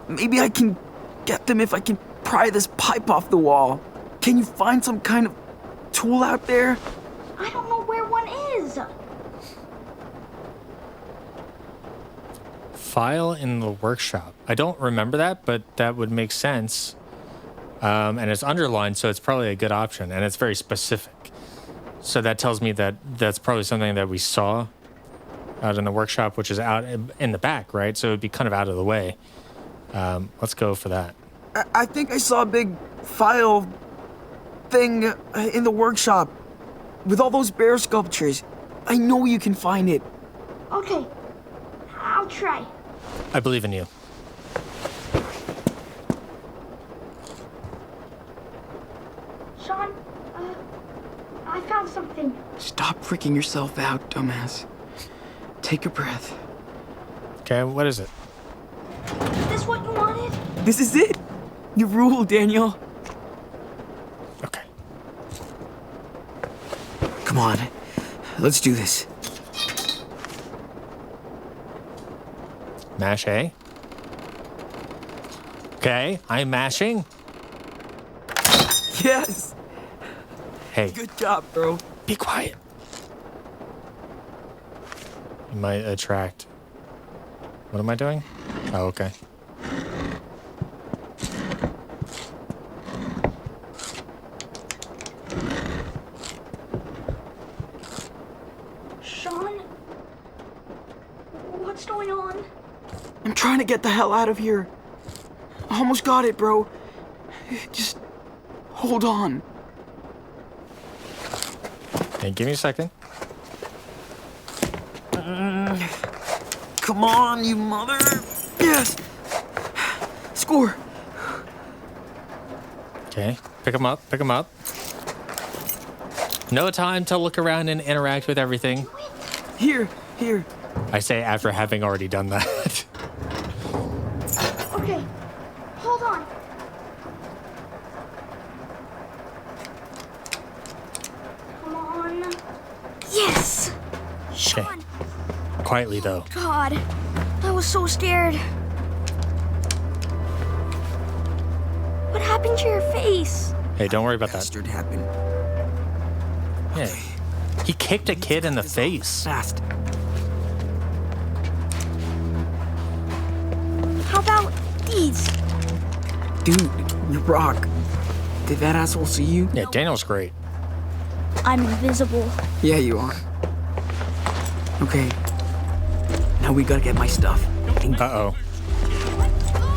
Maybe I can get them if I can pry this pipe off the wall. Can you find some kind of tool out there? I don't know where one is. File in the workshop. I don't remember that, but that would make sense. And it's underlined, so it's probably a good option, and it's very specific. So that tells me that that's probably something that we saw out in the workshop, which is out in the back, right? So it'd be kind of out of the way. Let's go for that. I think I saw a big file thing in the workshop with all those bear sculptures. I know you can find it. Okay. I'll try. I believe in you. Sean, I found something. Stop freaking yourself out, dumbass. Take a breath. Okay, what is it? Is this what you wanted? This is it. You rule, Daniel. Okay. Come on. Let's do this. Mash A. Okay, I'm mashing. Yes. Hey, Good job, bro. be quiet. You might attract. What am I doing? Oh, okay. Sean? What's going on? I'm trying to get the hell out of here. Almost got it, bro. Just hold on. Hey, give me a second. Come on, you mother. Yes. Score. Okay, pick him up, pick him up. No time to look around and interact with everything. Here. I say after having already done that. Okay. Hold on. Come on. Yes! Okay. Sean! Quietly, though. God, I was so scared. What happened to your face? Hey, don't worry about that. Bastard happened. Yeah. He kicked a kid in the face. Fast. How about these? Dude, you rock. Did that asshole see you? Yeah, Daniel's great. I'm invisible. Yeah, you are. Okay. Now we gotta get my stuff. Uh-oh. Let's go!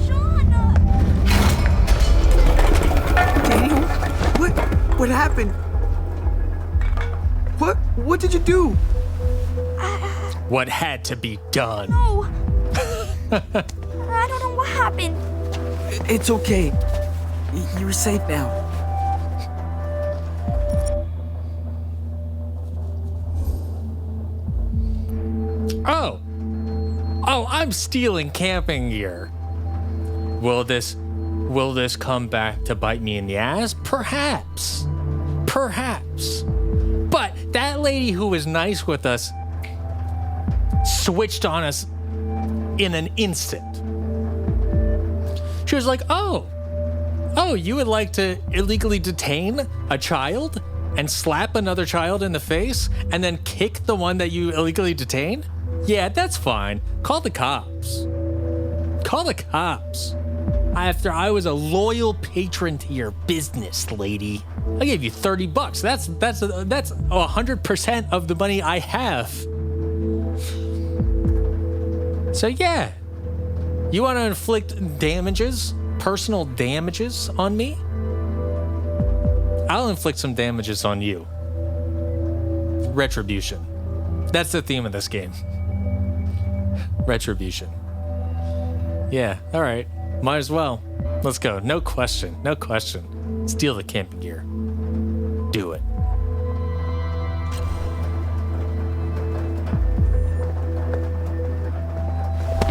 Sean! Daniel? What happened? What did you do? What had to be done? No! I don't know what happened. It's okay. You're safe now. Oh, I'm stealing camping gear. Will this come back to bite me in the ass? Perhaps. But that lady who was nice with us switched on us in an instant. She was like, oh, you would like to illegally detain a child? and slap another child in the face and then kick the one that you illegally detained? Yeah, that's fine. Call the cops. Call the cops. After I was a loyal patron to your business, lady. I gave you $30. That's 100% of the money I have. So yeah, you want to inflict damages, personal damages on me? I'll inflict some damages on you. Retribution. That's the theme of this game. Retribution. Yeah, all right. Might as well. Let's go. No question. No question. Steal the camping gear. Do it.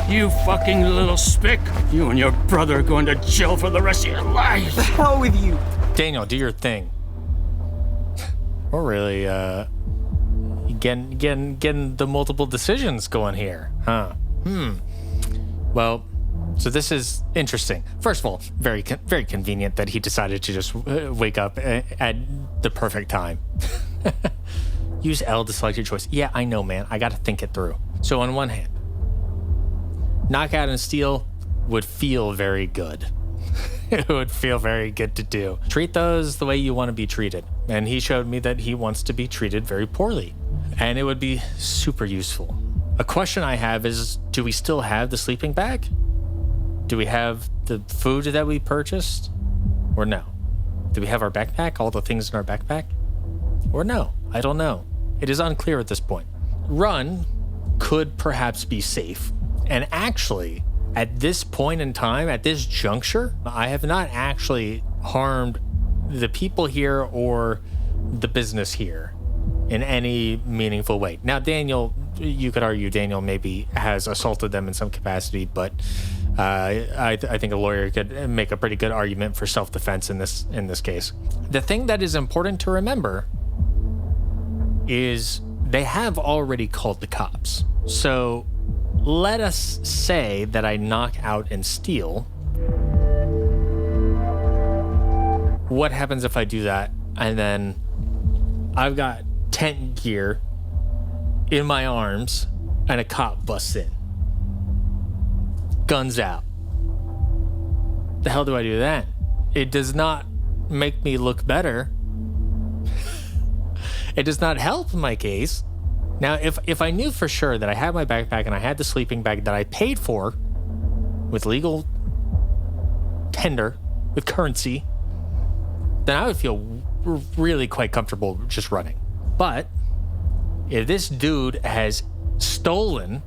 You fucking little spick. You and your brother are going to jail for the rest of your life. The hell with you. Daniel, do your thing. We're really, getting the multiple decisions going here, huh? Well, so this is interesting. First of all, very convenient that he decided to just wake up at the perfect time. Use L to select your choice. Yeah, I know, man. I got to think it through. So on one hand, knockout and steal would feel very good. It would feel very good to do. Treat those the way you want to be treated. And he showed me that he wants to be treated very poorly. And it would be super useful. A question I have is, do we still have the sleeping bag? Do we have the food that we purchased? Or no? Do we have our backpack, all the things in our backpack? Or no? I don't know. It is unclear at this point. Run could perhaps be safe. And actually, at this point in time, at this juncture, I have not actually harmed the people here or the business here in any meaningful way. Now, Daniel, you could argue Daniel maybe has assaulted them in some capacity, but I think a lawyer could make a pretty good argument for self-defense in this case. The thing that is important to remember is they have already called the cops. So let us say that I knock out and steal. What happens if I do that and then I've got tent gear in my arms and a cop busts in? Guns out. The hell do I do then? It does not make me look better. It does not help my case. Now, if I knew for sure that I had my backpack and I had the sleeping bag that I paid for with legal tender, with currency, then I would feel really quite comfortable just running. But if this dude has stolen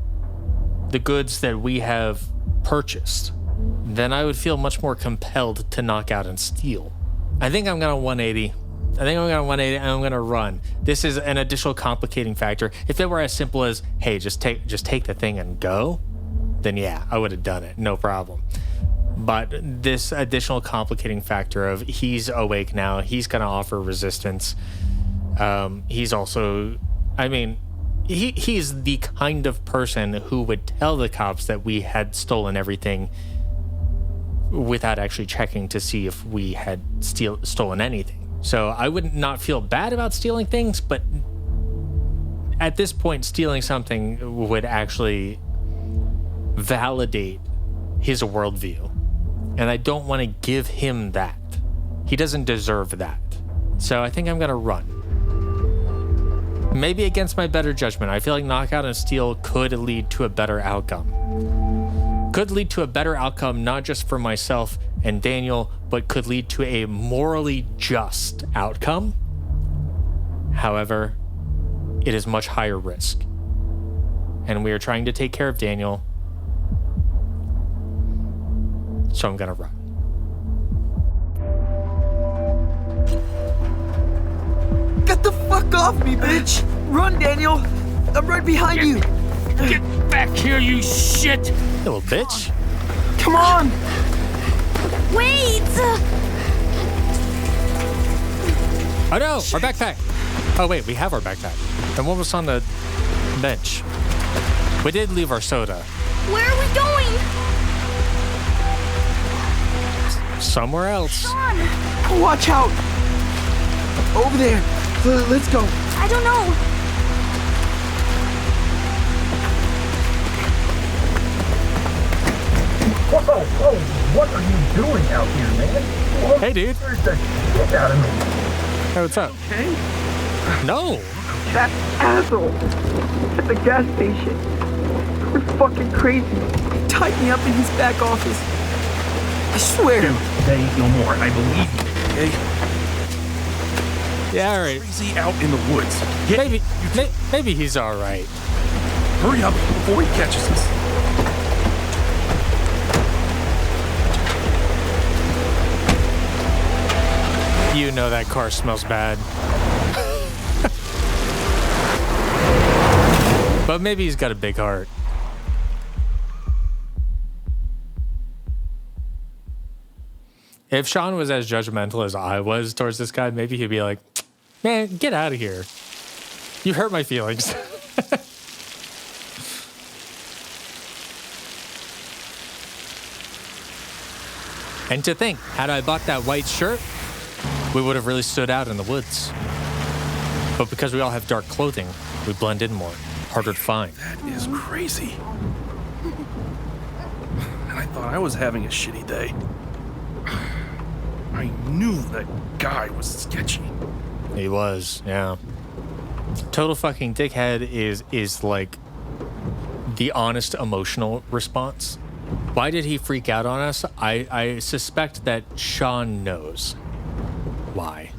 the goods that we have purchased, then I would feel much more compelled to knock out and steal. I think I'm gonna 180. And I'm gonna run. This is an additional complicating factor. If it were as simple as, hey, just take the thing and go, then yeah, I would have done it, no problem. But this additional complicating factor of he's awake now, he's gonna offer resistance. He's also, I mean, he's the kind of person who would tell the cops that we had stolen everything without actually checking to see if we had stolen anything. So I would not feel bad about stealing things, but at this point, stealing something would actually validate his worldview. And I don't want to give him that. He doesn't deserve that. So I think I'm going to run. Maybe against my better judgment. I feel like knockout and steal could lead to a better outcome. Could lead to a better outcome, not just for myself and Daniel, but could lead to a morally just outcome. However, it is much higher risk. And we are trying to take care of Daniel. So I'm gonna run. Get the fuck off me, bitch! Run, Daniel! I'm right behind you! Get back here, you shit! Little bitch. Come on! Wait! Oh no, our backpack. Oh wait, we have our backpack. And what was on the bench? We did leave our soda. Where are we going? Somewhere else. Sean! Watch out! Over there! Let's go. I don't know. Whoa, what are you doing out here, man? Whoa, Hey, dude. Where's the shit out of me? Hey, what's up? Okay. No. That asshole at the gas station. You're fucking crazy. He tied me up in his back office. I swear. Dude, they ain't no more. I believe you, okay? Yeah, all right. Crazy out in the woods. Maybe he's all right. Hurry up before he catches us. You know that car smells bad. But maybe he's got a big heart. If Sean was as judgmental as I was towards this guy, maybe he'd be like, man, get out of here. You hurt my feelings. And to think, had I bought that white shirt, we would have really stood out in the woods. But because we all have dark clothing, we blend in more. Harder to find. That is crazy. And I thought I was having a shitty day. I knew that guy was sketchy. He was, yeah. Total fucking dickhead is like the honest emotional response. Why did he freak out on us? I suspect that Sean knows why.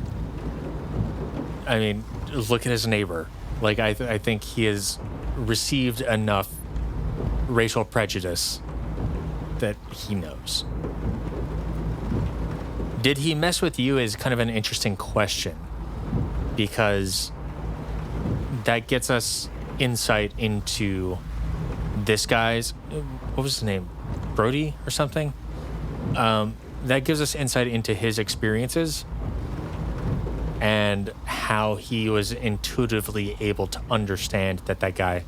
I mean, look at his neighbor. Like, I think he has received enough racial prejudice that he knows. Did he mess with you is kind of an interesting question, because that gets us insight into this guy's, what was his name? Brody or something? That gives us insight into his experiences and how he was intuitively able to understand that guy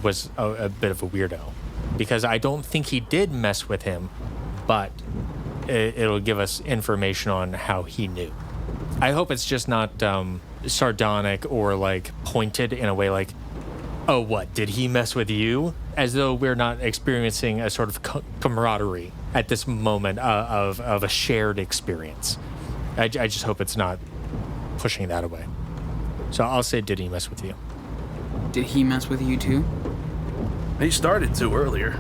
was a bit of a weirdo. Because I don't think he did mess with him, but it'll give us information on how he knew. I hope it's just not sardonic or like pointed in a way like, oh, what, did he mess with you? As though we're not experiencing a sort of camaraderie at this moment of a shared experience. I just hope it's not pushing that away. So I'll say, did he mess with you? Did he mess with you too? He started to earlier,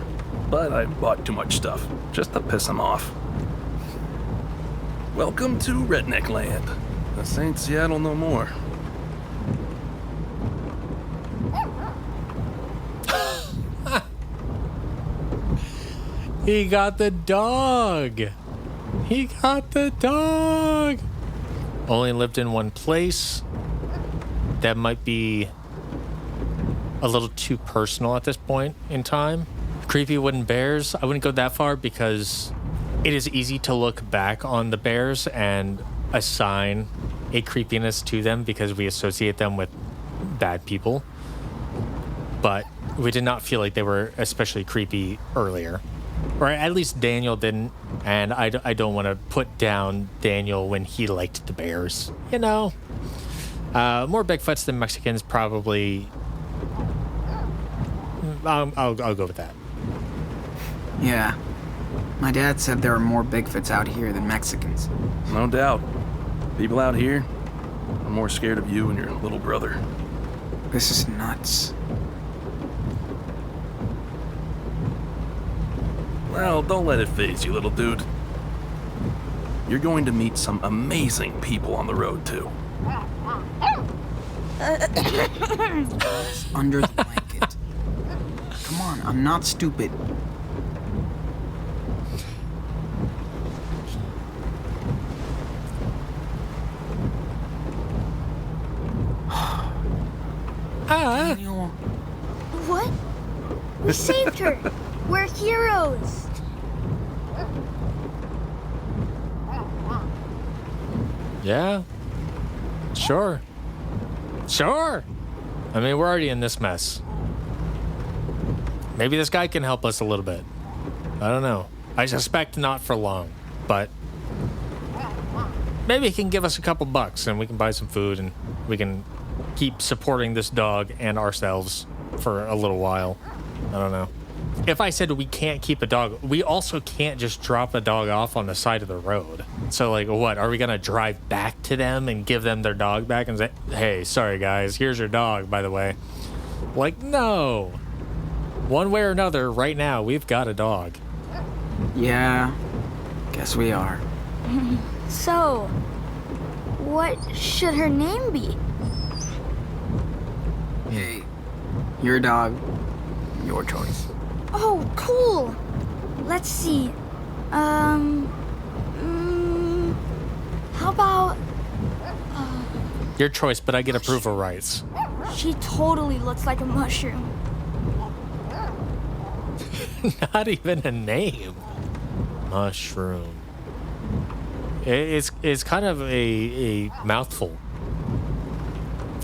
but I bought too much stuff just to piss him off. Welcome to Redneck Land. This ain't Seattle no more. He got the dog. He got the dog. Only lived in one place. That might be a little too personal at this point in time. Creepy wooden bears. I wouldn't go that far because it is easy to look back on the bears and assign a creepiness to them because we associate them with bad people. But we did not feel like they were especially creepy earlier. Or at least Daniel didn't, and I don't want to put down Daniel when he liked the bears. You know? More Bigfoots than Mexicans, probably. I'll go with that. Yeah. My dad said there are more Bigfoots out here than Mexicans. No doubt. People out here are more scared of you and your little brother. This is nuts. Well, don't let it faze you, little dude. You're going to meet some amazing people on the road, too. It's under the blanket. Come on, I'm not stupid. Daniel. What? We saved her. We're heroes. Yeah. Sure. Sure. I mean, we're already in this mess. Maybe this guy can help us a little bit. I don't know. I suspect not for long, but maybe he can give us a couple bucks and we can buy some food and keep supporting this dog and ourselves for a little while. I don't know. If I said we can't keep a dog, we also can't just drop a dog off on the side of the road. So, like, what? Are we going to drive back to them and give them their dog back and say, hey, sorry, guys, here's your dog, by the way? Like, no. One way or another, right now, we've got a dog. Yeah, guess we are. So, what should her name be? Hey, your dog, your choice. Oh, cool. Let's see. How about... Your choice, but I get approval rights. She totally looks like a mushroom. Not even a name. Mushroom. It's kind of a mouthful.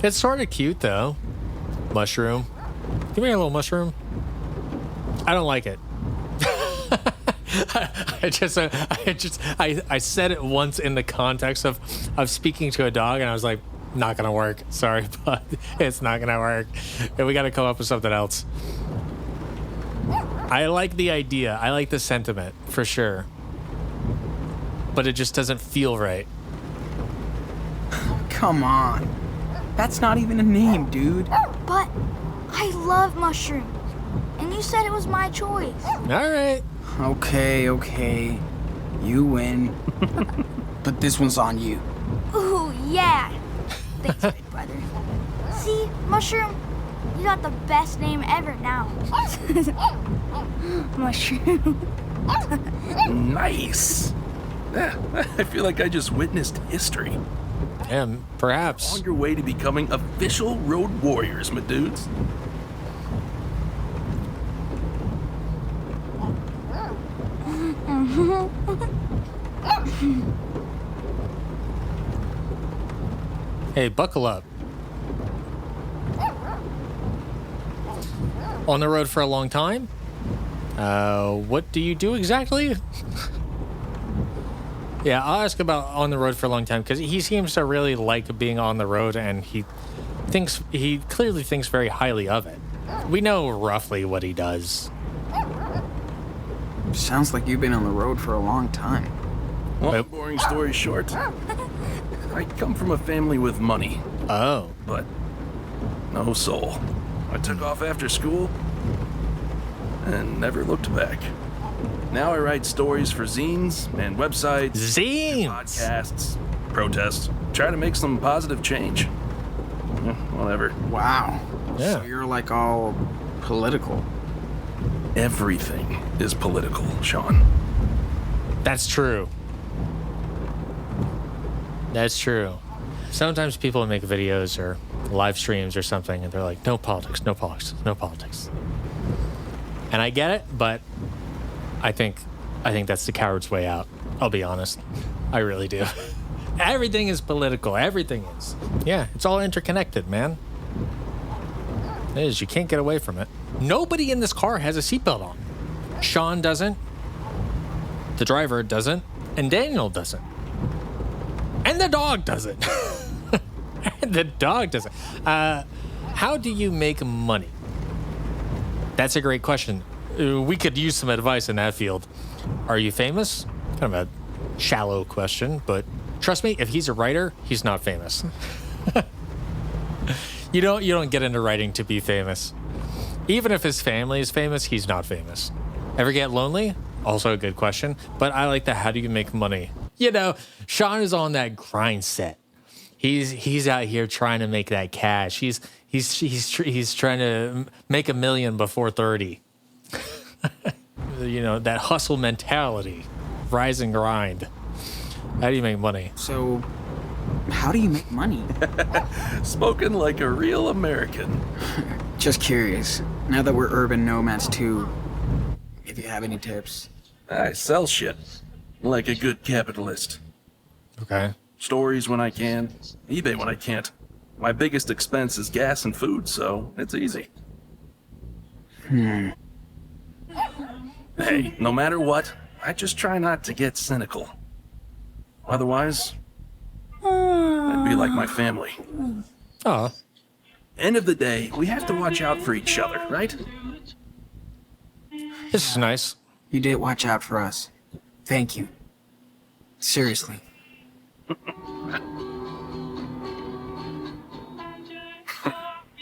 It's sort of cute, though. Mushroom. Give me a little mushroom. I don't like it. I said it once in the context of speaking to a dog, and I was like, not gonna work. Sorry, but it's not gonna work. We gotta come up with something else. I like the idea. I like the sentiment, for sure. But it just doesn't feel right. Come on. That's not even a name, dude. But I love mushroom. And you said it was my choice. All right. Okay. You win. But this one's on you. Ooh, yeah. Thanks, big brother. See, Mushroom, you got the best name ever now. Mushroom. Nice. I feel like I just witnessed history. Yeah, perhaps. On your way to becoming official road warriors, my dudes. Hey, buckle up. On the road for a long time? What do you do exactly? Yeah, I'll ask about on the road for a long time, because he seems to really like being on the road, and he clearly thinks very highly of it. We know roughly what he does. Sounds like you've been on the road for a long time. Well, boring story short, I come from a family with money. Oh. But no soul. I took off after school and never looked back. Now I write stories for zines and websites, zines, podcasts, protests, try to make some positive change. Whatever. Wow. Yeah. So you're like all political. Everything is political, Sean. That's true. That's true. Sometimes people make videos or live streams or something, and they're like, no politics, no politics, no politics. And I get it, but I think that's the coward's way out. I'll be honest. I really do. Everything is political. Everything is. Yeah, it's all interconnected, man. It is. You can't get away from it. Nobody in this car has a seatbelt on. Sean doesn't. The driver doesn't. And Daniel doesn't. And the dog doesn't. And the dog doesn't. How do you make money? That's a great question. We could use some advice in that field. Are you famous? Kind of a shallow question, but trust me, if he's a writer, he's not famous. You don't get into writing to be famous. Even if his family is famous, he's not famous. Ever get lonely? Also a good question, but I like the how do you make money? You know, Sean is on that grind set. He's out here trying to make that cash. He's trying to make $1 million before 30. You know, that hustle mentality, rise and grind. How do you make money? So, how do you make money? Spoken like a real American. Just curious. Now that we're urban nomads too, if you have any tips. I sell shit. Like a good capitalist. Okay. Stories when I can, eBay when I can't. My biggest expense is gas and food, so it's easy. Hey, no matter what, I just try not to get cynical. Otherwise, I'd be like my family. Oh. End of the day, we have to watch out for each other, right? This is nice. You did watch out for us. Thank you. Seriously.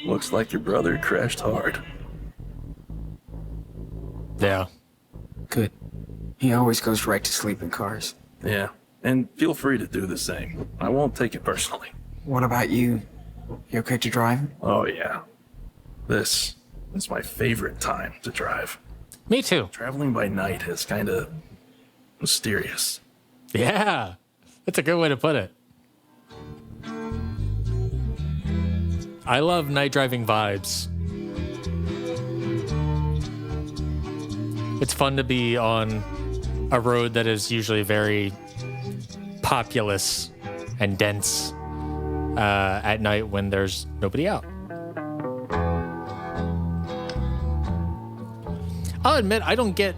Looks like your brother crashed hard. Yeah. Good. He always goes right to sleep in cars. Yeah, and feel free to do the same. I won't take it personally. What about you? You okay to drive? Oh yeah. This is my favorite time to drive. Me too. Traveling by night is kind of mysterious. Yeah. That's a good way to put it. I love night driving vibes. It's fun to be on a road that is usually very populous and dense at night when there's nobody out. I'll admit, I don't get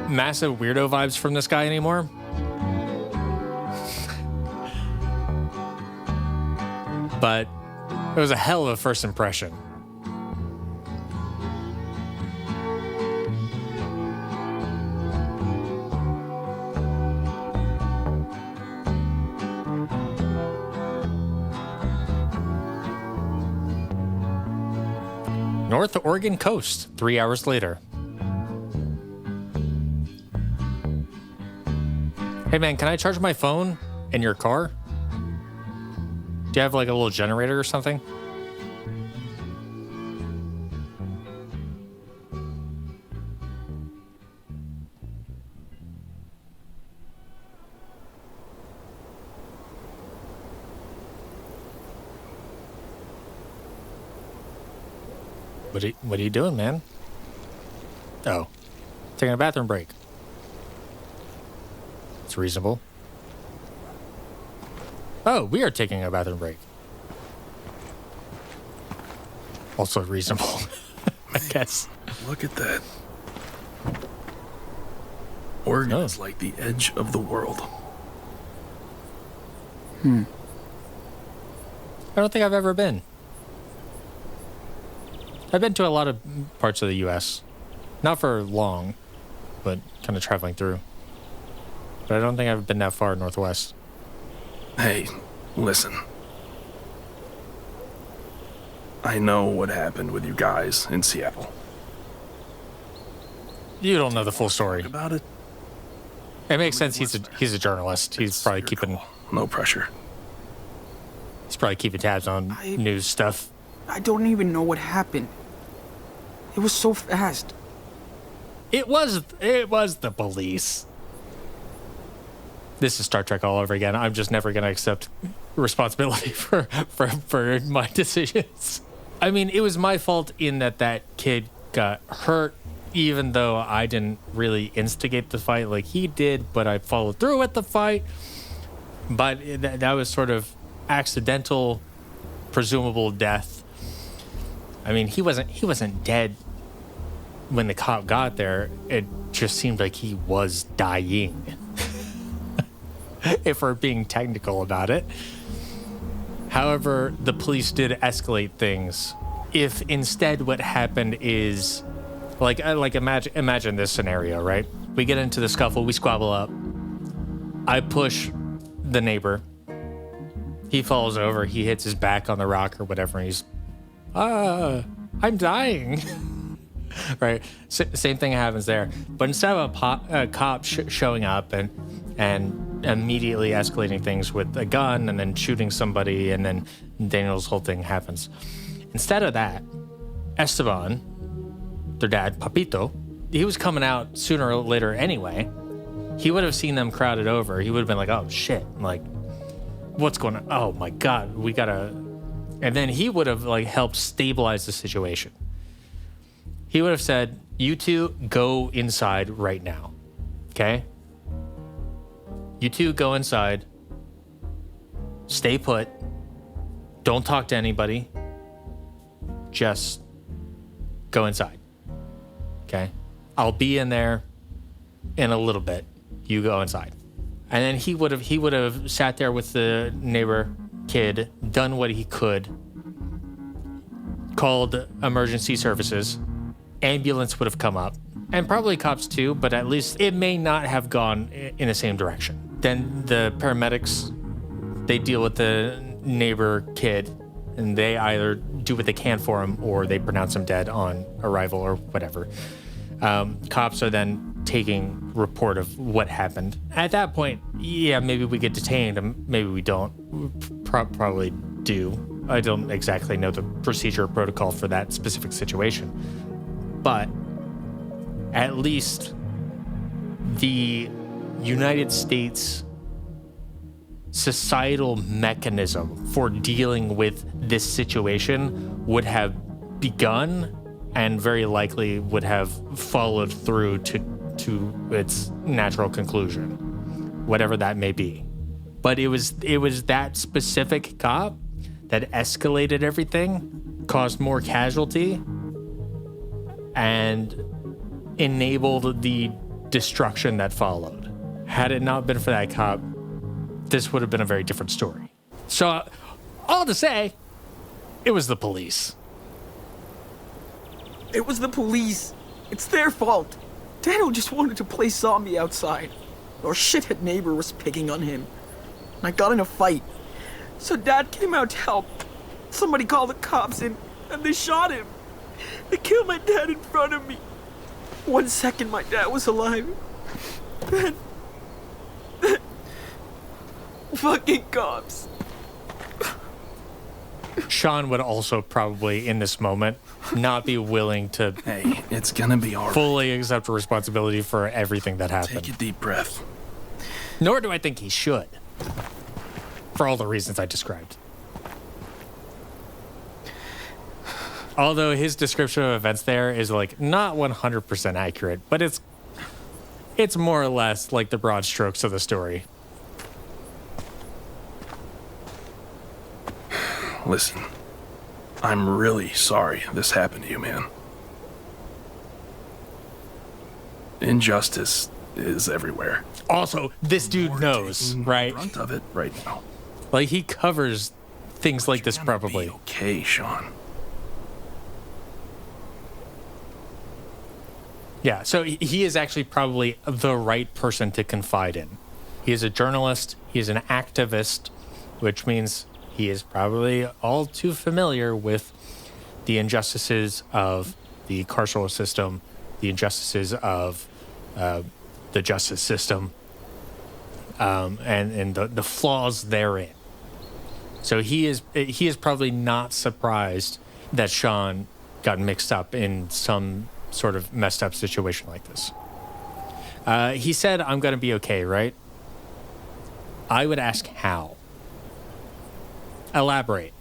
massive weirdo vibes from this guy anymore. But it was a hell of a first impression. North Oregon coast, 3 hours later. Hey man, can I charge my phone in your car? Do you have like a little generator or something? What are you doing, man? Oh, taking a bathroom break. It's reasonable. Oh, we are taking a bathroom break. Also reasonable, I guess. Look at that. Oregon is like the edge of the world. I don't think I've ever been. I've been to a lot of parts of the U.S. Not for long, but kind of traveling through. But I don't think I've been that far northwest. Hey, listen. I know what happened with you guys in Seattle. You don't know the full story. About it? It makes sense. He's a journalist. He's probably keeping no pressure. He's probably keeping tabs on news stuff. I don't even know what happened. It was so fast. It was the police. This is Star Trek all over again. I'm just never gonna accept responsibility for my decisions. I mean, it was my fault in that kid got hurt, even though I didn't really instigate the fight like he did, but I followed through with the fight. But that was sort of accidental, presumable death. I mean, he wasn't dead when the cop got there. It just seemed like he was dying. If we're being technical about it. However, the police did escalate things. If instead what happened is like imagine this scenario, right? We get into the scuffle, we squabble up. I push the neighbor. He falls over, he hits his back on the rock or whatever, and he's I'm dying. Right? Same thing happens there. But instead of a cop showing up and immediately escalating things with a gun and then shooting somebody and then Daniel's whole thing happens. Instead of that, Esteban, their dad, Papito, he was coming out sooner or later anyway. He would have seen them crowded over. He would have been like, oh shit, like, what's going on? Oh my God, we gotta... And then he would have like helped stabilize the situation. He would have said, you two go inside right now, okay? You two go inside, stay put, don't talk to anybody, just go inside, okay? I'll be in there in a little bit. You go inside. And then he would have sat there with the neighbor kid, done what he could, called emergency services, ambulance would have come up, and probably cops too, but at least it may not have gone in the same direction. Then the paramedics, they deal with the neighbor kid, and they either do what they can for him or they pronounce him dead on arrival or whatever. Cops are then taking report of what happened. At that point, yeah, maybe we get detained, and maybe we don't. Probably do. I don't exactly know the procedure or protocol for that specific situation. But at least the United States societal mechanism for dealing with this situation would have begun and very likely would have followed through to its natural conclusion, whatever that may be. But it was that specific cop that escalated everything, caused more casualty, and enabled the destruction that followed. Had it not been for that cop, this would have been a very different story. So, all to say, it was the police. It was the police. It's their fault. Daniel just wanted to play zombie outside. Our shithead neighbor was picking on him. I got in a fight. So Dad came out to help. Somebody called the cops and they shot him. They killed my dad in front of me. 1 second my dad was alive. Then fucking cops. Sean would also probably, in this moment, not be willing to Hey, it's gonna be all right. fully accept responsibility for everything that happened. Take a deep breath. Nor do I think he should, for all the reasons I described. Although his description of events there is like not 100% accurate, but it's more or less like the broad strokes of the story. Listen, I'm really sorry this happened to you, man. Injustice is everywhere. Also, this dude knows, right? Front of it right now. Like, he covers things like this probably. Okay, Sean. Yeah, so he is actually probably the right person to confide in. He is a journalist, he is an activist, which means he is probably all too familiar with the injustices of the carceral system, the injustices of the justice system, and the flaws therein. So he is probably not surprised that Sean got mixed up in some sort of messed up situation like this. He said, "I'm going to be okay," right? I would ask how. Elaborate.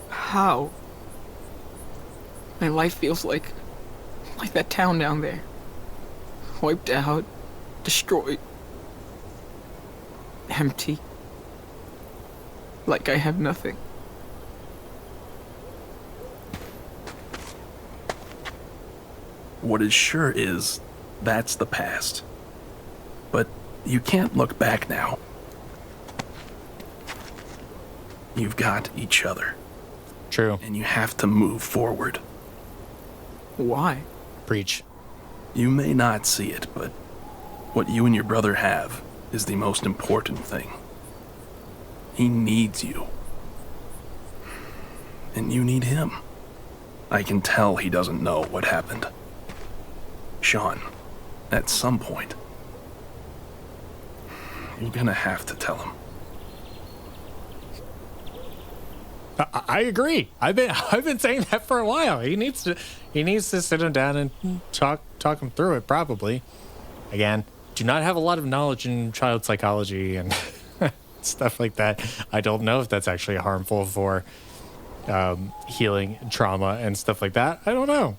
How? My life feels like that town down there. Wiped out, destroyed, empty. Like I have nothing. What it sure is, that's the past. But you can't look back now. You've got each other. True. And you have to move forward. Why? Preach. You may not see it, but what you and your brother have is the most important thing. He needs you. And you need him. I can tell he doesn't know what happened. Sean, at some point, you're gonna have to tell him. I agree. I've been saying that for a while. He needs to sit him down and talk him through it. Probably. Again, do not have a lot of knowledge in child psychology and stuff like that. I don't know if that's actually harmful for healing trauma and stuff like that. I don't know.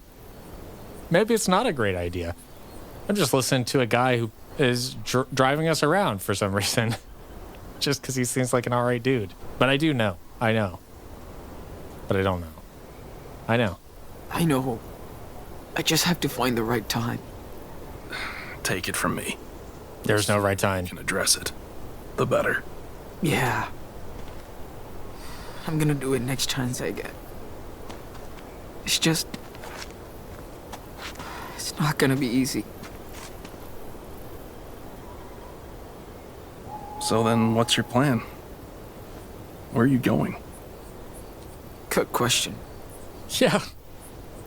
Maybe it's not a great idea. I'm just listening to a guy who is driving us around for some reason, just because he seems like an alright dude. But I do know. I know. But I don't know. I know. I know. I just have to find the right time. Take it from me. There's no right time. You can address it. The better. Yeah. I'm gonna do it next chance I get. It's just... It's not gonna be easy. So then, what's your plan? Where are you going? Good question. Yeah.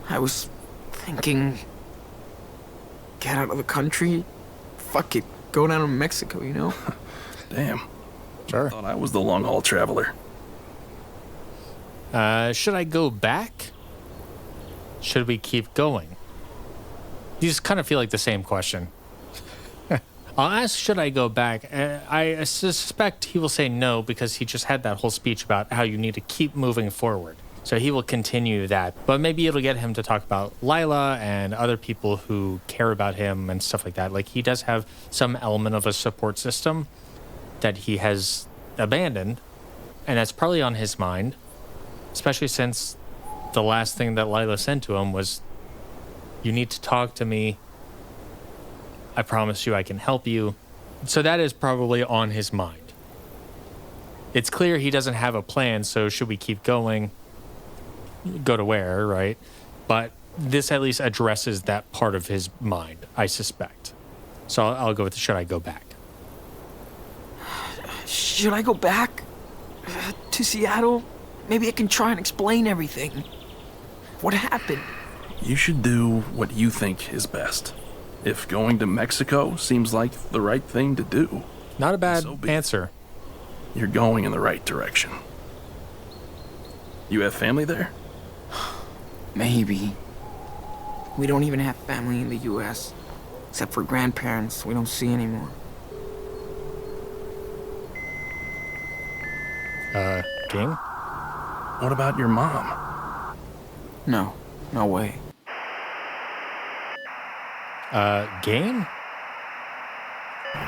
I was thinking... Get out of the country. Fuck it. Go down to Mexico, you know? Damn. Sure. I thought I was the long-haul traveler. Should I go back? Should we keep going? These kind of feel like the same question. I'll ask, should I go back? I suspect he will say no because he just had that whole speech about how you need to keep moving forward. So he will continue that. But maybe it'll get him to talk about Lila and other people who care about him and stuff like that. Like, he does have some element of a support system that he has abandoned, and that's probably on his mind, especially since the last thing that Lila sent to him was, you need to talk to me. I promise you I can help you. So that is probably on his mind. It's clear he doesn't have a plan, so should we keep going? Go to where, right? But this at least addresses that part of his mind, I suspect. So I'll go with, should I go back? Should I go back? To Seattle? Maybe I can try and explain everything. What happened? You should do what you think is best. If going to Mexico seems like the right thing to do... Not a bad answer. You're going in the right direction. You have family there? Maybe. We don't even have family in the U.S. Except for grandparents we don't see anymore. King? What about your mom? No. No way. Game?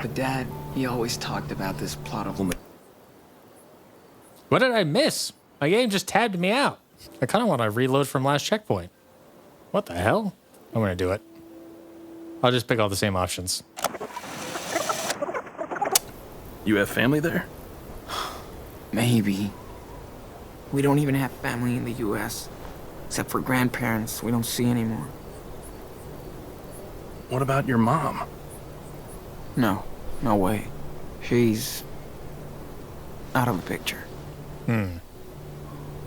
But Dad, he always talked about this plot of... What did I miss? My game just tabbed me out. I kind of want to reload from last checkpoint. What the hell? I'm going to do it. I'll just pick all the same options. You have family there? Maybe. We don't even have family in the U.S. Except for grandparents we don't see anymore. What about your mom? No. No way. She's... out of the picture.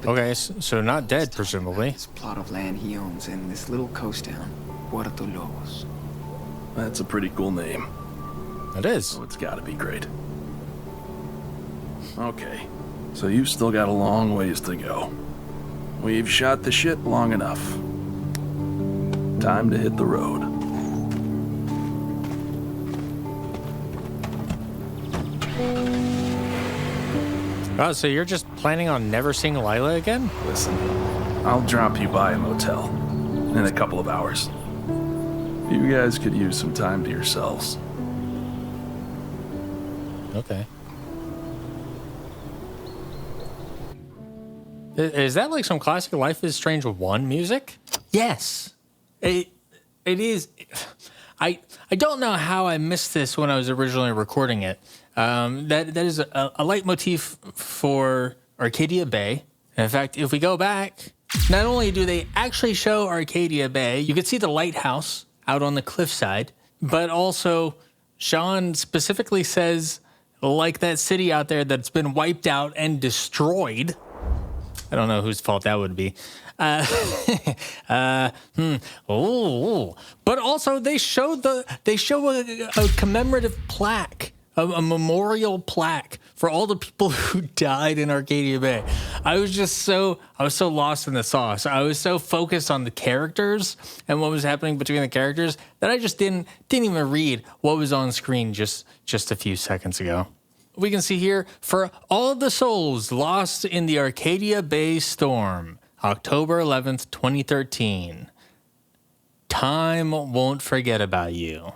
Okay, so not dead, presumably. This plot of land he owns in this little coast town, Puerto Lobos. That's a pretty cool name. It is. So it's gotta be great. Okay, so you've still got a long ways to go. We've shot the shit long enough. Time to hit the road. Oh, so you're just planning on never seeing Lila again? Listen, I'll drop you by a motel in a couple of hours. You guys could use some time to yourselves. Okay. Is that like some classic Life is Strange 1 music? Yes. It is. I don't know how I missed this when I was originally recording it. That is a leitmotif for Arcadia Bay. In fact, if we go back, not only do they actually show Arcadia Bay, you can see the lighthouse out on the cliffside, but also Sean specifically says, like that city out there that's been wiped out and destroyed. I don't know whose fault that would be. But also they show a commemorative plaque, a memorial plaque for all the people who died in Arcadia Bay. I was so lost in the sauce. I was so focused on the characters and what was happening between the characters that I just didn't even read what was on screen just a few seconds ago. We can see here, for all the souls lost in the Arcadia Bay storm, October 11th, 2013. Time won't forget about you.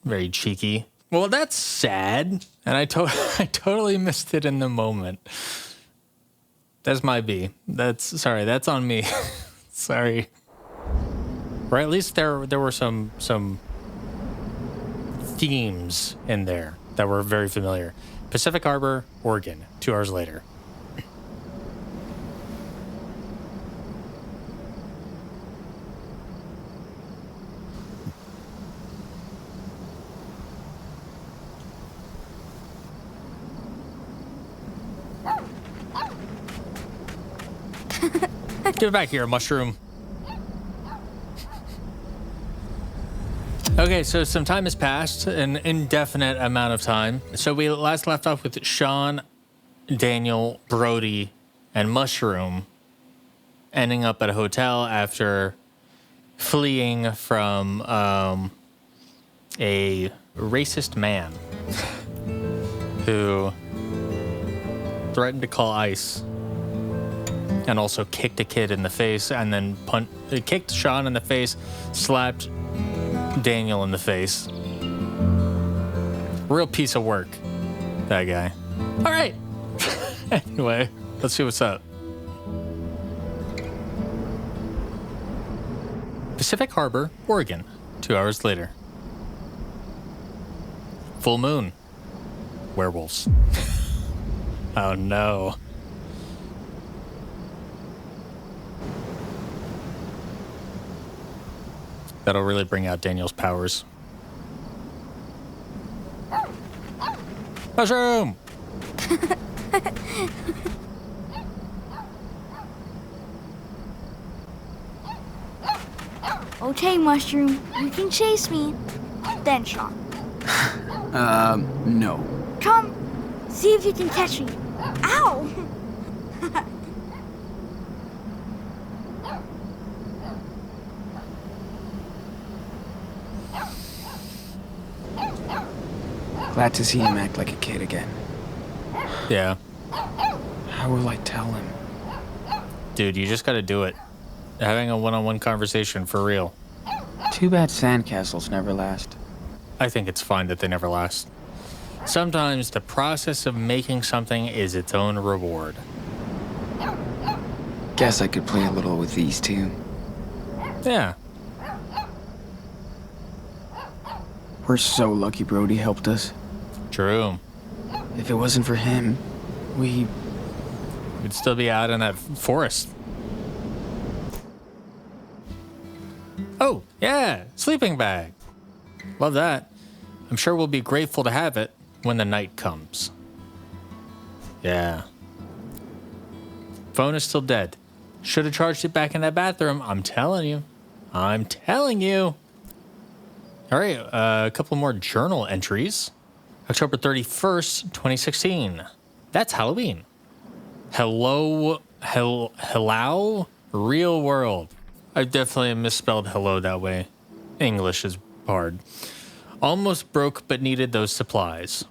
Very cheeky. Well, that's sad, and I totally missed it in the moment. That's my B. That's on me. Sorry. Or at least there were some themes in there that were very familiar. Pacific Harbor, Oregon, 2 hours later. Give it back here, mushroom. Okay, so some time has passed, an indefinite amount of time. So we last left off with Sean, Daniel, Brody, and Mushroom ending up at a hotel after fleeing from a racist man who threatened to call ICE and also kicked a kid in the face and then kicked Sean in the face, slapped Daniel in the face. Real piece of work, that guy. All right. Anyway, let's see what's up. Pacific Harbor, Oregon, 2 hours later. Full moon. Werewolves. Oh no. That'll really bring out Daniel's powers. Mushroom! Okay, Mushroom, you can chase me. Then, Sean. No. Come, see if you can catch me. Ow! Glad to see him act like a kid again. Yeah. How will I tell him? Dude, you just gotta do it. Having a one-on-one conversation for real. Too bad sandcastles never last. I think it's fine that they never last. Sometimes the process of making something is its own reward. Guess I could play a little with these two. Yeah. We're so lucky Brody helped us. True. If it wasn't for him, we'd still be out in that forest. Oh, yeah, sleeping bag. Love that. I'm sure we'll be grateful to have it when the night comes. Yeah. Phone is still dead. Should have charged it back in that bathroom. I'm telling you. I'm telling you. All right, a couple more journal entries. October 31st, 2016. That's Halloween. Hello, real world. I definitely misspelled hello that way. English is hard. Almost broke but needed those supplies.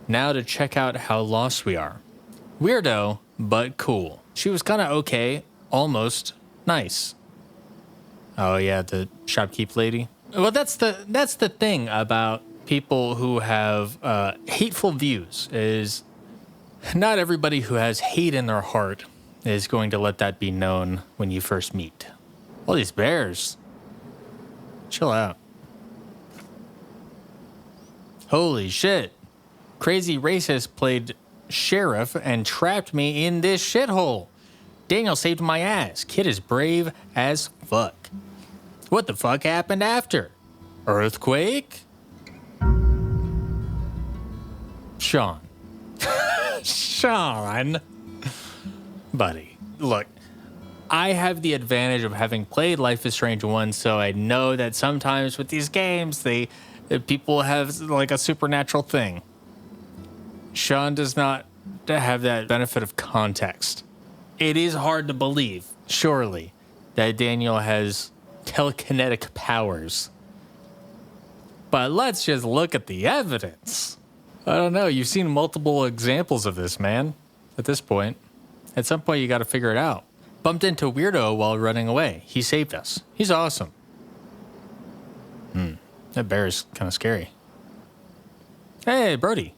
Now to check out how lost we are. Weirdo, but cool. She was kind of okay, almost nice. Oh yeah, the shopkeep lady. Well, that's the thing about people who have hateful views is not everybody who has hate in their heart is going to let that be known when you first meet. All these bears. Chill out. Holy shit. Crazy racist played sheriff and trapped me in this shithole. Daniel saved my ass. Kid is brave as fuck. What the fuck happened after? Earthquake? Sean. Sean. Buddy, look. I have the advantage of having played Life is Strange 1, so I know that sometimes with these games, people have like a supernatural thing. Sean does not have that benefit of context. It is hard to believe, surely, that Daniel has telekinetic powers. But let's just look at the evidence. I don't know, you've seen multiple examples of this, man. At this point, at some point you gotta figure it out. Bumped into Weirdo while running away. He saved us. He's awesome. That bear is kind of scary. Hey, Brody.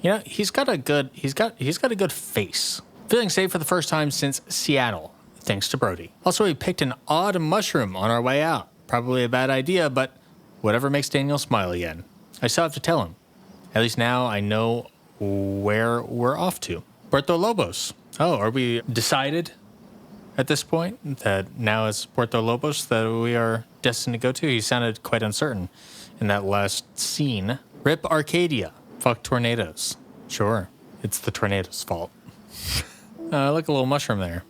You know, he's got a good face. Feeling safe for the first time since Seattle, thanks to Brody. Also, we picked an odd mushroom on our way out. Probably a bad idea, but whatever makes Daniel smile again. I still have to tell him. At least now I know where we're off to. Puerto Lobos. Oh, are we decided at this point that now it's Puerto Lobos that we are destined to go to? He sounded quite uncertain in that last scene. Rip Arcadia. Fuck tornadoes. Sure, it's the tornado's fault. Look, a little mushroom there.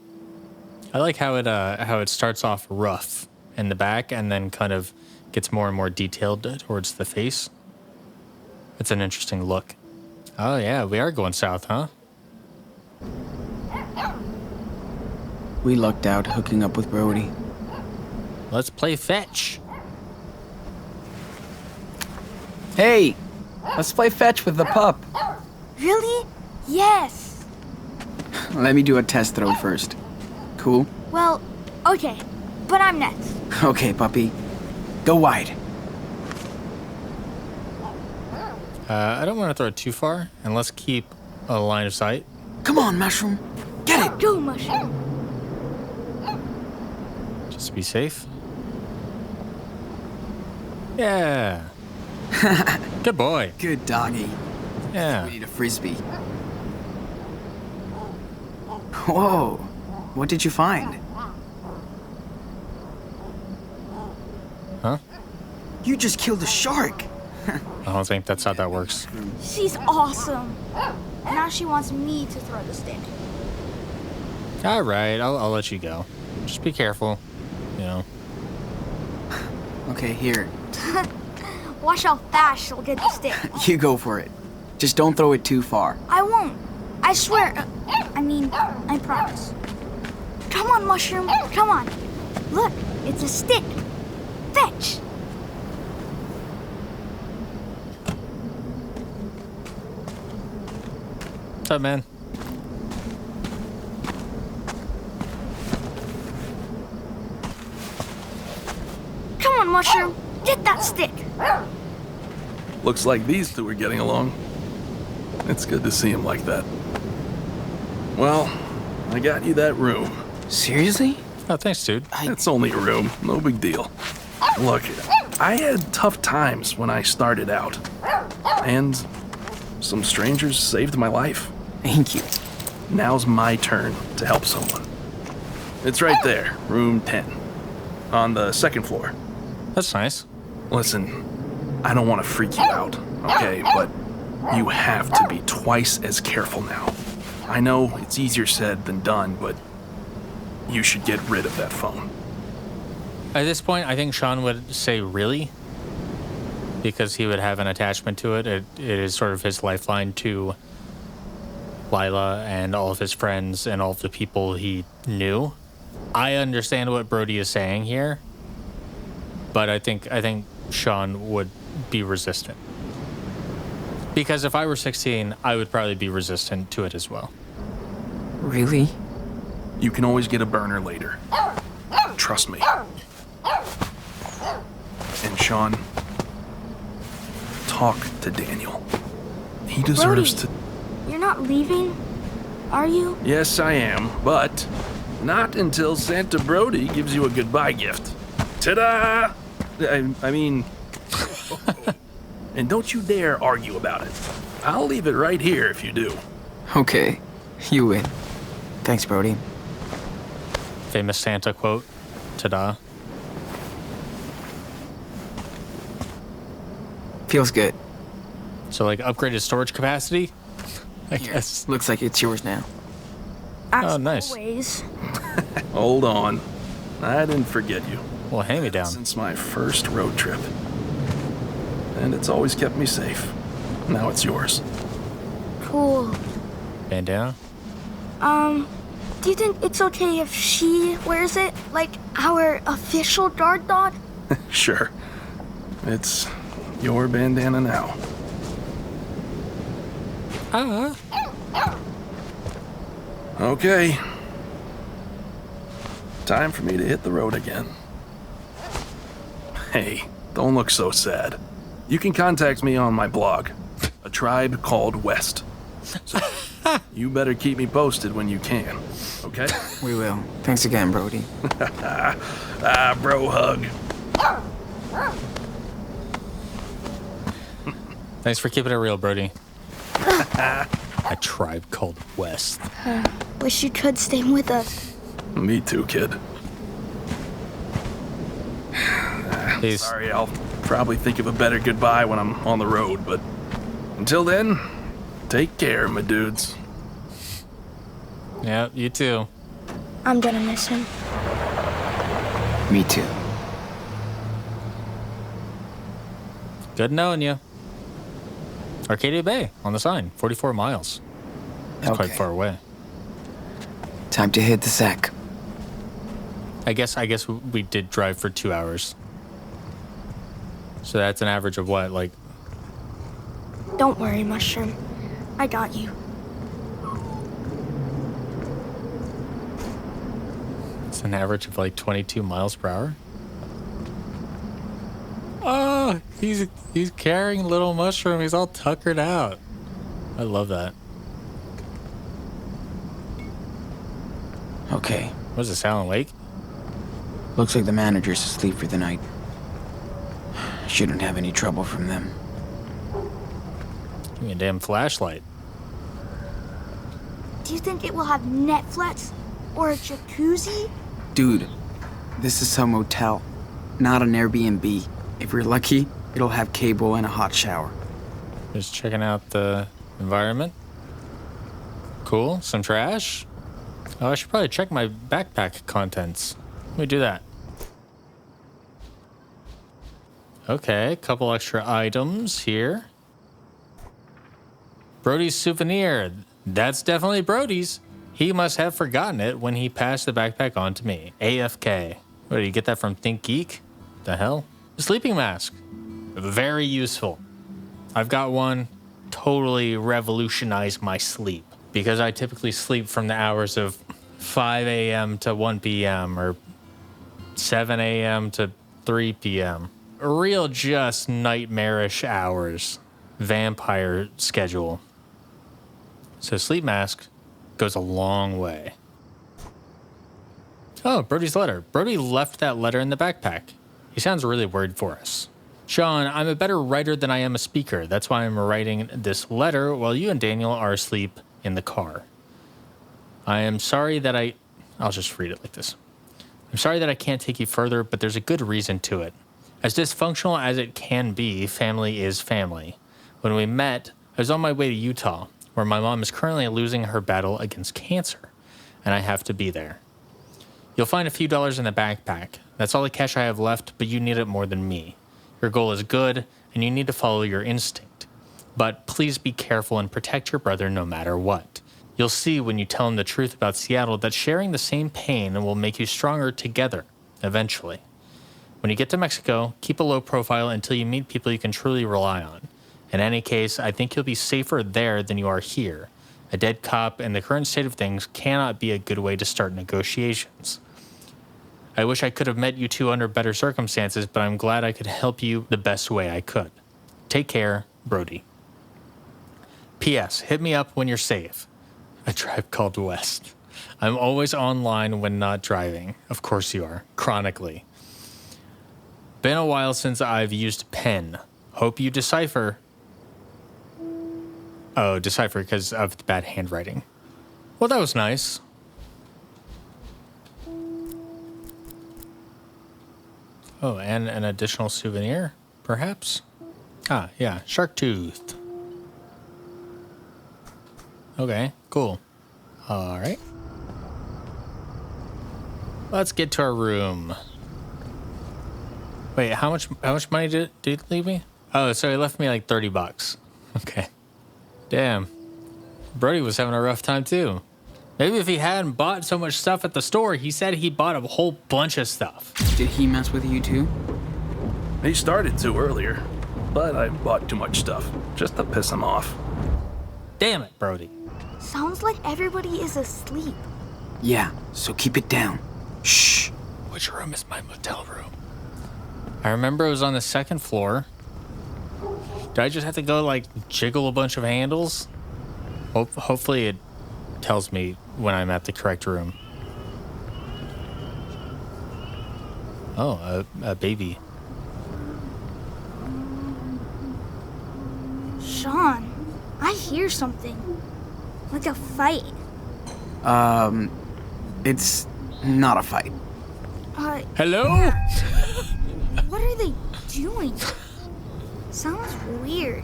I like how it starts off rough in the back and then kind of gets more and more detailed towards the face. It's an interesting look. Oh yeah, we are going south, huh? We lucked out hooking up with Brody. Let's play fetch. Hey, let's play fetch with the pup. Really? Yes. Let me do a test throw first. Cool? Well, okay, but I'm next. Okay, puppy. Go wide. I don't want to throw it too far, and let's keep a line of sight. Come on, Mushroom. Get it. Go, Mushroom. Just be safe. Yeah. Good boy. Good doggy. Yeah. We need a frisbee. Whoa. What did you find? Huh? You just killed a shark. I don't think that's how that works. She's awesome. Now she wants me to throw the stick. All right, I'll let you go. Just be careful, you know. Okay, here. Watch how fast she'll get the stick. You go for it. Just don't throw it too far. I won't. I swear. I promise. Come on, Mushroom. Come on. Look, it's a stick. Fetch. What's up, man? Come on, Mushroom. Get that stick. Looks like these two are getting along. It's good to see him like that. Well, I got you that room. Seriously? Oh, thanks, dude. It's only a room, no big deal. Look, I had tough times when I started out. And some strangers saved my life. Thank you. Now's my turn to help someone. It's right there, room 10. On the second floor. That's nice. Listen, I don't want to freak you out, okay? But you have to be twice as careful now. I know it's easier said than done, but you should get rid of that phone. At this point, I think Sean would say really, because he would have an attachment to it. It is sort of his lifeline to Lila and all of his friends and all of the people he knew. I understand what Brody is saying here, but I think Sean would be resistant. Because if I were 16, I would probably be resistant to it as well. Really? You can always get a burner later. Trust me. And Sean, talk to Daniel. He deserves Brody, you're not leaving, are you? Yes, I am, but not until Santa Brody gives you a goodbye gift. Ta-da! I mean... And don't you dare argue about it. I'll leave it right here if you do. Okay, you win. Thanks, Brody. Famous Santa quote. Ta-da. Feels good. So, like, upgraded storage capacity? I Here, guess. looks like it's yours now. As Oh, nice. always. Hold on. I didn't forget you. Well, hand me down. Since my first road trip. And it's always kept me safe. Now it's yours. Cool. Bandana? Do you think it's okay if she wears it? Like our official guard dog? Sure. It's your bandana now. Okay. Time for me to hit the road again. Hey, don't look so sad. You can contact me on my blog, A Tribe Called West. So you better keep me posted when you can, okay? We will. Thanks again, Brody. Bro hug. Thanks for keeping it real, Brody. A Tribe Called West. Wish you could stay with us. Me too, kid. Peace. Sorry, I'll probably think of a better goodbye when I'm on the road, but until then, take care, my dudes. Yeah, you too. I'm gonna miss him. Me too. Good knowing you. Arcadia Bay on the sign, 44 miles. It's quite Okay. far away. Time to hit the sack. I guess we did drive for 2 hours. So that's an average of what, like? Don't worry, Mushroom. I got you. It's an average of like 22 miles per hour. Oh, he's carrying little Mushroom. He's all tuckered out. I love that. Okay. What is this, Allen Lake? Looks like the manager's asleep for the night. Shouldn't have any trouble from them. Give me a damn flashlight. Do you think it will have Netflix or a jacuzzi? Dude, this is some motel, not an Airbnb. If we're lucky, it'll have cable and a hot shower. Just checking out the environment. Cool. Some trash. Oh, I should probably check my backpack contents. Let me do that. Okay, a couple extra items here. Brody's souvenir. That's definitely Brody's. He must have forgotten it when he passed the backpack on to me. AFK. What, did you get that from Think Geek? The hell? A sleeping mask. Very useful. I've got one. Totally revolutionized my sleep. Because I typically sleep from the hours of 5 a.m. to 1 p.m. or 7 a.m. to 3 p.m. Real just nightmarish hours. Vampire schedule. So sleep mask goes a long way. Oh, Brody's letter. Brody left that letter in the backpack. He sounds really worried for us. Sean, I'm a better writer than I am a speaker. That's why I'm writing this letter while you and Daniel are asleep in the car. I am sorry that I'll just read it like this. I'm sorry that I can't take you further, but there's a good reason to it. As dysfunctional as it can be, family is family. When we met, I was on my way to Utah, where my mom is currently losing her battle against cancer, and I have to be there. You'll find a few dollars in the backpack. That's all the cash I have left, but you need it more than me. Your goal is good, and you need to follow your instinct. But please be careful and protect your brother no matter what. You'll see when you tell him the truth about Seattle that sharing the same pain will make you stronger together, eventually. When you get to Mexico, keep a low profile until you meet people you can truly rely on. In any case, I think you'll be safer there than you are here. A dead cop in the current state of things cannot be a good way to start negotiations. I wish I could have met you two under better circumstances, but I'm glad I could help you the best way I could. Take care, Brody. P.S. Hit me up when you're safe. A Tribe Called West. I'm always online when not driving. Of course you are. Chronically. Been a while since I've used pen. Hope you decipher. Oh, decipher because of the bad handwriting. Well, that was nice. Oh, and an additional souvenir, perhaps? Ah, yeah, shark tooth. Okay, cool. All right. Let's get to our room. Wait, how much money did he leave me? Oh, so he left me like $30. Okay. Damn. Brody was having a rough time too. Maybe if he hadn't bought so much stuff at the store, he said he bought a whole bunch of stuff. Did he mess with you too? He started to earlier, but I bought too much stuff just to piss him off. Damn it, Brody. Sounds like everybody is asleep. Yeah, so keep it down. Shh. Which room is my motel room? I remember it was on the second floor. Do I just have to go, like, jiggle a bunch of handles? Hopefully it tells me when I'm at the correct room. Oh, a baby. Sean, I hear something. Like a fight. It's not a fight. Hello? What are they doing? Sounds weird.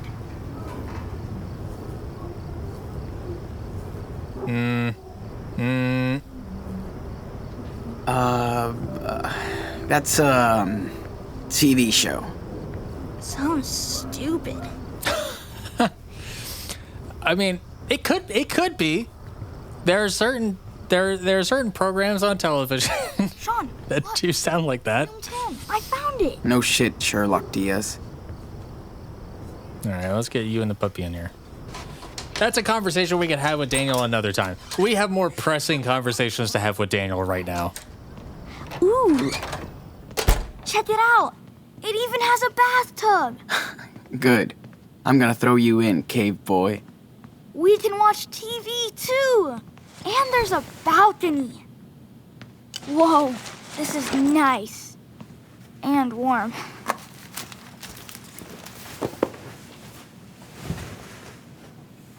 That's TV show. Sounds stupid. I mean, it could be. There are certain programs on television Sean, that do sound like that. Room 10. I found it. No shit, Sherlock Diaz. All right, let's get you and the puppy in here. That's a conversation we can have with Daniel another time. We have more pressing conversations to have with Daniel right now. Ooh. Check it out. It even has a bathtub. Good. I'm gonna throw you in, cave boy. We can watch TV too. And there's a balcony. Whoa, this is nice. And warm.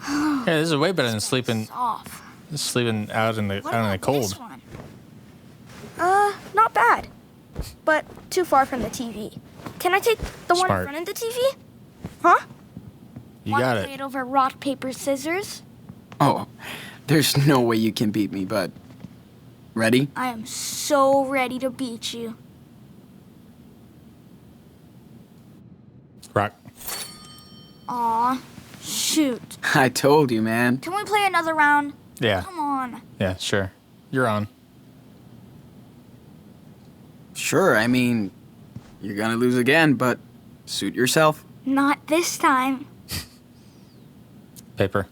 Yeah, this is way better than sleeping Off. out in the cold. This one? Not bad. But too far from the TV. Can I take the one Smart. in front of the TV? Huh? You Wanna got play it. it over rock, paper, scissors? Oh, there's no way you can beat me, but... Ready? I am so ready to beat you. Rock. Aw, shoot. I told you, man. Can we play another round? Yeah. Come on. Yeah, sure. You're on. Sure, I mean, you're gonna lose again, but suit yourself. Not this time. Paper.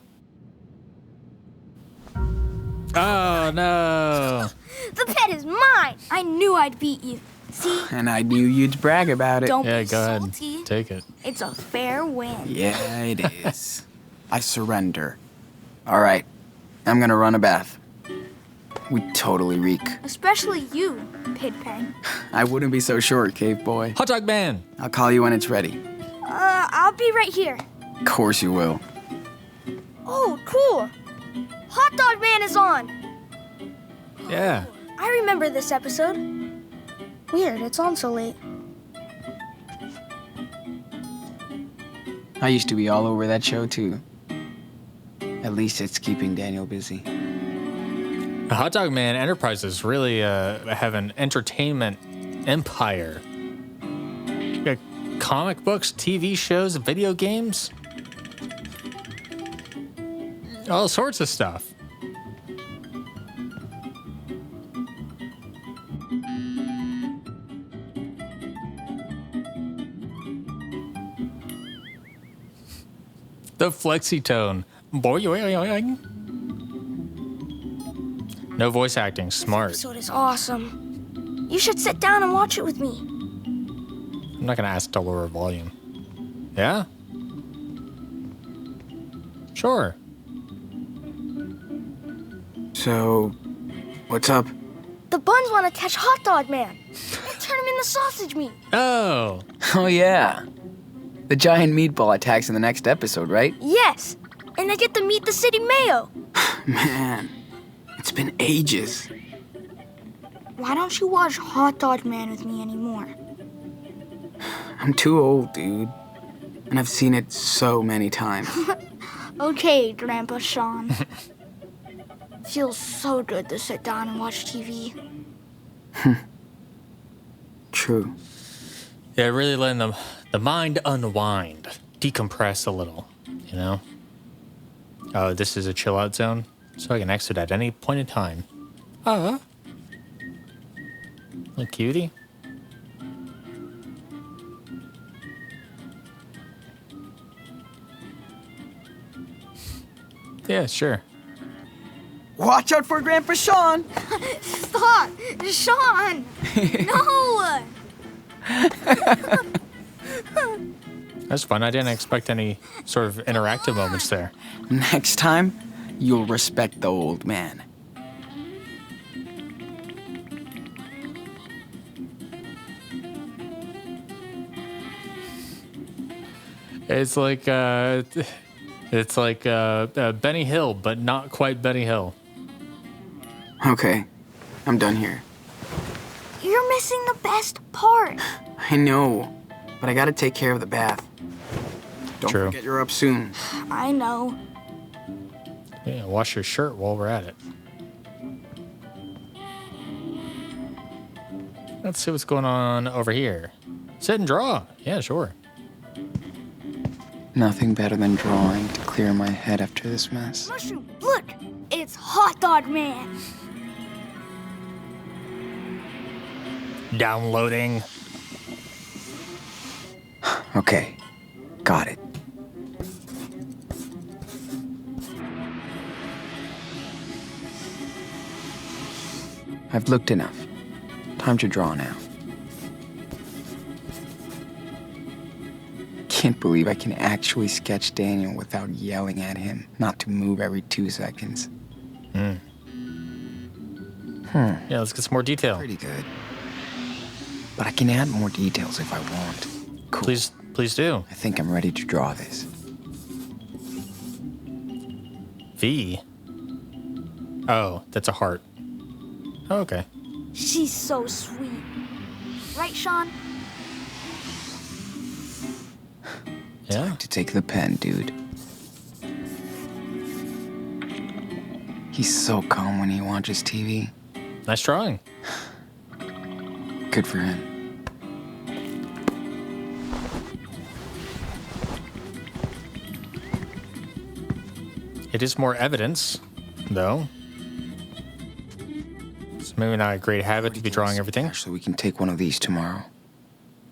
Oh, no. The pet is mine. I knew I'd beat you. See? And I knew you'd brag about it. Don't Yeah, be go ahead. salty. Take it. It's a fair win. Yeah, it is. I surrender. All right, I'm gonna run a bath. We totally reek. Especially you, Pigpen. I wouldn't be so sure, cave boy. Hot dog man. I'll call you when it's ready. I'll be right here. Of course you will. Oh, cool. Hot Dog Man is on. Yeah. I remember this episode. Weird, it's on so late. I used to be all over that show, too. At least it's keeping Daniel busy. Hot Dog Man Enterprises really have an entertainment empire. You got comic books, TV shows, video games. All sorts of stuff. The flexi tone. Boing. No voice acting. Smart. This episode is awesome. You should sit down and watch it with me. I'm not gonna ask to lower volume. Yeah? Sure. So, what's up? The Buns want to catch Hot Dog Man and turn him into sausage meat. Oh. Oh, yeah. The giant meatball attacks in the next episode, right? Yes, and they get to meet the city mayo. Man, it's been ages. Why don't you watch Hot Dog Man with me anymore? I'm too old, dude. And I've seen it so many times. Okay, Grandpa Sean. Feels so good to sit down and watch TV. True. Yeah, really letting the mind unwind, decompress a little, you know? Oh, this is a chill out zone, so I can exit at any point in time. Little cutie. Yeah, sure. Watch out for Grandpa Sean! Stop! Sean! No! That's fun. I didn't expect any sort of interactive moments there. Next time, you'll respect the old man. It's like Benny Hill, but not quite Benny Hill. Okay, I'm done here. You're missing the best part. I know, but I gotta take care of the bath. Don't True. forget you're up soon. I know. Yeah, wash your shirt while we're at it. Let's see what's going on over here. Sit and draw. Yeah, sure. Nothing better than drawing to clear my head after this mess. Mushroom, look! It's Hot Dog Man! Downloading. Okay, got it. I've looked enough. Time to draw now. Can't believe I can actually sketch Daniel without yelling at him not to move every 2 seconds. Yeah, let's get some more detail. Pretty good. But I can add more details if I want. Cool. Please do. I think I'm ready to draw this. V. Oh, that's a heart. Oh, okay. She's so sweet. Right, Sean? Yeah. Time to take the pen, dude. He's so calm when he watches TV. Nice drawing. Good for him. It is more evidence, though. It's maybe not a great habit to be drawing everything. So we can take one of these tomorrow.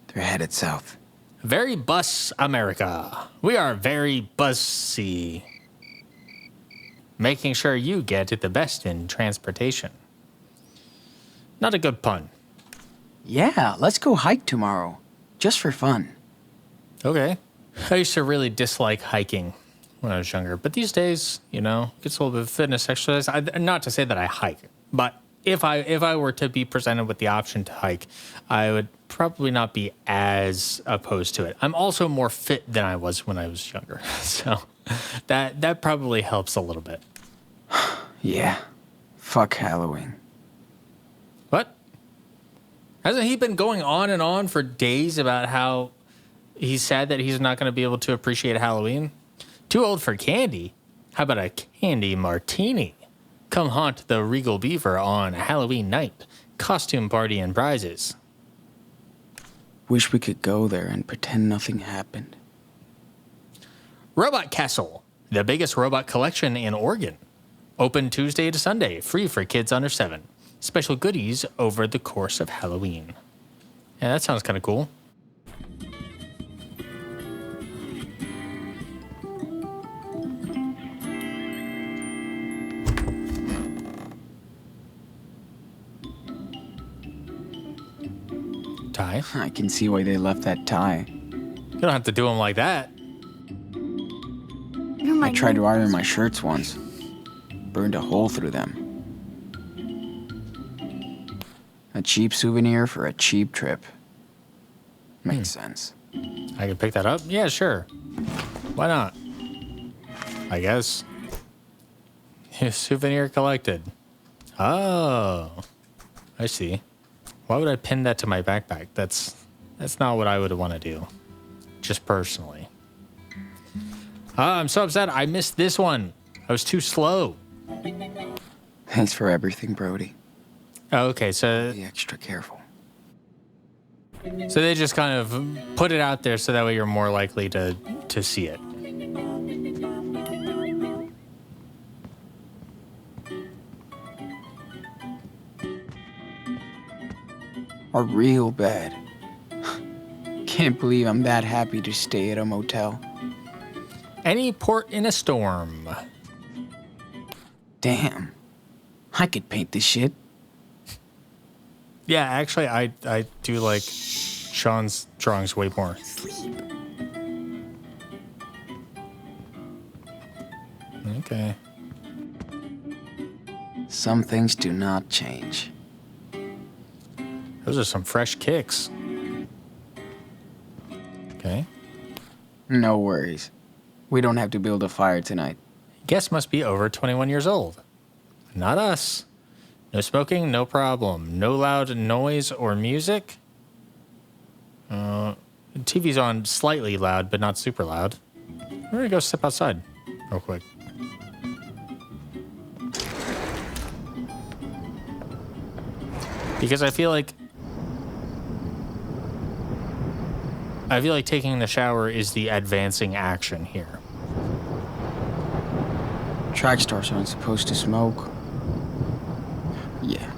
They're headed south. Very bus America. We are very bussy. Making sure you get the best in transportation. Not a good pun. Yeah, let's go hike tomorrow. Just for fun. Okay. I used to really dislike hiking when I was younger, but these days, you know, it's a little bit of fitness exercise. Not to say that I hike, but if I were to be presented with the option to hike, I would probably not be as opposed to it. I'm also more fit than I was when I was younger, so that probably helps a little bit. Yeah. Fuck Halloween. What? Hasn't he been going on and on for days about how he's sad that he's not going to be able to appreciate Halloween? Too old for candy? How about a candy martini? Come haunt the Regal Beaver on Halloween night. Costume party and prizes. Wish we could go there and pretend nothing happened. Robot Castle, the biggest robot collection in Oregon. Open Tuesday to Sunday, free for kids under 7. Special goodies over the course of Halloween. Yeah, that sounds kind of cool. Tie? I can see why they left that tie. You don't have to do them like that. I tried to iron my shirts once. Burned a hole through them. A cheap souvenir for a cheap trip. Makes sense. I can pick that up? Yeah, sure. Why not? I guess. Souvenir collected. Oh. I see. Why would I pin that to my backpack? That's not what I would want to do. Just personally. I'm so upset. I missed this one. I was too slow. Thanks for everything, Brody. Okay, so be extra careful. So they just kind of put it out there so that way you're more likely to see it. Are real bad. Can't believe I'm that happy to stay at a motel. Any port in a storm. Damn. I could paint this shit. Yeah, actually, I do like Sean's drawings way more. Okay. Some things do not change. Those are some fresh kicks. Okay. No worries. We don't have to build a fire tonight. Guest must be over 21 years old. Not us. No smoking, no problem. No loud noise or music. TV's on slightly loud, but not super loud. We're gonna go step outside real quick. Because I feel like I feel like taking the shower is the advancing action here. Track stars aren't supposed to smoke. Yeah.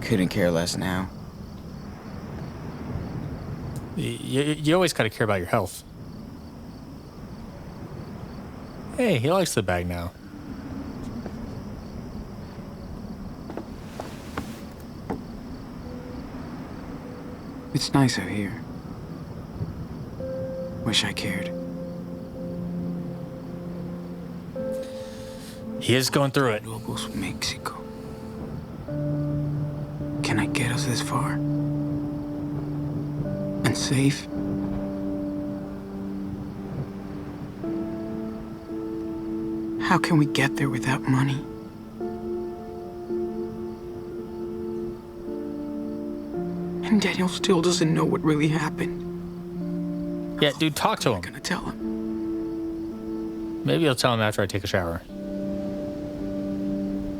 Couldn't care less now. You always gotta care about your health. Hey, he likes the bag now. It's nice out here. Wish I cared. He is going through it. Lobos, Mexico. Can I get us this far? And safe? How can we get there without money? And Daniel still doesn't know what really happened. Yeah, dude, talk to him. I'm gonna tell him. Maybe I'll tell him after I take a shower.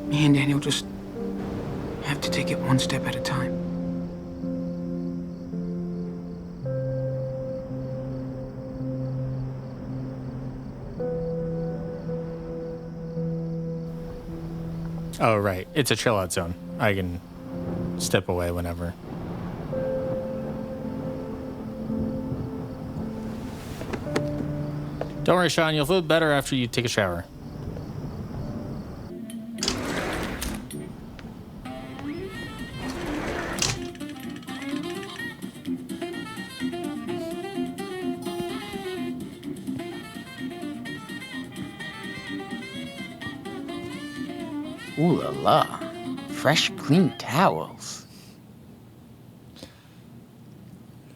Me and Daniel just have to take it one step at a time. Oh, right. It's a chill out zone. I can step away whenever. Don't worry, Sean. You'll feel better after you take a shower. Ooh la la. Fresh, clean towels.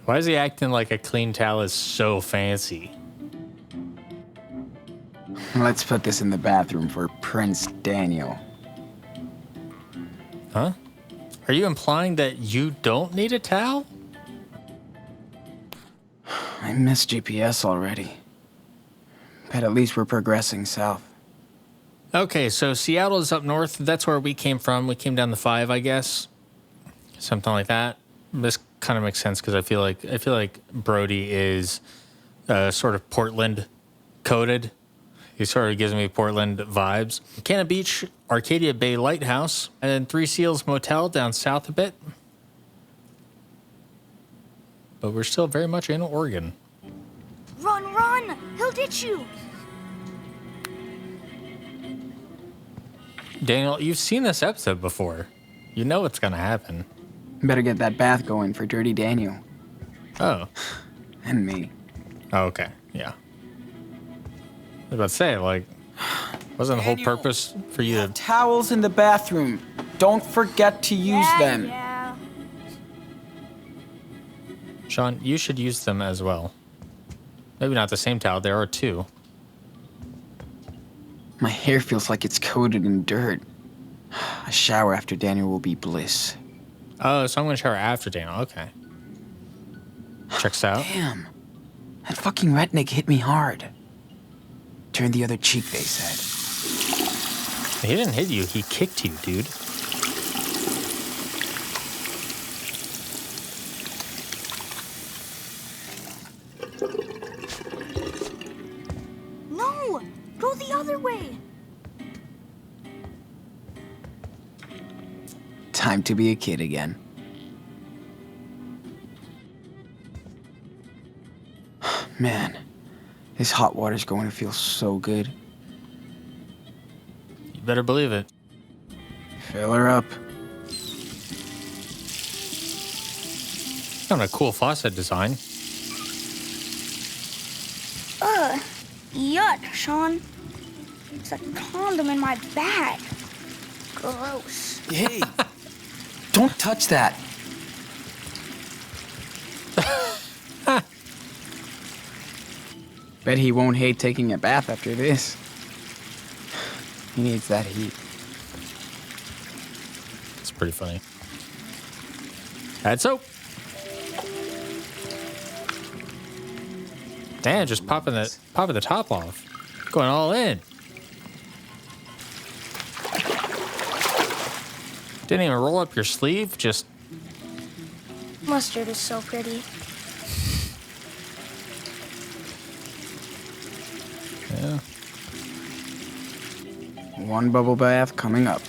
Why is he acting like a clean towel is so fancy? Let's put this in the bathroom for Prince Daniel. Huh? Are you implying that you don't need a towel? I miss GPS already. But at least we're progressing south. Okay, so Seattle is up north. That's where we came from. We came down the 5, I guess. Something like that. This kind of makes sense because I feel like Brody is sort of Portland coded. He sort of gives me Portland vibes. Canna Beach, Arcadia Bay Lighthouse, and then Three Seals Motel down south a bit. But we're still very much in Oregon. Run, run! He'll ditch you! Daniel, you've seen this episode before. You know what's gonna happen. Better get that bath going for Dirty Daniel. Oh. And me. Oh, okay. Yeah. I was about to say, like, wasn't the whole purpose for you to... Towels in the bathroom. Don't forget to use them. Yeah. Sean, you should use them as well. Maybe not the same towel. There are 2. My hair feels like it's coated in dirt. A shower after Daniel will be bliss. Oh, so I'm going to shower after Daniel. Okay. Checks out. Damn. That fucking redneck hit me hard. Turn the other cheek, they said. He didn't hit you. He kicked you, dude. No! Go the other way! Time to be a kid again. Man, this hot water's going to feel so good. You better believe it. Fill her up. Kind of a cool faucet design. Ugh. Yuck, Sean. It's a condom in my bag. Gross. Hey, don't touch that. Bet he won't hate taking a bath after this. He needs that heat. It's pretty funny. Add soap. Damn, just popping the top off. Going all in. Didn't even roll up your sleeve, just... Mustard is so pretty. One bubble bath coming up.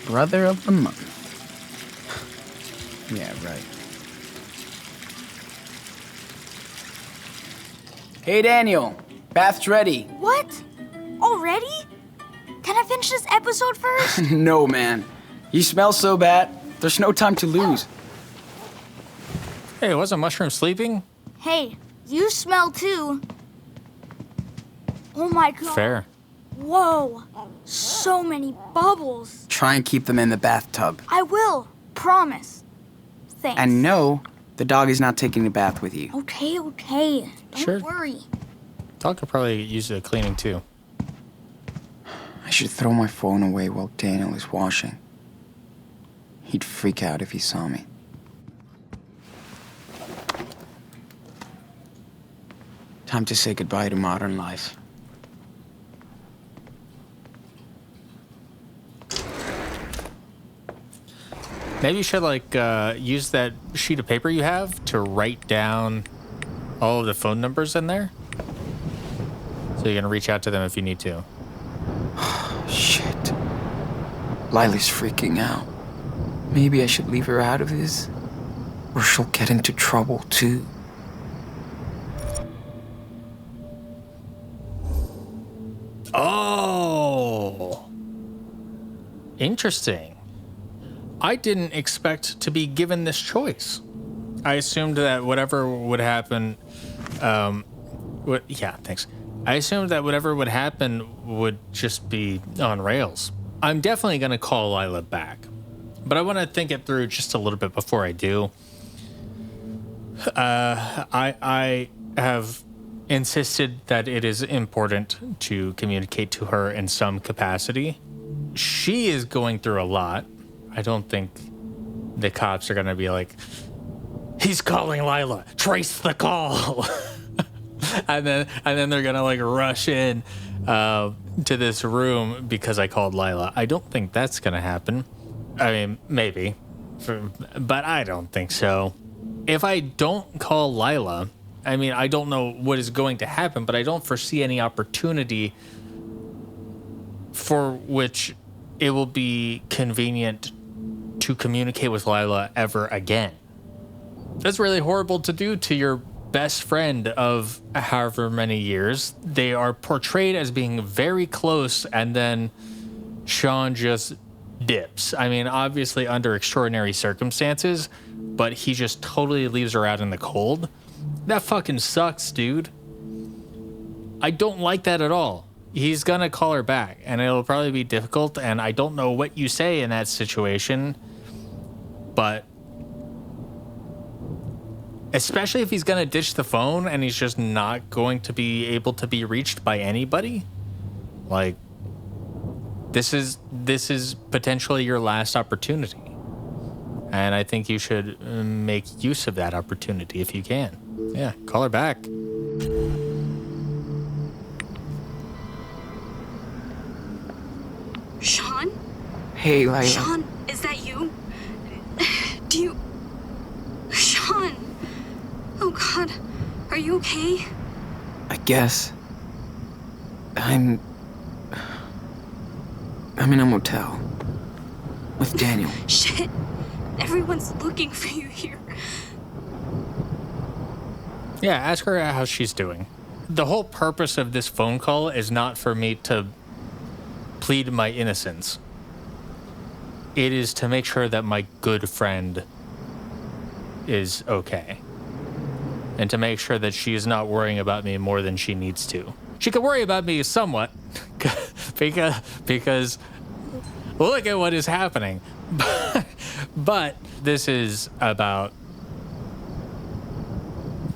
Brother of the month. Yeah, right. Hey, Daniel. Bath's ready. What? Already? Can I finish this episode first? No, man. You smell so bad. There's no time to lose. Hey, wasn't Mushroom sleeping? Hey, you smell too. Oh my god. Fair. Whoa. So many bubbles. Try and keep them in the bathtub. I will. Promise. Thanks. And no, the dog is not taking the bath with you. Okay. Don't Sure. worry. Dog could probably use the cleaning too. I should throw my phone away while Daniel is washing. He'd freak out if he saw me. Time to say goodbye to modern life. Maybe you should use that sheet of paper you have to write down all of the phone numbers in there, so you can reach out to them if you need to. Shit. Lila's freaking out. Maybe I should leave her out of this, or she'll get into trouble too. Oh, interesting. I didn't expect to be given this choice. I assumed that whatever would happen, thanks. I assumed that whatever would happen would just be on rails. I'm definitely going to call Lila back, but I want to think it through just a little bit before I do. I have insisted that it is important to communicate to her in some capacity. She is going through a lot. I don't think the cops are going to be like, he's calling Lila, trace the call. and then they're going to rush in to this room because I called Lila. I don't think that's going to happen. I mean, maybe, but I don't think so. If I don't call Lila, I mean, I don't know what is going to happen, but I don't foresee any opportunity for which it will be convenient to communicate with Lila ever again. That's really horrible to do to your best friend of however many years. They are portrayed as being very close, and then Sean just dips. I mean, obviously under extraordinary circumstances, but he just totally leaves her out in the cold. That fucking sucks, dude. I don't like that at all. He's gonna call her back, and it'll probably be difficult, and I don't know what you say in that situation, but especially if he's gonna ditch the phone and he's just not going to be able to be reached by anybody, this is potentially your last opportunity, and I think you should make use of that opportunity if you can. Yeah, call her back. Sean? Hey, Lila. Sean, is that you? Do you... Sean! Oh God, are you okay? I guess. I'm in a motel. With Daniel. Shit! Everyone's looking for you here. Yeah, ask her how she's doing. The whole purpose of this phone call is not for me to plead my innocence. It is to make sure that my good friend is okay. And to make sure that she is not worrying about me more than she needs to. She could worry about me somewhat, because look at what is happening. But this is about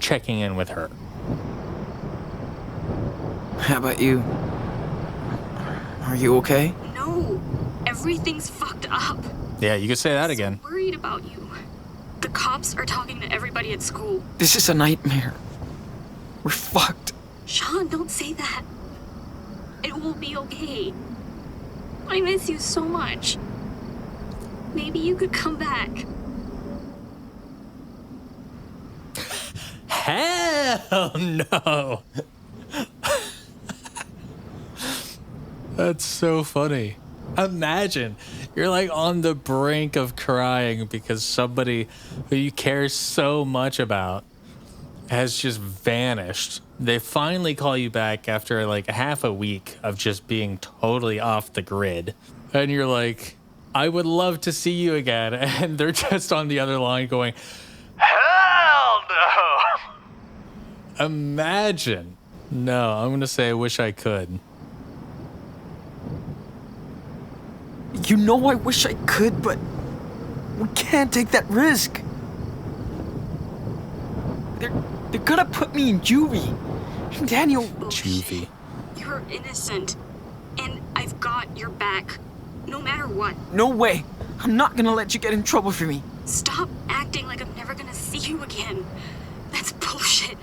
checking in with her. How about you? Are you okay? No, everything's fucked up. Yeah, you could say that again. I'm worried about you. The cops are talking to everybody at school. This is a nightmare. We're fucked. Sean, don't say that. It will be okay. I miss you so much. Maybe you could come back. Hell no. That's so funny. Imagine you're like on the brink of crying because somebody who you care so much about has just vanished. They finally call you back after like half a week of just being totally off the grid. And you're like, I would love to see you again. And they're just on the other line going, hell no. Imagine. No, I'm going to say I wish I could. You know I wish I could, but we can't take that risk. They're gonna put me in juvie. Daniel... Juvie. You're innocent, and I've got your back, no matter what. No way. I'm not gonna let you get in trouble for me. Stop acting like I'm never gonna see you again. That's bullshit.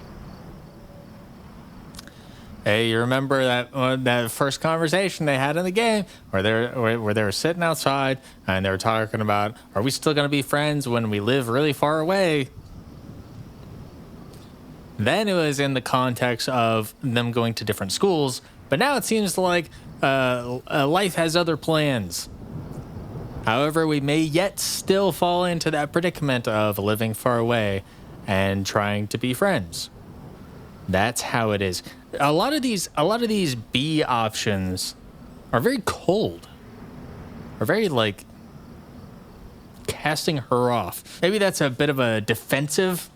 Hey, you remember that first conversation they had in the game where they were sitting outside and they were talking about, are we still going to be friends when we live really far away? Then it was in the context of them going to different schools, but now it seems like life has other plans. However, we may yet still fall into that predicament of living far away and trying to be friends. That's how it is. A lot of these B options are very cold. Are very like casting her off. Maybe that's a bit of a defensive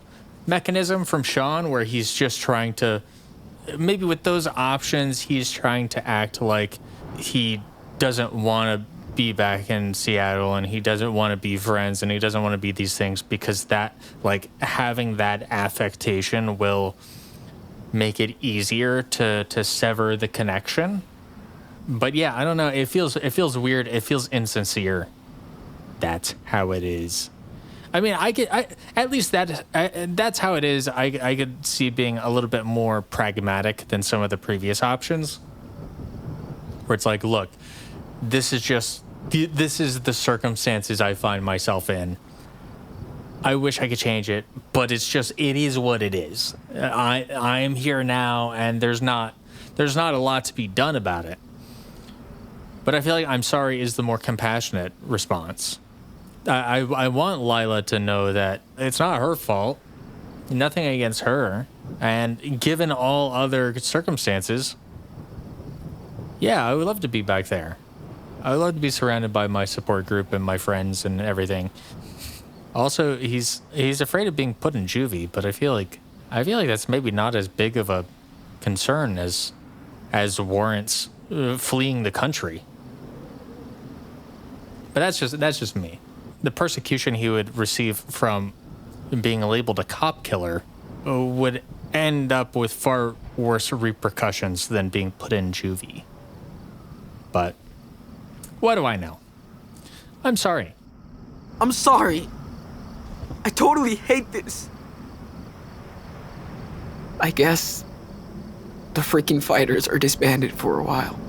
mechanism from Sean where he's just trying to, maybe with those options, he's trying to act like he doesn't want to be back in Seattle and he doesn't want to be friends and he doesn't want to be these things because that, like, having that affectation will make it easier to sever the connection. But yeah, I don't know. It feels weird. It feels insincere. That's how it is. I mean, at least that's how it is. I could see being a little bit more pragmatic than some of the previous options, where it's like, look, this is the circumstances I find myself in. I wish I could change it, but it is what it is. I am here now, and there's not a lot to be done about it. But I feel like I'm sorry is the more compassionate response. I want Lila to know that it's not her fault. Nothing against her. And given all other circumstances, yeah, I would love to be back there. I would love to be surrounded by my support group and my friends and everything. Also, he's afraid of being put in juvie, but I feel like that's maybe not as big of a concern as warrants fleeing the country. But that's just me. The persecution he would receive from being labeled a cop killer would end up with far worse repercussions than being put in juvie. But what do I know? I'm sorry. I'm sorry. I totally hate this. I guess the freaking fighters are disbanded for a while.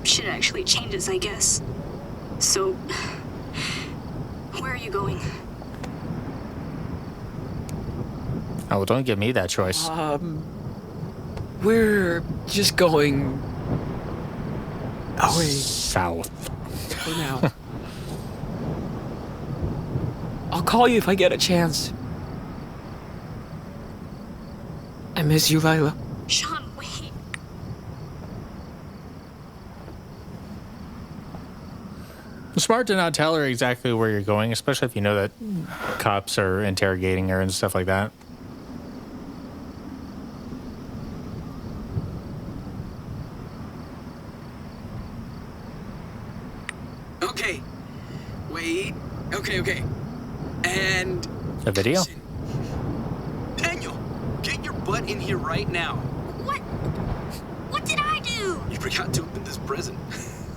Shit actually changes, I guess. So, where are you going? Oh, well, don't give me that choice. We're just going away. South. For now. I'll call you if I get a chance. I miss you, Lila. Sean, wait. Smart to not tell her exactly where you're going, especially if you know that cops are interrogating her and stuff like that. Okay. Wait. Okay. And... A video? Listen. Daniel, get your butt in here right now. What did I do? You forgot to open this present.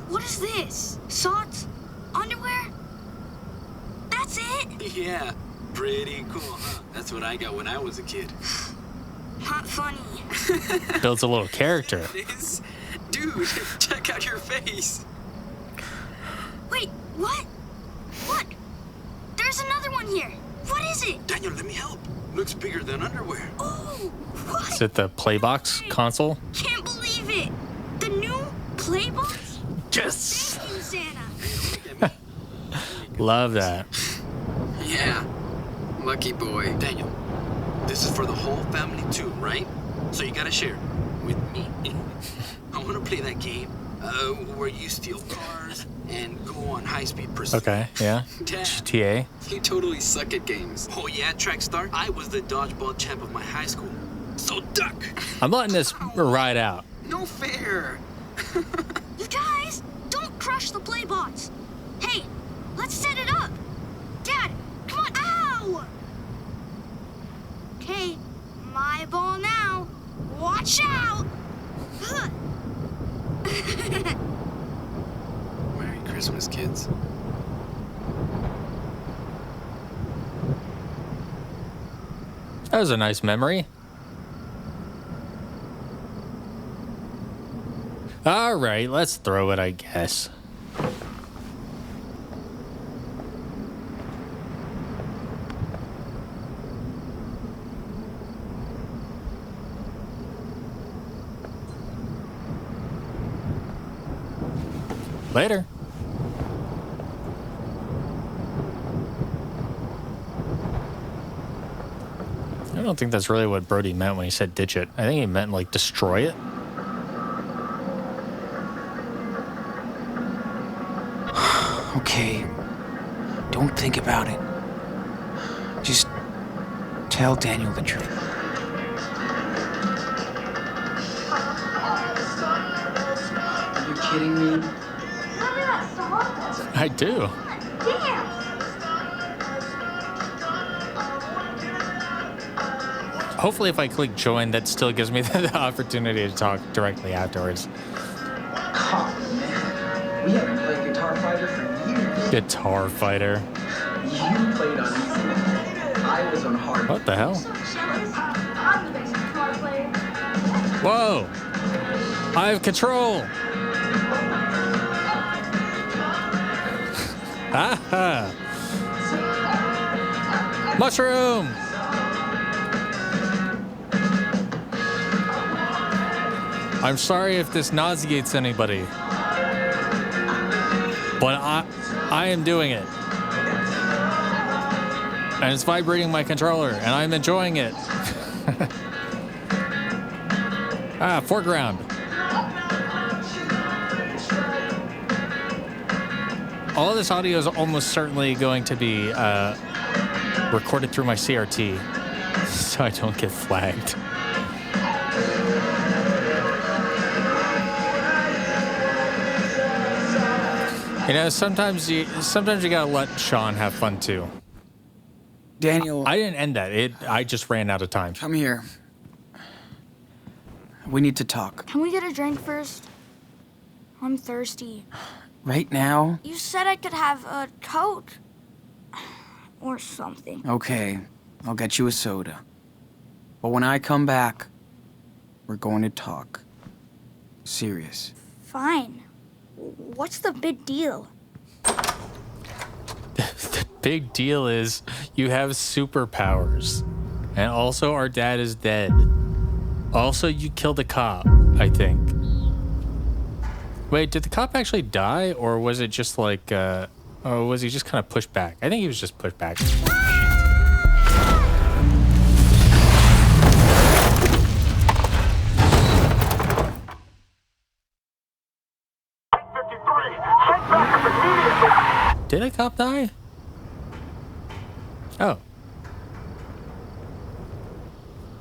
What is this? Socks? Underwear? That's it? Yeah, pretty cool, huh? That's what I got when I was a kid. Not funny. Builds a little character. Dude, check out your face. Wait, what? What? There's another one here. What is it? Daniel, let me help. Looks bigger than underwear. Oh, what? Is it the Playbox console? Can't believe it. The new Clay bots? Yes. Thank you, Santa. Love that. Yeah. Lucky boy. Daniel, this is for the whole family too, right? So you gotta share with me. I want to play that game where you steal cars and go on high-speed pursuit. Okay, yeah. Dad, GTA. You totally suck at games. oh yeah, track star? I was the dodgeball champ of my high school. So duck! I'm letting this ride out. No fair. You guys, don't crush the play bots. Hey, let's set it up. Dad, come on. Ow! Okay, my ball now. Watch out! Merry Christmas, kids. That was a nice memory. All right, let's throw it, I guess. Later. I don't think that's really what Brody meant when he said ditch it. I think he meant like destroy it. Okay. Don't think about it. Just tell Daniel the truth. Are you kidding me? I do. Hopefully if I click join, that still gives me the opportunity to talk directly afterwards. Oh, man. We haven't played Guitar Fighter for years. Guitar Fighter. You played on easy. I was on hard. What the hell? Whoa! I have control! Aha! Mushroom! I'm sorry if this nauseates anybody, but I am doing it. And it's vibrating my controller, and I'm enjoying it. Foreground. All of this audio is almost certainly going to be recorded through my CRT, so I don't get flagged. You know, sometimes you gotta let Sean have fun too. Daniel. I didn't end that. I just ran out of time. Come here. We need to talk. Can we get a drink first? I'm thirsty. Right now? You said I could have a Coke. Or something. Okay, I'll get you a soda. But when I come back, we're going to talk. Serious. Fine. What's the big deal? The big deal is you have superpowers. And also our dad is dead. Also, you killed a cop, I think. Wait, did the cop actually die? Or was it just like, or was he just kind of pushed back? I think he was just pushed back. Did a cop die? Oh.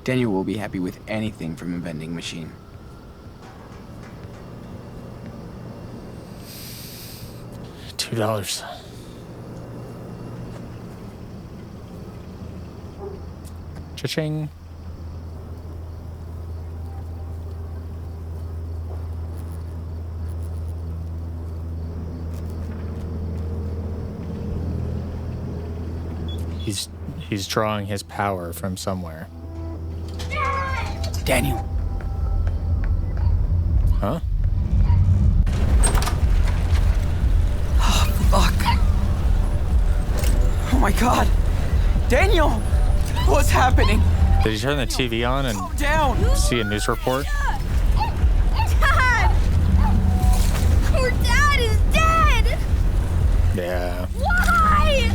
Daniel will be happy with anything from a vending machine. $2. Cha-ching. He's drawing his power from somewhere. Daniel. Huh? Oh, fuck. Oh my god. Daniel! What's happening? Did he turn the TV on and down. see a news report? Dad! Yeah. Why?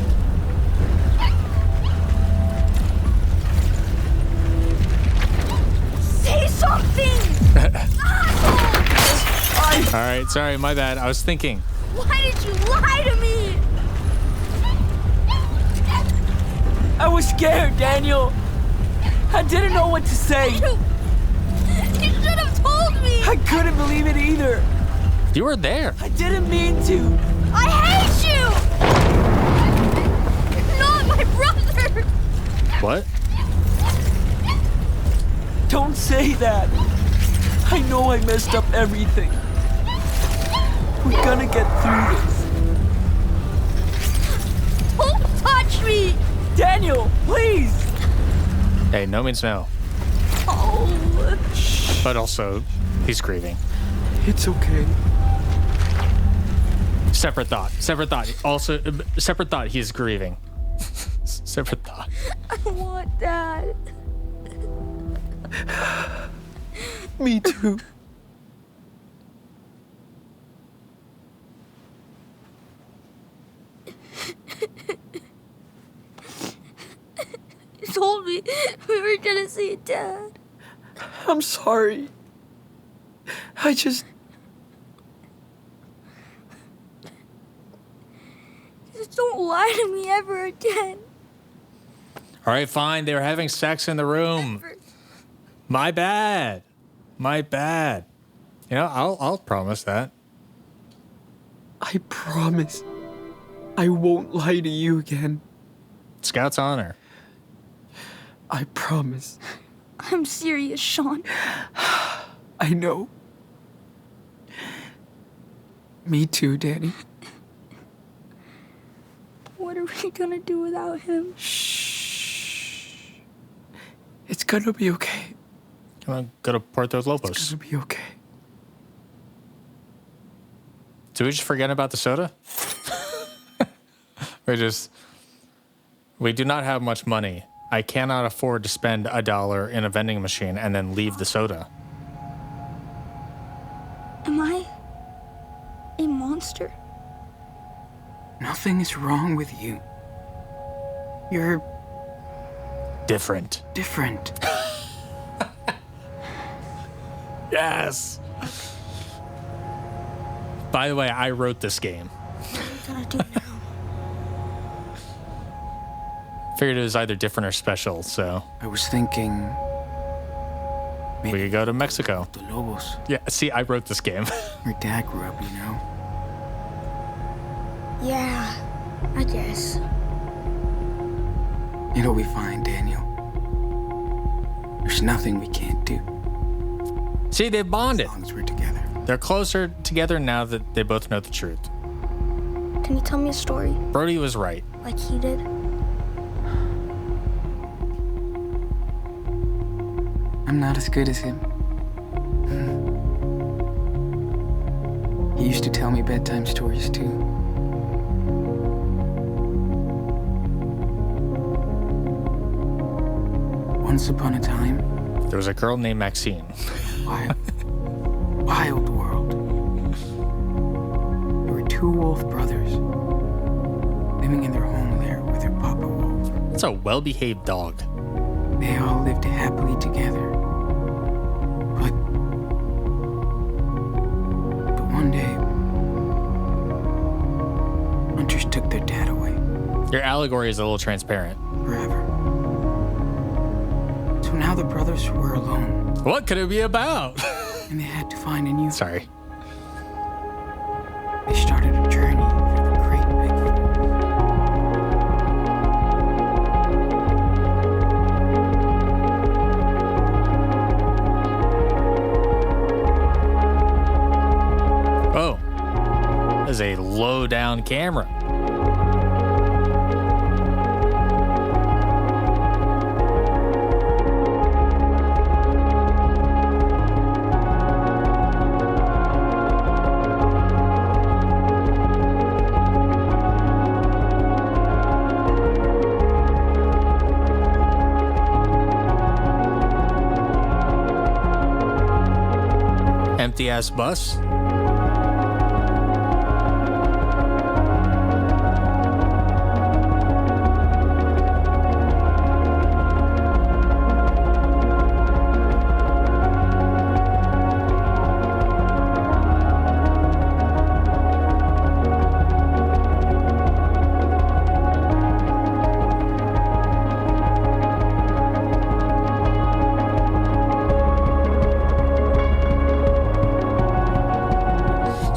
Say something! All right, sorry, my bad. I was thinking. Why did you lie to me? I was scared, Daniel. I didn't know what to say. You should have told me. I couldn't believe it either. You were there. I didn't mean to. I hate you! You're not my brother! What? Don't say that. I know I messed up everything. We're gonna get through this. Don't touch me! Daniel, please! Hey, no means no. Oh. But also, he's grieving. It's okay. Separate thought. Separate thought. Also, separate thought. He's grieving. Separate thought. I want Dad. Me too. You told me we were gonna see Dad. I'm sorry. Just don't lie to me ever again. All right, fine. They were having sex in the room. My bad. My bad. You know, I'll promise that. I promise. I won't lie to you again. Scout's honor. I promise. I'm serious, Sean. I know. Me too, Danny. What are we gonna do without him? Shh. It's gonna be okay. Come on, go to Puerto Lobos. It's gonna be okay. Did we just forget about the soda? We do not have much money. I cannot afford to spend $1 in a vending machine and then leave the soda. Am I a monster? Nothing is wrong with you. You're different. Different. Yes. By the way, I wrote this game. What are we gonna do now? Figured it was either different or special, so. I was thinking. We could go to Mexico. The Lobos. Yeah, see, I wrote this game. Where Dad grew up, you know? Yeah, I guess. It'll be fine, Daniel. There's nothing we can't do. See, they bonded. As long as we're together. They're closer together now that they both know the truth. Can you tell me a story? Brody was right. Like he did? I'm not as good as him. He used to tell me bedtime stories, too. Once upon a time, there was a girl named Maxine. Wild world. There were two wolf brothers living in their home there with their papa wolf. It's a well-behaved dog. They all lived happily together. But one day, hunters took their dad away. Your allegory is a little transparent. Forever. So now the brothers were alone. What could it be about? And they had to find a new... Sorry. They started a journey through the great big Oh. That is a low-down camera. Empty-ass bus.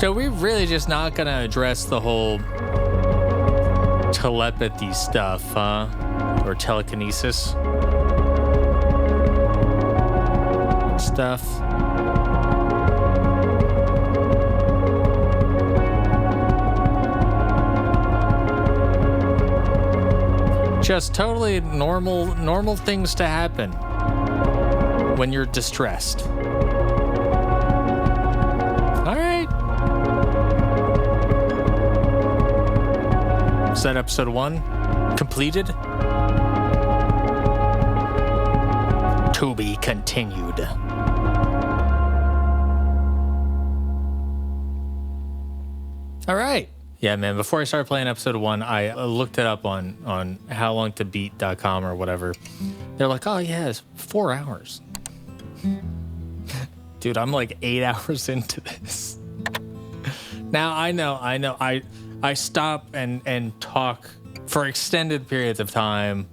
So we're really just not gonna address the whole telepathy stuff, huh? Or telekinesis stuff. Just totally normal things to happen when you're distressed. All right. Is that episode 1 completed? To be continued. All right. Yeah, man, before I started playing episode 1, I looked it up on howlongtobeat.com or whatever. They're like, oh, yeah, it's 4 hours. Dude, I'm like 8 hours into this. Now, I know. I stop and talk for extended periods of time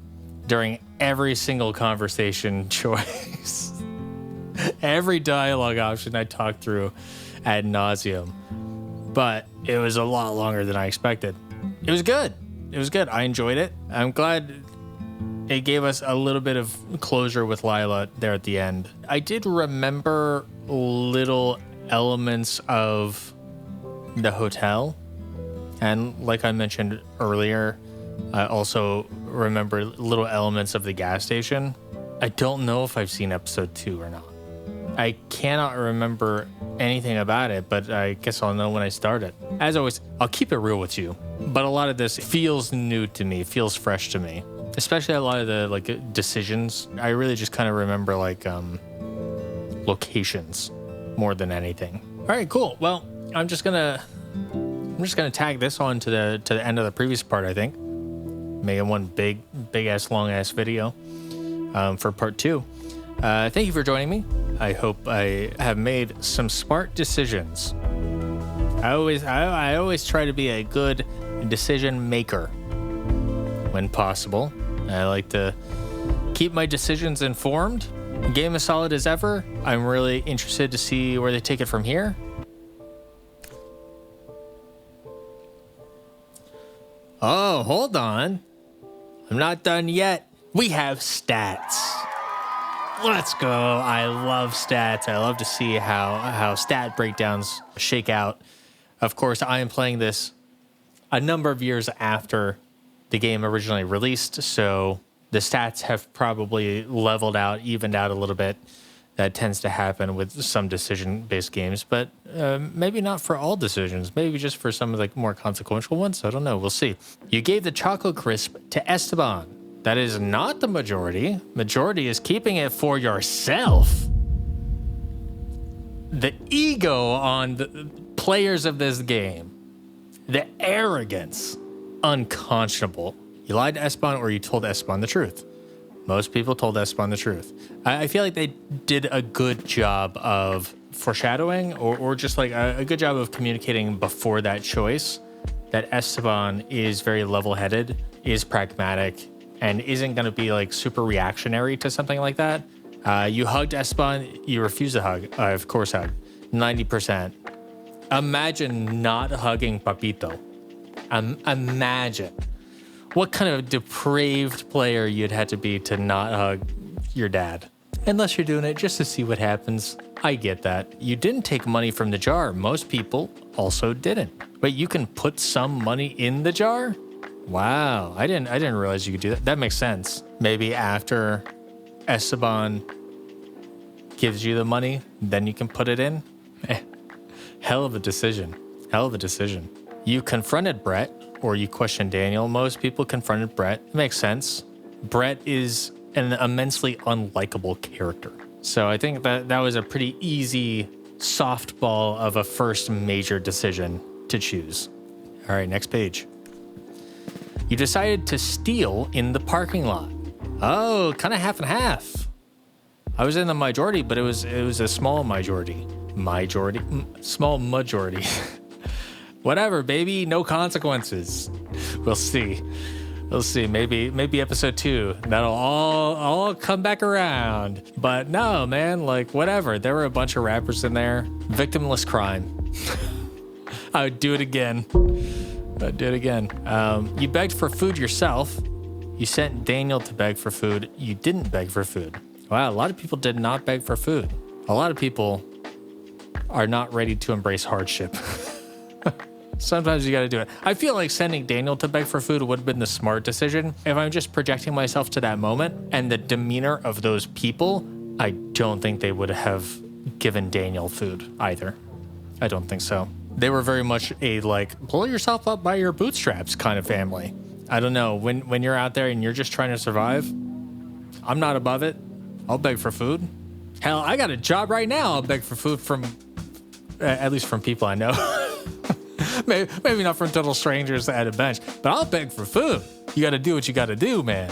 during every single conversation choice. Every dialogue option I talk through ad nauseum. But it was a lot longer than I expected. It was good. I enjoyed it. I'm glad it gave us a little bit of closure with Lila there at the end. I did remember little elements of the hotel. And like I mentioned earlier, I also remember little elements of the gas station. I don't know if I've seen episode 2 or not. I cannot remember anything about it, but I guess I'll know when I start it. As always, I'll keep it real with you, but a lot of this feels new to me, feels fresh to me, especially a lot of the decisions. I really just kind of remember locations more than anything. All right, cool. Well, I'm just gonna tag this on to the end of the previous part, I think. Make it one big ass long ass video for part 2. Thank you for joining me. I hope I have made some smart decisions. I always try to be a good decision maker when possible. I like to keep my decisions informed. Game as solid as ever. I'm really interested to see where they take it from here. Oh, hold on. I'm not done yet. We have stats. Let's go. I love stats. I love to see how stat breakdowns shake out. Of course, I am playing this a number of years after the game originally released, so the stats have probably leveled out, evened out a little bit. That tends to happen with some decision-based games, but maybe not for all decisions. Maybe just for some of the more consequential ones. I don't know. We'll see. You gave the chocolate crisp to Esteban. That is not the majority. Majority is keeping it for yourself. The ego on the players of this game. The arrogance. Unconscionable. You lied to Esteban or you told Esteban the truth. Most people told Esteban the truth. I feel like they did a good job of foreshadowing or just a good job of communicating before that choice that Esteban is very level-headed, is pragmatic, and isn't going to be super reactionary to something like that. You hugged Esteban, you refused to hug. Of course hug. 90%. Imagine not hugging Papito. Imagine. What kind of depraved player you'd have to be to not hug your dad. Unless you're doing it just to see what happens. I get that. You didn't take money from the jar. Most people also didn't. But you can put some money in the jar? Wow, I didn't realize you could do that. That makes sense. Maybe after Esteban gives you the money, then you can put it in. Hell of a decision. Hell of a decision. You confronted Brett, or you questioned Daniel. Most people confronted Brett. It makes sense. Brett is an immensely unlikable character. So I think that was a pretty easy softball of a first major decision to choose. All right, next page. You decided to steal in the parking lot. Oh, kind of half and half. I was in the majority, but it was a small majority. Small majority. Whatever, baby. No consequences. We'll see. Maybe episode 2. That'll all come back around. But no, man. Whatever. There were a bunch of rappers in there. Victimless crime. I would do it again. I'd do it again. You begged for food yourself. You sent Daniel to beg for food. You didn't beg for food. Wow, a lot of people did not beg for food. A lot of people are not ready to embrace hardship. Sometimes you gotta do it. I feel like sending Daniel to beg for food would have been the smart decision. If I'm just projecting myself to that moment and the demeanor of those people, I don't think they would have given Daniel food either. I don't think so. They were very much a like, pull yourself up by your bootstraps kind of family. I don't know. When you're out there and you're just trying to survive, I'm not above it. I'll beg for food. Hell, I got a job right now. I'll beg for food from, at least from people I know. Maybe not from total strangers at a bench, but I'll beg for food. You got to do what you got to do, man.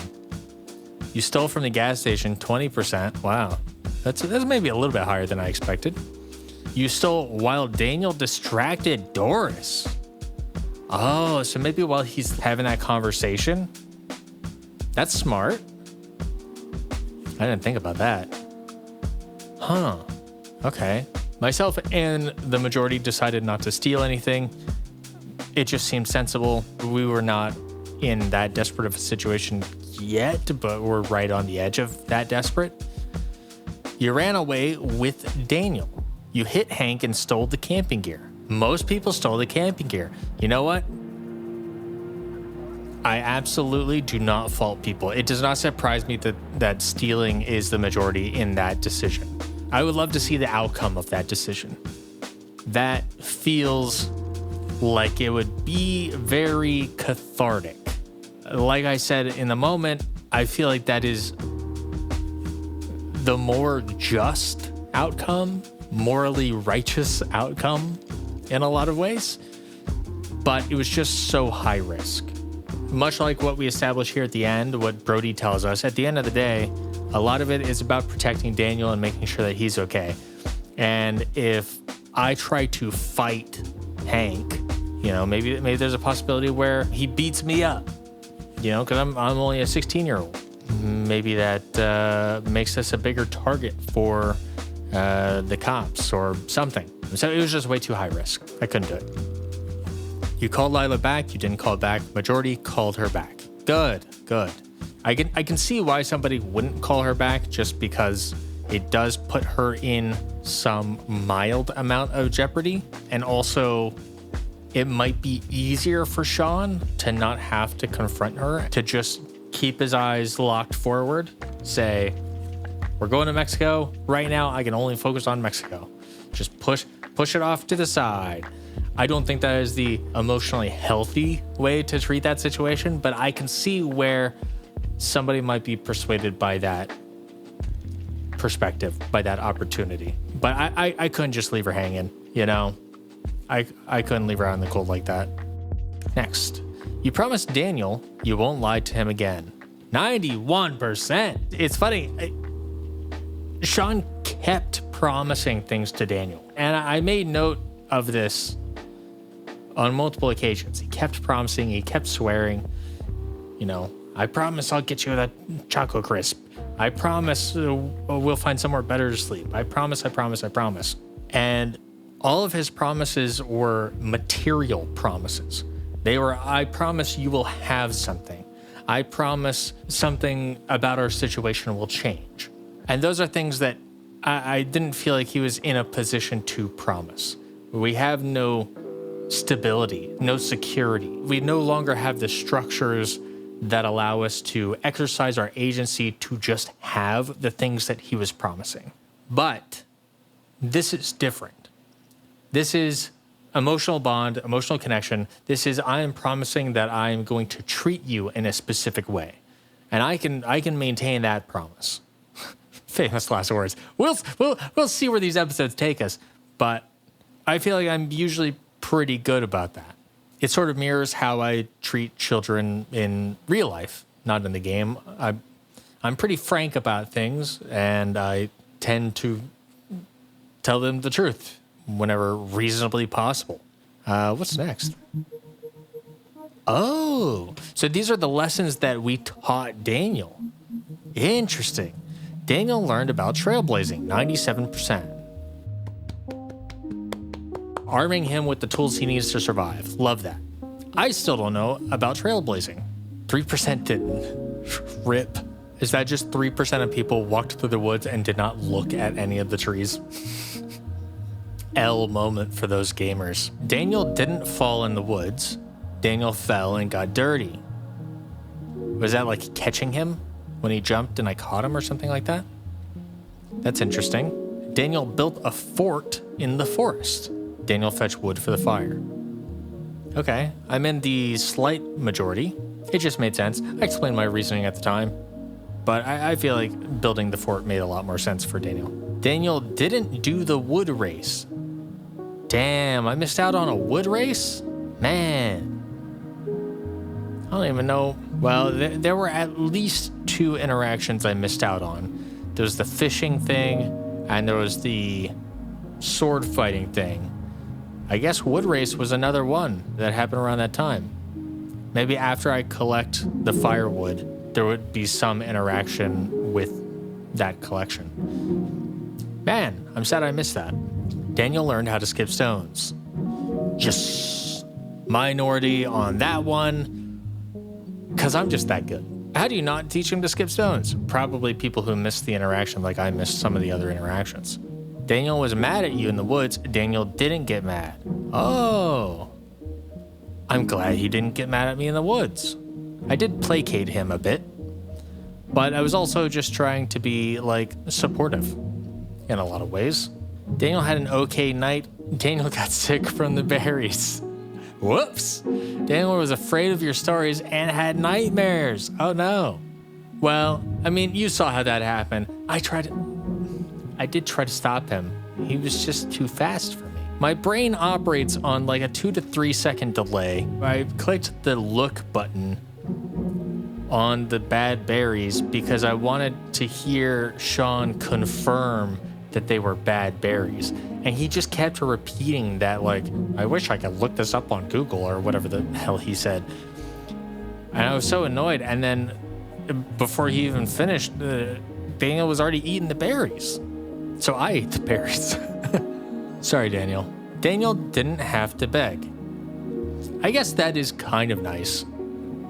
You stole from the gas station 20%. Wow. That's maybe a little bit higher than I expected. You stole while Daniel distracted Doris. Oh, so maybe while he's having that conversation? That's smart. I didn't think about that. Huh. Okay. Myself and the majority decided not to steal anything. It just seemed sensible. We were not in that desperate of a situation yet, but we're right on the edge of that desperate. You ran away with Daniel. You hit Hank and stole the camping gear. Most people stole the camping gear. You know what? I absolutely do not fault people. It does not surprise me that stealing is the majority in that decision. I would love to see the outcome of that decision. That feels like it would be very cathartic. Like I said, in the moment, I feel like that is the more just outcome, morally righteous outcome in a lot of ways. But it was just so high risk. Much like what we established here at the end, what Brody tells us, at the end of the day, a lot of it is about protecting Daniel and making sure that he's okay. And if I try to fight Hank, you know, maybe there's a possibility where he beats me up, you know, because I'm only a 16-year-old. Maybe that makes us a bigger target for the cops or something. So it was just way too high risk. I couldn't do it. You called Lila back. You didn't call back. Majority called her back. Good. I can see why somebody wouldn't call her back, just because it does put her in some mild amount of jeopardy. And also, it might be easier for Sean to not have to confront her, to just keep his eyes locked forward, say, we're going to Mexico. Right now, I can only focus on Mexico. Just push it off to the side. I don't think that is the emotionally healthy way to treat that situation, but I can see where somebody might be persuaded by that perspective, by that opportunity. But I couldn't just leave her hanging, you know? I couldn't leave her out in the cold like that. Next, you promised Daniel you won't lie to him again. 91%. It's funny. Sean kept promising things to Daniel. And I made note of this on multiple occasions. He kept promising, he kept swearing, you know, I promise I'll get you that Choco Crisp. I promise we'll find somewhere better to sleep. I promise. And all of his promises were material promises. They were, I promise you will have something. I promise something about our situation will change. And those are things that I didn't feel like he was in a position to promise. We have no stability, no security. We no longer have the structures that allow us to exercise our agency to just have the things that he was promising. But this is different. This is emotional bond, emotional connection. This is, I am promising that I am going to treat you in a specific way. And I can maintain that promise. Famous last words. We'll see where these episodes take us, but I feel like I'm usually pretty good about that. It sort of mirrors how I treat children in real life, not in the game. I'm pretty frank about things, and I tend to tell them the truth whenever reasonably possible. What's next? Oh, so these are the lessons that we taught Daniel. Interesting. Daniel learned about trailblazing, 97%. arming him with the tools he needs to survive. Love that. I still don't know about trailblazing. 3% didn't. Rip. Is that just 3% of people walked through the woods and did not look at any of the trees? L moment for those gamers. Daniel didn't fall in the woods. Daniel fell and got dirty. Was that like catching him when he jumped and I caught him or something like that? That's interesting. Daniel built a fort in the forest. Daniel fetched wood for the fire. Okay, I'm in the slight majority. It just made sense. I explained my reasoning at the time. But I feel like building the fort made a lot more sense for Daniel. Daniel didn't do the wood race. Damn, I missed out on a wood race? Man. I don't even know. Well, there were at least 2 interactions I missed out on. There was the fishing thing, and there was the sword fighting thing. I guess wood race was another one that happened around that time. Maybe after I collect the firewood, there would be some interaction with that collection. Man, I'm sad I missed that. Daniel learned how to skip stones. Yes. Minority on that one, because I'm just that good. How do you not teach him to skip stones? Probably people who missed the interaction like I missed some of the other interactions. Daniel was mad at you in the woods. Daniel didn't get mad. Oh. I'm glad he didn't get mad at me in the woods. I did placate him a bit, but I was also just trying to be, like, supportive in a lot of ways. Daniel had an okay night. Daniel got sick from the berries. Whoops. Daniel was afraid of your stories and had nightmares. Oh, no. Well, I mean, you saw how that happened. I did try to stop him. He was just too fast for me. My brain operates on like a 2 to 3 second delay. I clicked the look button on the bad berries because I wanted to hear Sean confirm that they were bad berries. And he just kept repeating that, like, I wish I could look this up on Google or whatever the hell he said. And I was so annoyed. And then before he even finished, Daniel was already eating the berries. So I ate the berries. Sorry, Daniel. Daniel didn't have to beg. I guess that is kind of nice.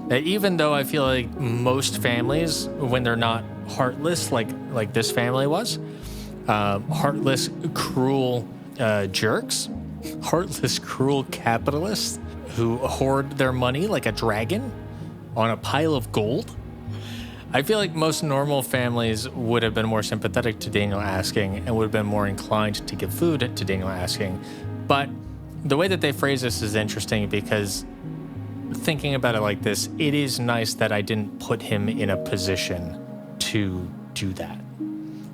That even though I feel like most families, when they're not heartless, like this family was, heartless, cruel jerks, heartless, cruel capitalists who hoard their money like a dragon on a pile of gold. I feel like most normal families would have been more sympathetic to Daniel asking and would have been more inclined to give food to Daniel asking. But the way that they phrase this is interesting because thinking about it like this, it is nice that I didn't put him in a position to do that.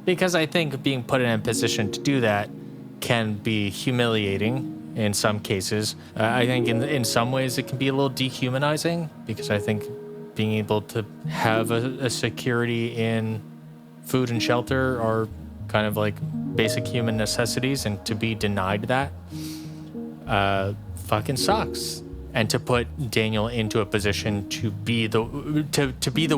Because I think being put in a position to do that can be humiliating in some cases. I think in some ways it can be a little dehumanizing because I think being able to have a security in food and shelter are kind of like basic human necessities, and to be denied that fucking sucks. And to put Daniel into a position to be the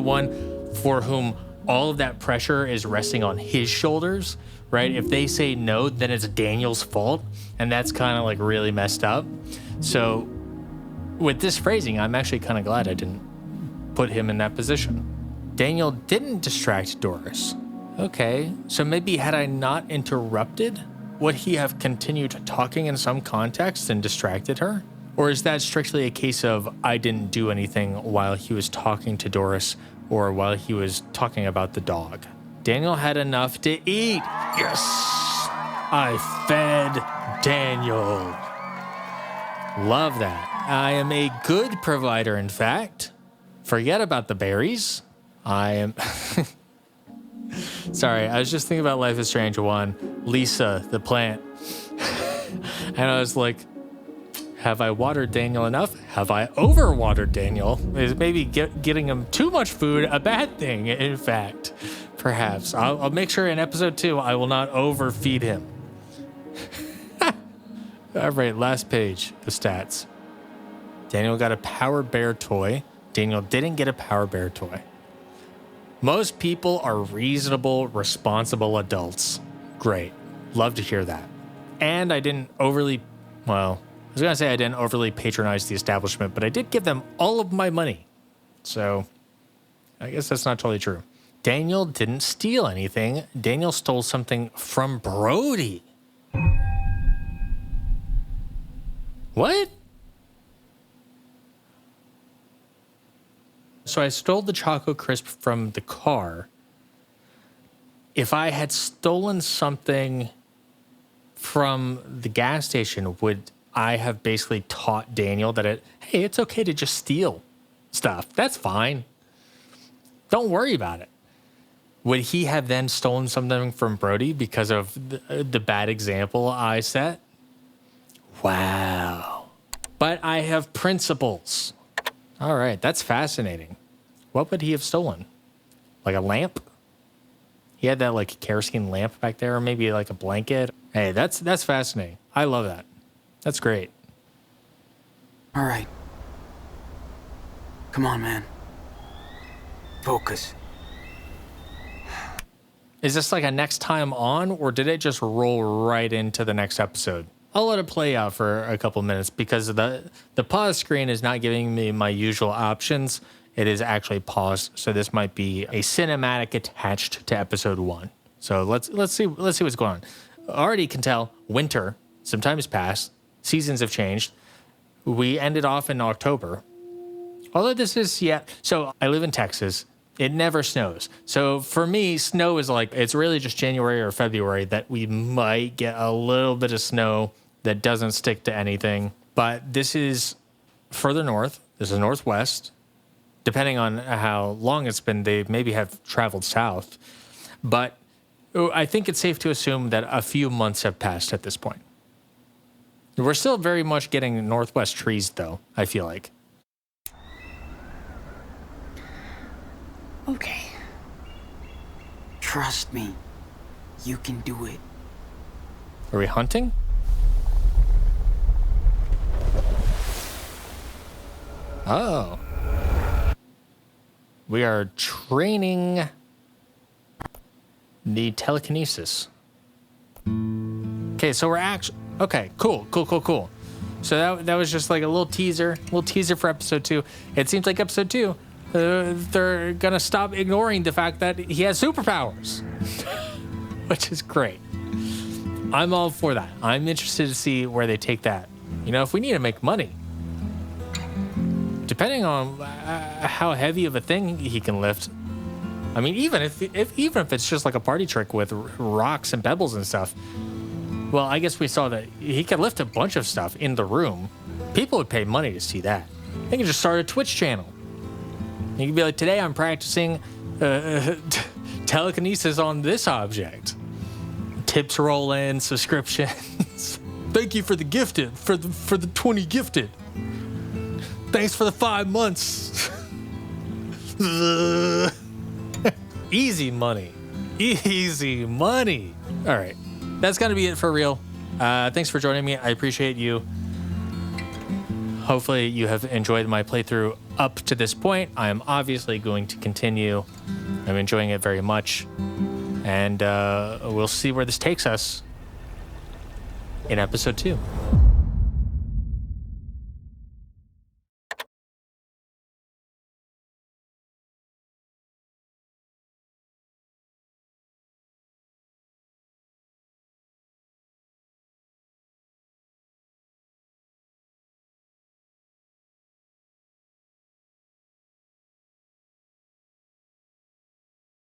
one for whom all of that pressure is resting on his shoulders, right? If they say no, then it's Daniel's fault, and that's kind of like really messed up. So with this phrasing, I'm actually kind of glad I didn't put him in that position. Daniel didn't distract Doris. Okay, so maybe had I not interrupted, would he have continued talking in some context and distracted her? Or is that strictly a case of I didn't do anything while he was talking to Doris or while he was talking about the dog? Daniel had enough to eat. Yes! I fed Daniel. Love that. I am a good provider, in fact. Forget about the berries. I am... Sorry, I was just thinking about Life is Strange 1. Lisa, the plant. And I was like, have I watered Daniel enough? Have I overwatered Daniel? Is maybe getting him too much food a bad thing, in fact? Perhaps. I'll make sure in episode 2 I will not overfeed him. All right, last page, the stats. Daniel got a Power Bear toy. Daniel didn't get a Power Bear toy. Most people are reasonable, responsible adults. Great. Love to hear that. And I didn't overly Well, I was going to say I didn't overly patronize the establishment, but I did give them all of my money. So I guess that's not totally true. Daniel didn't steal anything. Daniel stole something from Brody. What? So I stole the Choco Crisp from the car. If I had stolen something from the gas station, would I have basically taught Daniel that hey, it's okay to just steal stuff. That's fine. Don't worry about it. Would he have then stolen something from Brody because of the bad example I set? Wow. But I have principles. All right, that's fascinating. What would he have stolen? Like a lamp? He had that like kerosene lamp back there, or maybe like a blanket. Hey, that's fascinating. I love that. That's great. All right. Come on, man. Focus. Is this like a next time on, or did it just roll right into the next episode? I'll let it play out for a couple minutes because the pause screen is not giving me my usual options. It is actually paused, so this might be a cinematic attached to episode 1. So let's see what's going on. Already can tell winter. Some time has passed. Seasons have changed. We ended off in October. Although this is so I live in Texas. It never snows. So for me, snow is like, it's really just January or February that we might get a little bit of snow that doesn't stick to anything. But this is further north. This is northwest. Depending on how long it's been, they maybe have traveled south. But I think it's safe to assume that a few months have passed at this point. We're still very much getting northwest trees, though, I feel like. Okay. Trust me. You can do it. Are we hunting? Oh. We are training the telekinesis. Okay, so we're actually... Okay, cool. So that was just like a little teaser for episode 2. It seems like episode 2, they're gonna stop ignoring the fact that he has superpowers, which is great. I'm all for that. I'm interested to see where they take that. You know, if we need to make money, depending on how heavy of a thing he can lift. I mean, even if it's just like a party trick with rocks and pebbles and stuff. Well, I guess we saw that he can lift a bunch of stuff in the room. People would pay money to see that. They can just start a Twitch channel. You can be like, today I'm practicing telekinesis on this object. Tips roll in, subscriptions. Thank you for the gifted, for the 20 gifted. Thanks for the 5 months. Easy money. Easy money. All right. That's going to be it for real. Thanks for joining me. I appreciate you. Hopefully you have enjoyed my playthrough up to this point. I am obviously going to continue. I'm enjoying it very much. And we'll see where this takes us in episode 2.